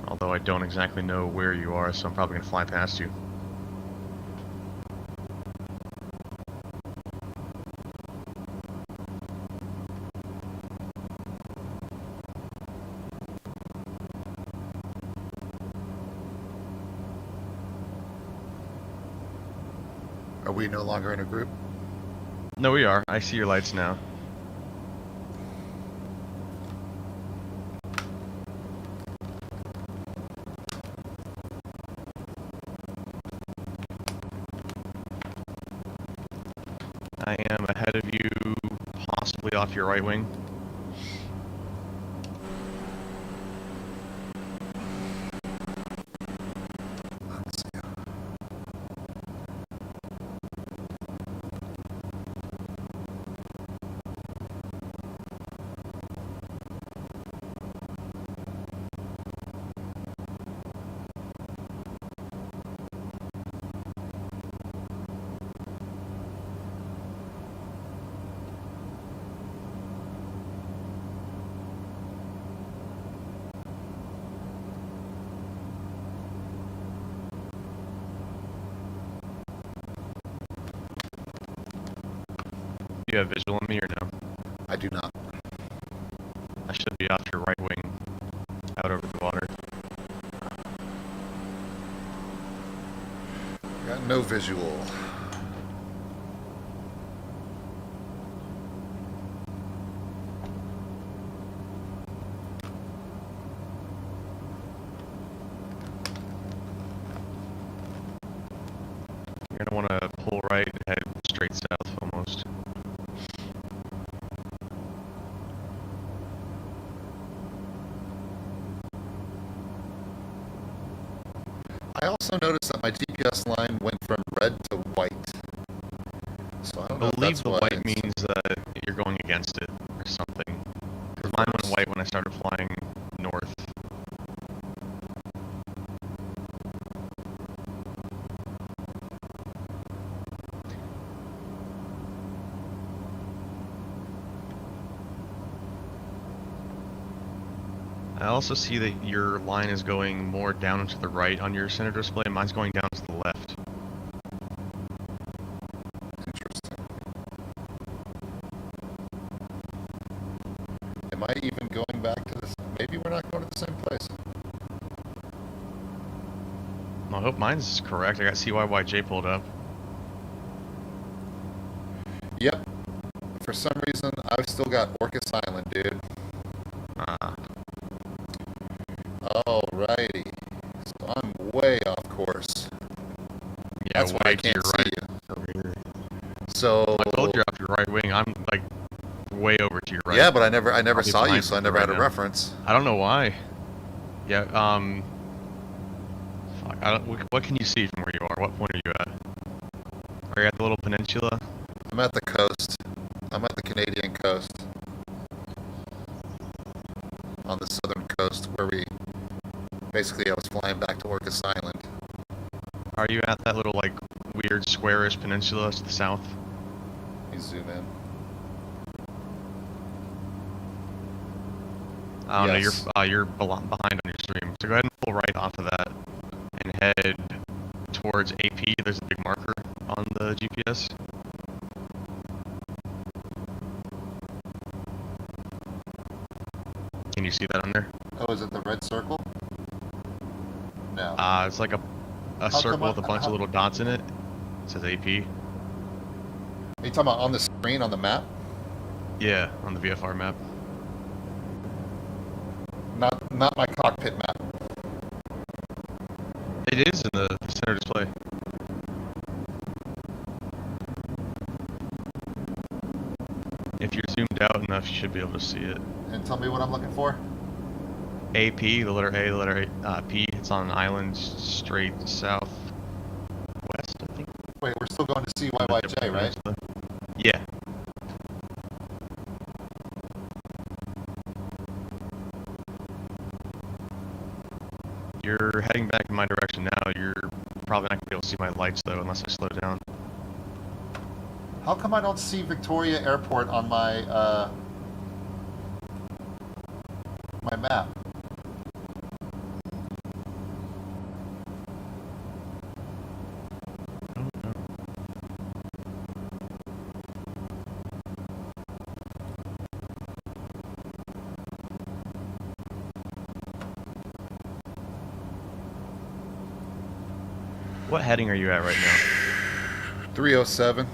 Although I don't exactly know where you are, so I'm probably going to fly past you. Are we no longer in a group? No, we are. I see your lights now. I am ahead of you, possibly off your right wing. Let's see. Do you have visual on me or no? I do not. I should be off your right wing, out over the water. Got no visual. You're gonna want to pull right and head straight south almost. I also noticed that my GPS line went from red to white. So I don't know I if believe that's the why white it's- means that you're going against it or something. Because mine went white when I started flying north. I also see that your line is going more down and to the right on your center display, and mine's going down to the left. Interesting. Am I even going back to this? Maybe we're not going to the same place. I hope mine's correct. I got CYYJ pulled up. Yep. For some reason, I've still got Orcas Island, dude. Alrighty. So I'm way off course. Yeah, That's why I way to can't your see right. you. Over here. So I told you off your right wing. I'm like way over to your right. yeah, but I never I'll be saw you, behind so I you never right had a now. reference. I don't know why. Yeah. Fuck. What can you see from where you are? What point are you at? Are you at the little peninsula? I'm at the coast. I'm at the Canadian coast. On the southern coast, where basically I was flying back to Orcas Island. Are you at that little like weird squarish peninsula to the south? Let me zoom in. I don't Yes. know. You're behind on your stream. So go ahead and pull right off of that and head towards AP. There's a big marker on the GPS. Can you see that on there? Oh, is it the red circle? No. It's like a come circle with a on- bunch how- of little dots in it. It says AP. Are you talking about on the screen, on the map? Yeah, on the VFR map. Not my cockpit map. It is in the center display. If you're zoomed out enough, you should be able to see it. And tell me what I'm looking for. AP, the letter A, the letter P. It's on an island straight southwest, I think. Wait, we're still going to CYYJ, right? Yeah. You're heading back in my direction now. You're probably not going to be able to see my lights, though, unless I slow down. How come I don't see Victoria Airport on my my map? What heading are you at right now? 307.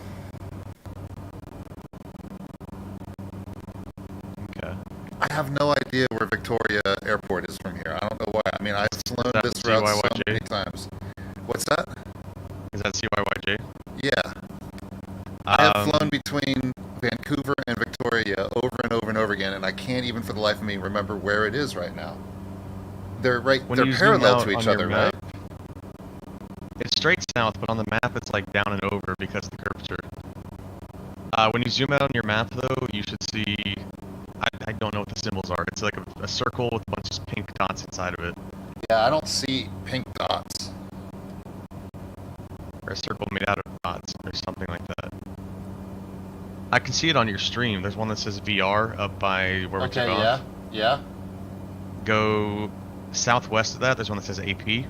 Okay. I have no idea where Victoria Airport is from here. I don't know why. I mean, I've flown that this route so CYYJ? many times. What's that? Is that CYYJ? Yeah. I have Um, flown between Vancouver and Victoria over and over and over again, and I can't even for the life of me remember where it is right now. when They're you zoom parallel out to on each your other, right? map, it's straight south, but on the map it's like down and over because of the curvature. When you zoom out on your map, though, you should see. I don't know what the symbols are. It's like a circle with a bunch of pink dots inside of it, Yeah, I don't see pink dots. or a circle made out of dots, or something like that. I can see it on your stream. There's one that says VR up by where we took Okay, off. yeah. Go southwest of that. There's one that says AP.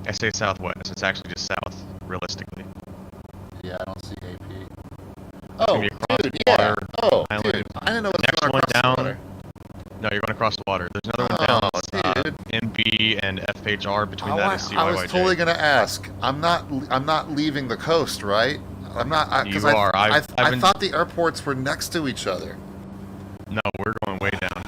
I say southwest. It's actually just south, realistically. Yeah, I don't see AP. It's Oh, gonna be across dude, the yeah. water Oh, island. dude, I didn't know it was Next going one across down. the water. No, you're going across the water. There's another one down. Oh, dude. MB and FHR. Between that is CYYJ. I was totally gonna ask. I'm not leaving the coast, right? I'm not. Because You are. I been... thought the airports were next to each other. No, we're going way down.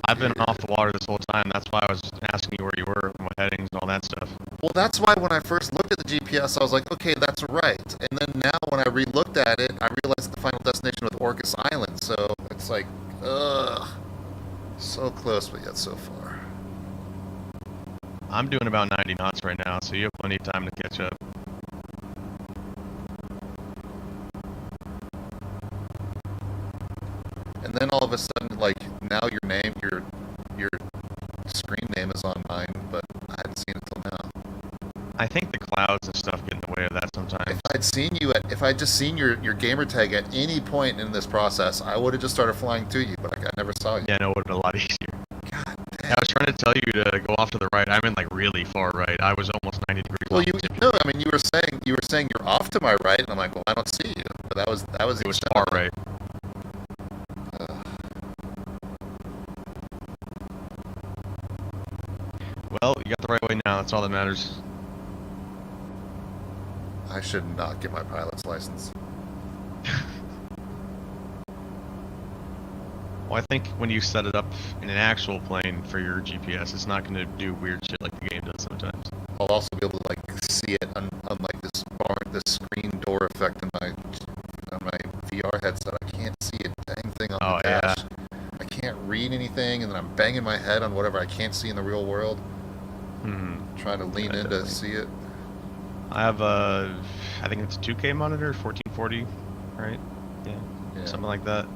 I've been off the water this whole time. That's why I was asking you where you were, and what headings, and all that stuff. Well, that's why when I first looked at the GPS, I was like, okay, that's right. And then now when I re-looked at it, I realized the final destination was Orcas Island. So it's like, ugh, so close, but yet so far. I'm doing about 90 knots right now, so you have plenty of time to catch up. And then all of a sudden, like, now your screen name is on mine, but I hadn't seen it till now. I think the clouds and stuff get in the way of that sometimes. If I'd just seen your gamer tag at any point in this process, I would have just started flying to you, but I never saw you. Yeah, no, it would have been a lot easier. God damn. I was trying to tell you to go off to the right. I meant like really far right. I was almost 90 degrees. Well, off you the center. no, I mean you were saying you're off to my right, and I'm like, well, I don't see you. But that was It was extent far of it. right. Well, you got the right way now. That's all that matters. I should not get my pilot's license. Well, I think when you set it up in an actual plane for your GPS, it's not going to do weird shit like the game does sometimes. I'll also be able to like see it on like this screen door effect on my VR headset. I can't see a dang thing on the dash. Yeah. I can't read anything, and then I'm banging my head on whatever I can't see in the real world. Trying to lean in to see it. I have a, I think it's a 2K monitor, 1440, right? Yeah, something like that.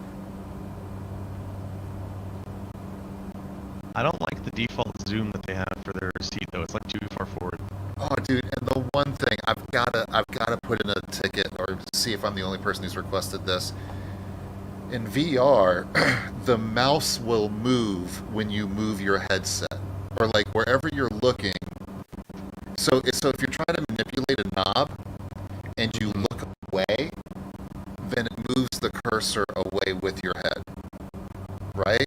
I don't like the default zoom that they have for their seat though. It's like too far forward. Oh, dude! And the one thing I've gotta put in a ticket or see if I'm the only person who's requested this. In VR, the mouse will move when you move your headset, or like wherever you're looking. So if you're trying to manipulate a knob and you look away, then it moves the cursor away with your head, right?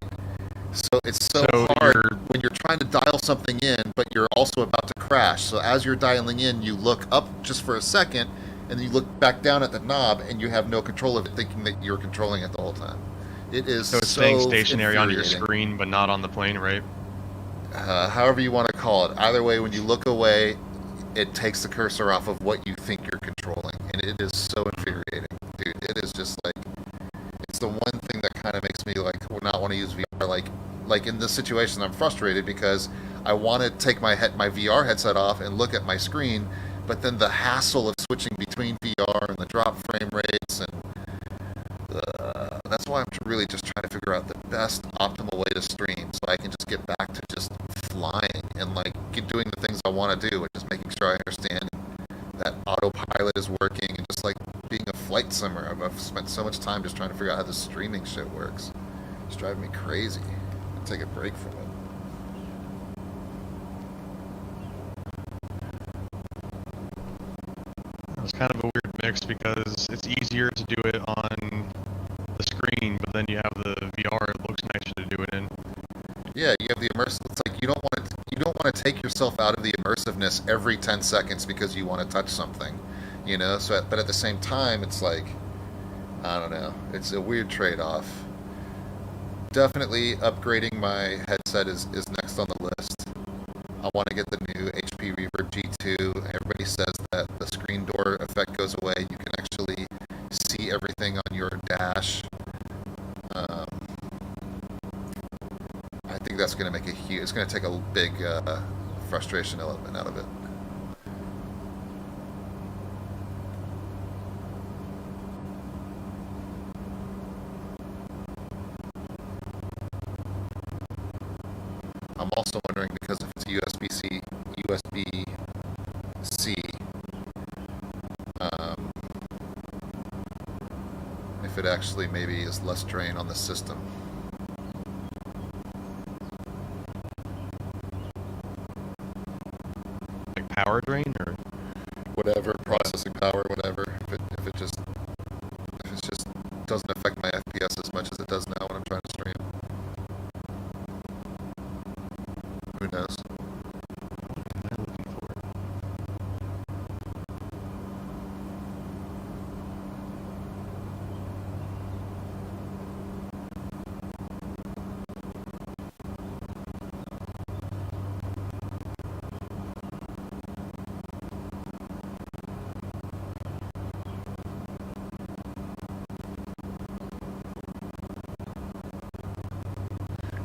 So it's so hard when you're trying to dial something in, but you're also about to crash. So as you're dialing in, you look up just for a second, and then you look back down at the knob, and you have no control of it, thinking that you're controlling it the whole time. It is so it's staying stationary on your screen, but not on the plane, right? However you want to call it. Either way, when you look away, it takes the cursor off of what you think you're controlling, and it is so infuriating, dude. It is just like, it's the one thing that kind of makes me like not want to use VR. Like in this situation, I'm frustrated because I want to take my VR headset off and look at my screen, but then the hassle of switching between VR and the drop frame rates, and that's why I'm really just trying to figure out the best optimal way to stream so I can just get back to just flying and like doing the things I want to do, and just making sure I understand that autopilot is working, and just like being a flight simmer. I've spent so much time just trying to figure out how this streaming shit works. It's driving me crazy. I'll take a break from it. It was kind of a weird mix because it's easier to do it on the screen, but then you have the VR. It looks nicer to do it in. Yeah, you have the immersive. It's like you don't want to take yourself out of the immersiveness every 10 seconds because you want to touch something, you know. So, but at the same time, it's like, I don't know. It's a weird trade-off. Definitely upgrading my headset is next on the list. I want to get the new HP Reverb G2. Everybody says that the screen door effect goes away. You can actually see everything on your dash. Um, I think that's going to make a huge. It's going to take a big frustration element out of it. I'm also wondering, because if it's USB-C, if it actually maybe is less drain on the system. Like power drain or Whatever, processing power, whatever. If it just doesn't affect my FPS as much as it does now when I'm trying to stream. Who knows? what am I looking for?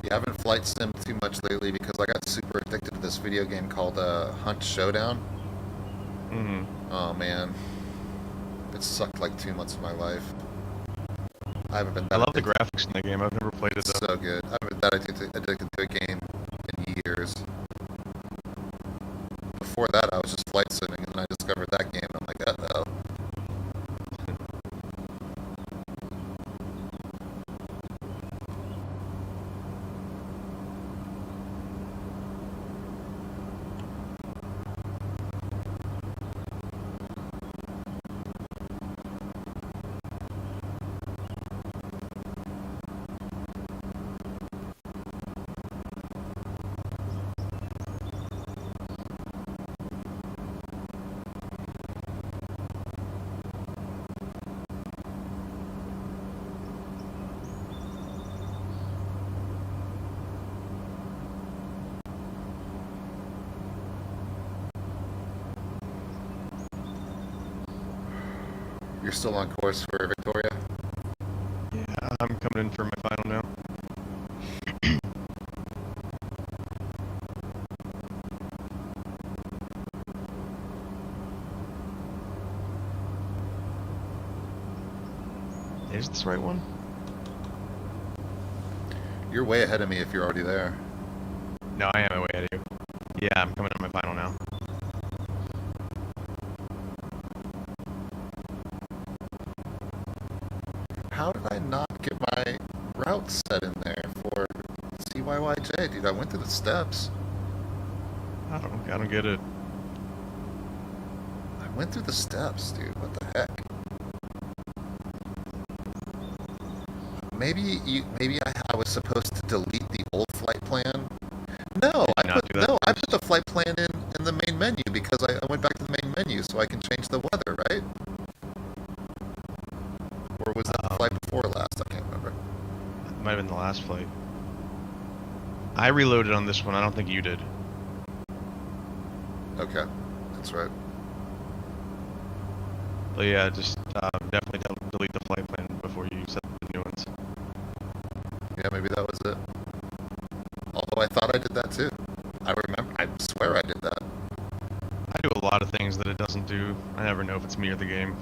Yeah, I haven't flight simmed too much lately because I got super addicted to this video game called Hunt Showdown. Oh man, it sucked like 2 months of my life. I haven't been I that love the addicted. graphics in the game. I've never played it It's though. so good. I haven't been that addicted to a game in years. Before that, I was just flight simming, and then I discovered that game, and I'm like, uh-oh. You're still on course for Victoria? Yeah, I'm coming in for my final now. Is this the right one? You're way ahead of me if you're already there. No, I am way ahead of you. Yeah, I'm coming on my final now. How did I not get my route set in there for CYYJ? Dude, I went through the steps. I don't get it. I went through the steps, dude. What the heck? Maybe I was supposed to delete the old flight plan. No, Did you not do that I first? put the flight plan in the main menu because I went back to the main menu so I can change the weather, right? Or was that the flight before last? I can't remember. It might have been the last flight. I reloaded on this one. I don't think you did. Okay, that's right. But yeah, just definitely delete the flight plan before you set the new ones. Yeah, maybe that was it. Although I thought I did that too. I swear I did that. I do a lot of things that it doesn't do. I never know if it's me or the game.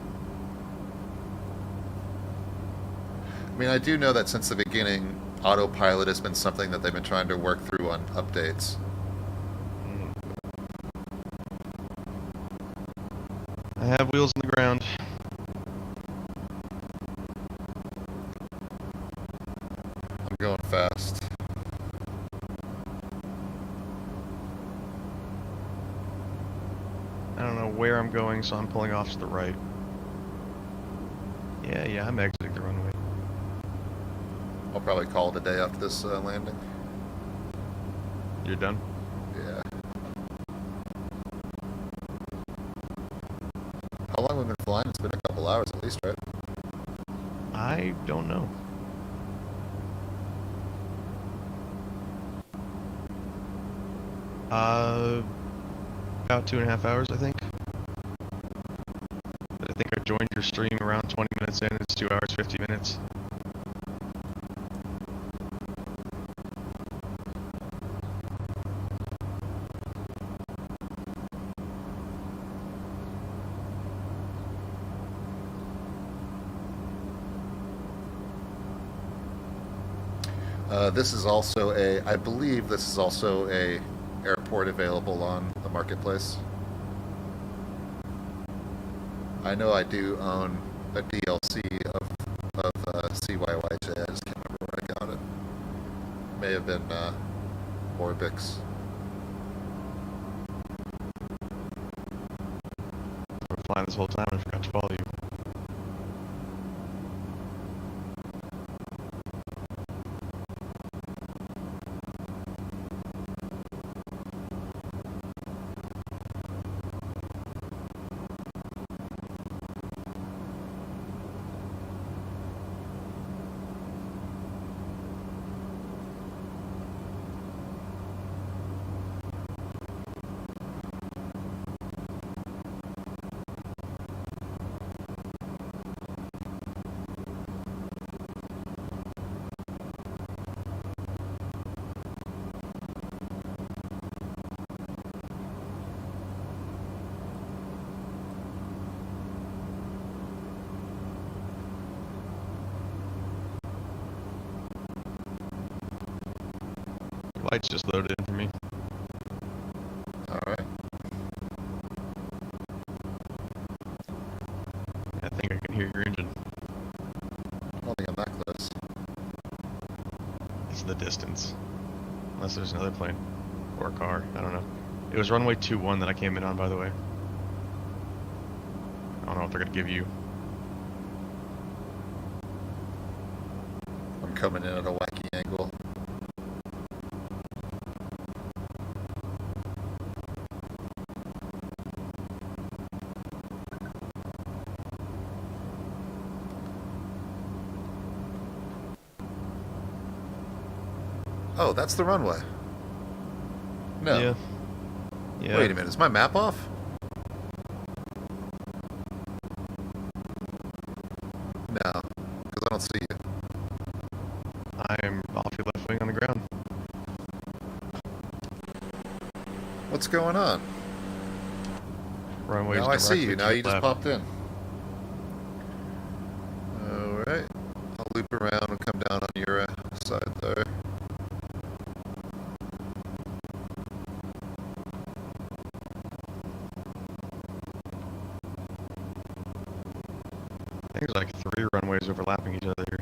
I mean, I do know that since the beginning, Autopilot has been something that they've been trying to work through on updates. I have wheels on the ground. I'm going fast. I don't know where I'm going, so I'm pulling off to the right. Yeah, I'm exiting the runway. I'll probably call it a day after this landing. You're done? Yeah. How long have we been flying? It's been a couple hours at least, right? I don't know. About 2.5 hours, I think. But think I joined your stream around 20 minutes in. It's 2 hours, 50 minutes. This is also I believe this is also a airport available on the marketplace. I know I do own a DLC of CYYJ. I just can't remember where I got it. May have been Orbix. I've been flying this whole time and I forgot to follow you. Lights just loaded in for me. Alright. I think I can hear your engine. I don't think I'm that close. It's the distance. Unless there's another plane. Or a car. I don't know. It was runway 21 that I came in on, by the way. I don't know if they're going to give you. I'm coming in at a wacky angle. Oh, that's the runway. No. Yeah. Yeah. Wait a minute, is my map off? No, because I don't see you. I'm off your left wing on the ground. What's going on? Runway's Now I see you. directly to Now your you just left. popped in. Alright. I'll loop around and come down on your side there. I think there's like 3 runways overlapping each other here.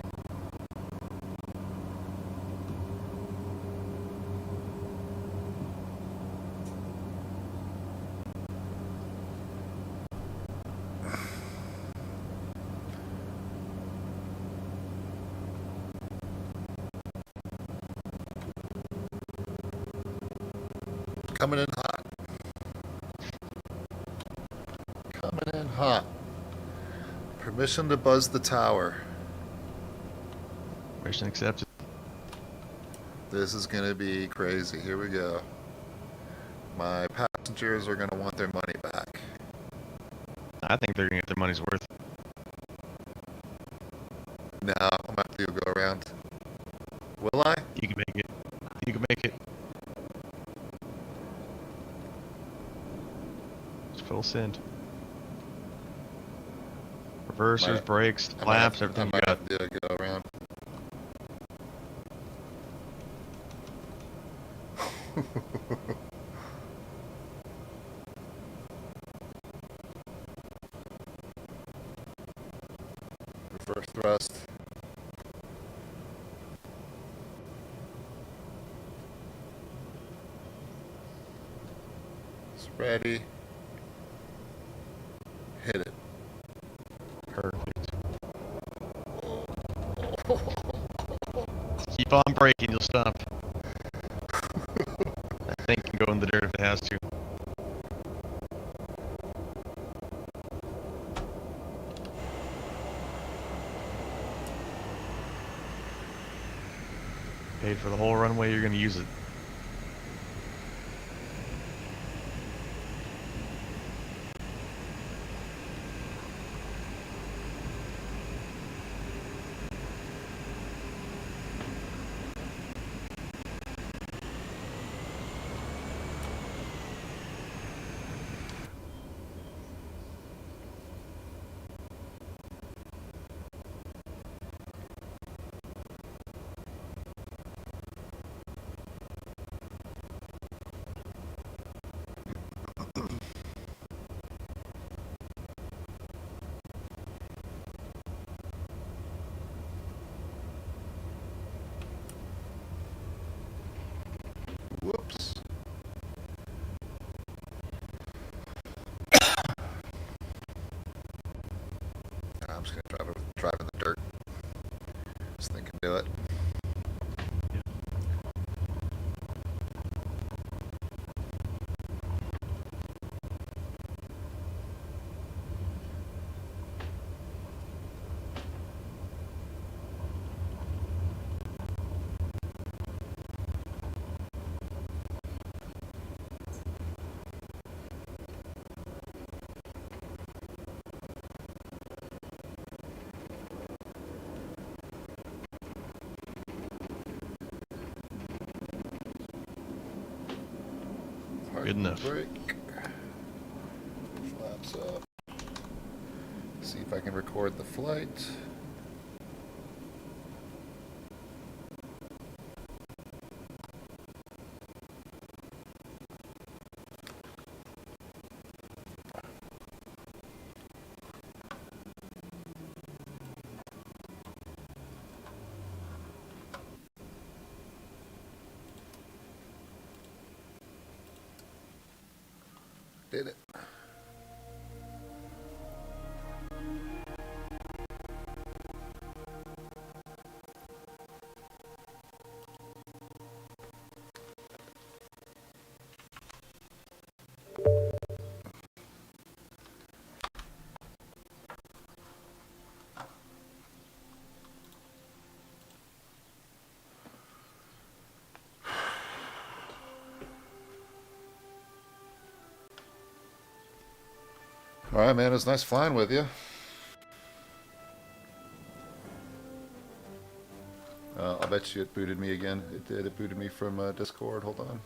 Coming in hot. Coming in hot. Permission to buzz the tower. Mission accepted. This is going to be crazy. Here we go. My passengers are going to want their money back. I think they're going to get their money's worth. No, I'm going to have to go around. Will I? You can make it. You can make it. It's full send. Reversers, brakes, flaps, everything you I might got. have to go around. Reverse thrust. It's ready. Hit it. Perfect. Keep on braking, you'll stop. I think can go in the dirt if it has to. Paid for the whole runway, you're going to use it. I'm just gonna drive in the dirt. This thing can do it. Good enough. Brake. Flaps up. See if I can record the flight. Did it. All right, man. It was nice flying with you. I'll bet you it booted me again. It did. It booted me from Discord. Hold on.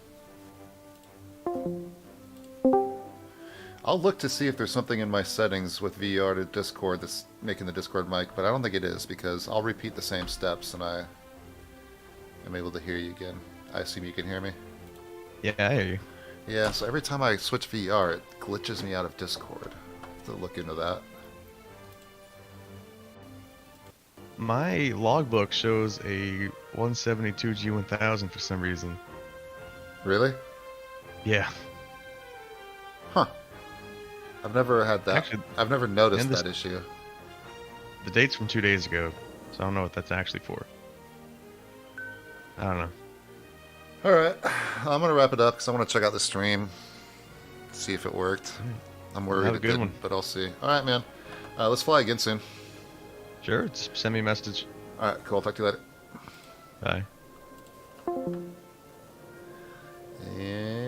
I'll look to see if there's something in my settings with VR to Discord that's making the Discord mic, but I don't think it is because I'll repeat the same steps and I am able to hear you again. I assume you can hear me? Yeah, I hear you. Yeah, so every time I switch VR, it glitches me out of Discord. To look into that. My logbook shows a 172 G1000 for some reason. Really? Yeah. Huh. I've never had that. Actually, I've never noticed that issue. The date's from 2 days ago, so I don't know what that's actually for. I don't know. Alright, I'm going to wrap it up because I want to check out the stream. See if it worked. I'm worried it didn't, but I'll see. Alright, man. Let's fly again soon. Sure, just send me a message. Alright, cool. Talk to you later. Bye. And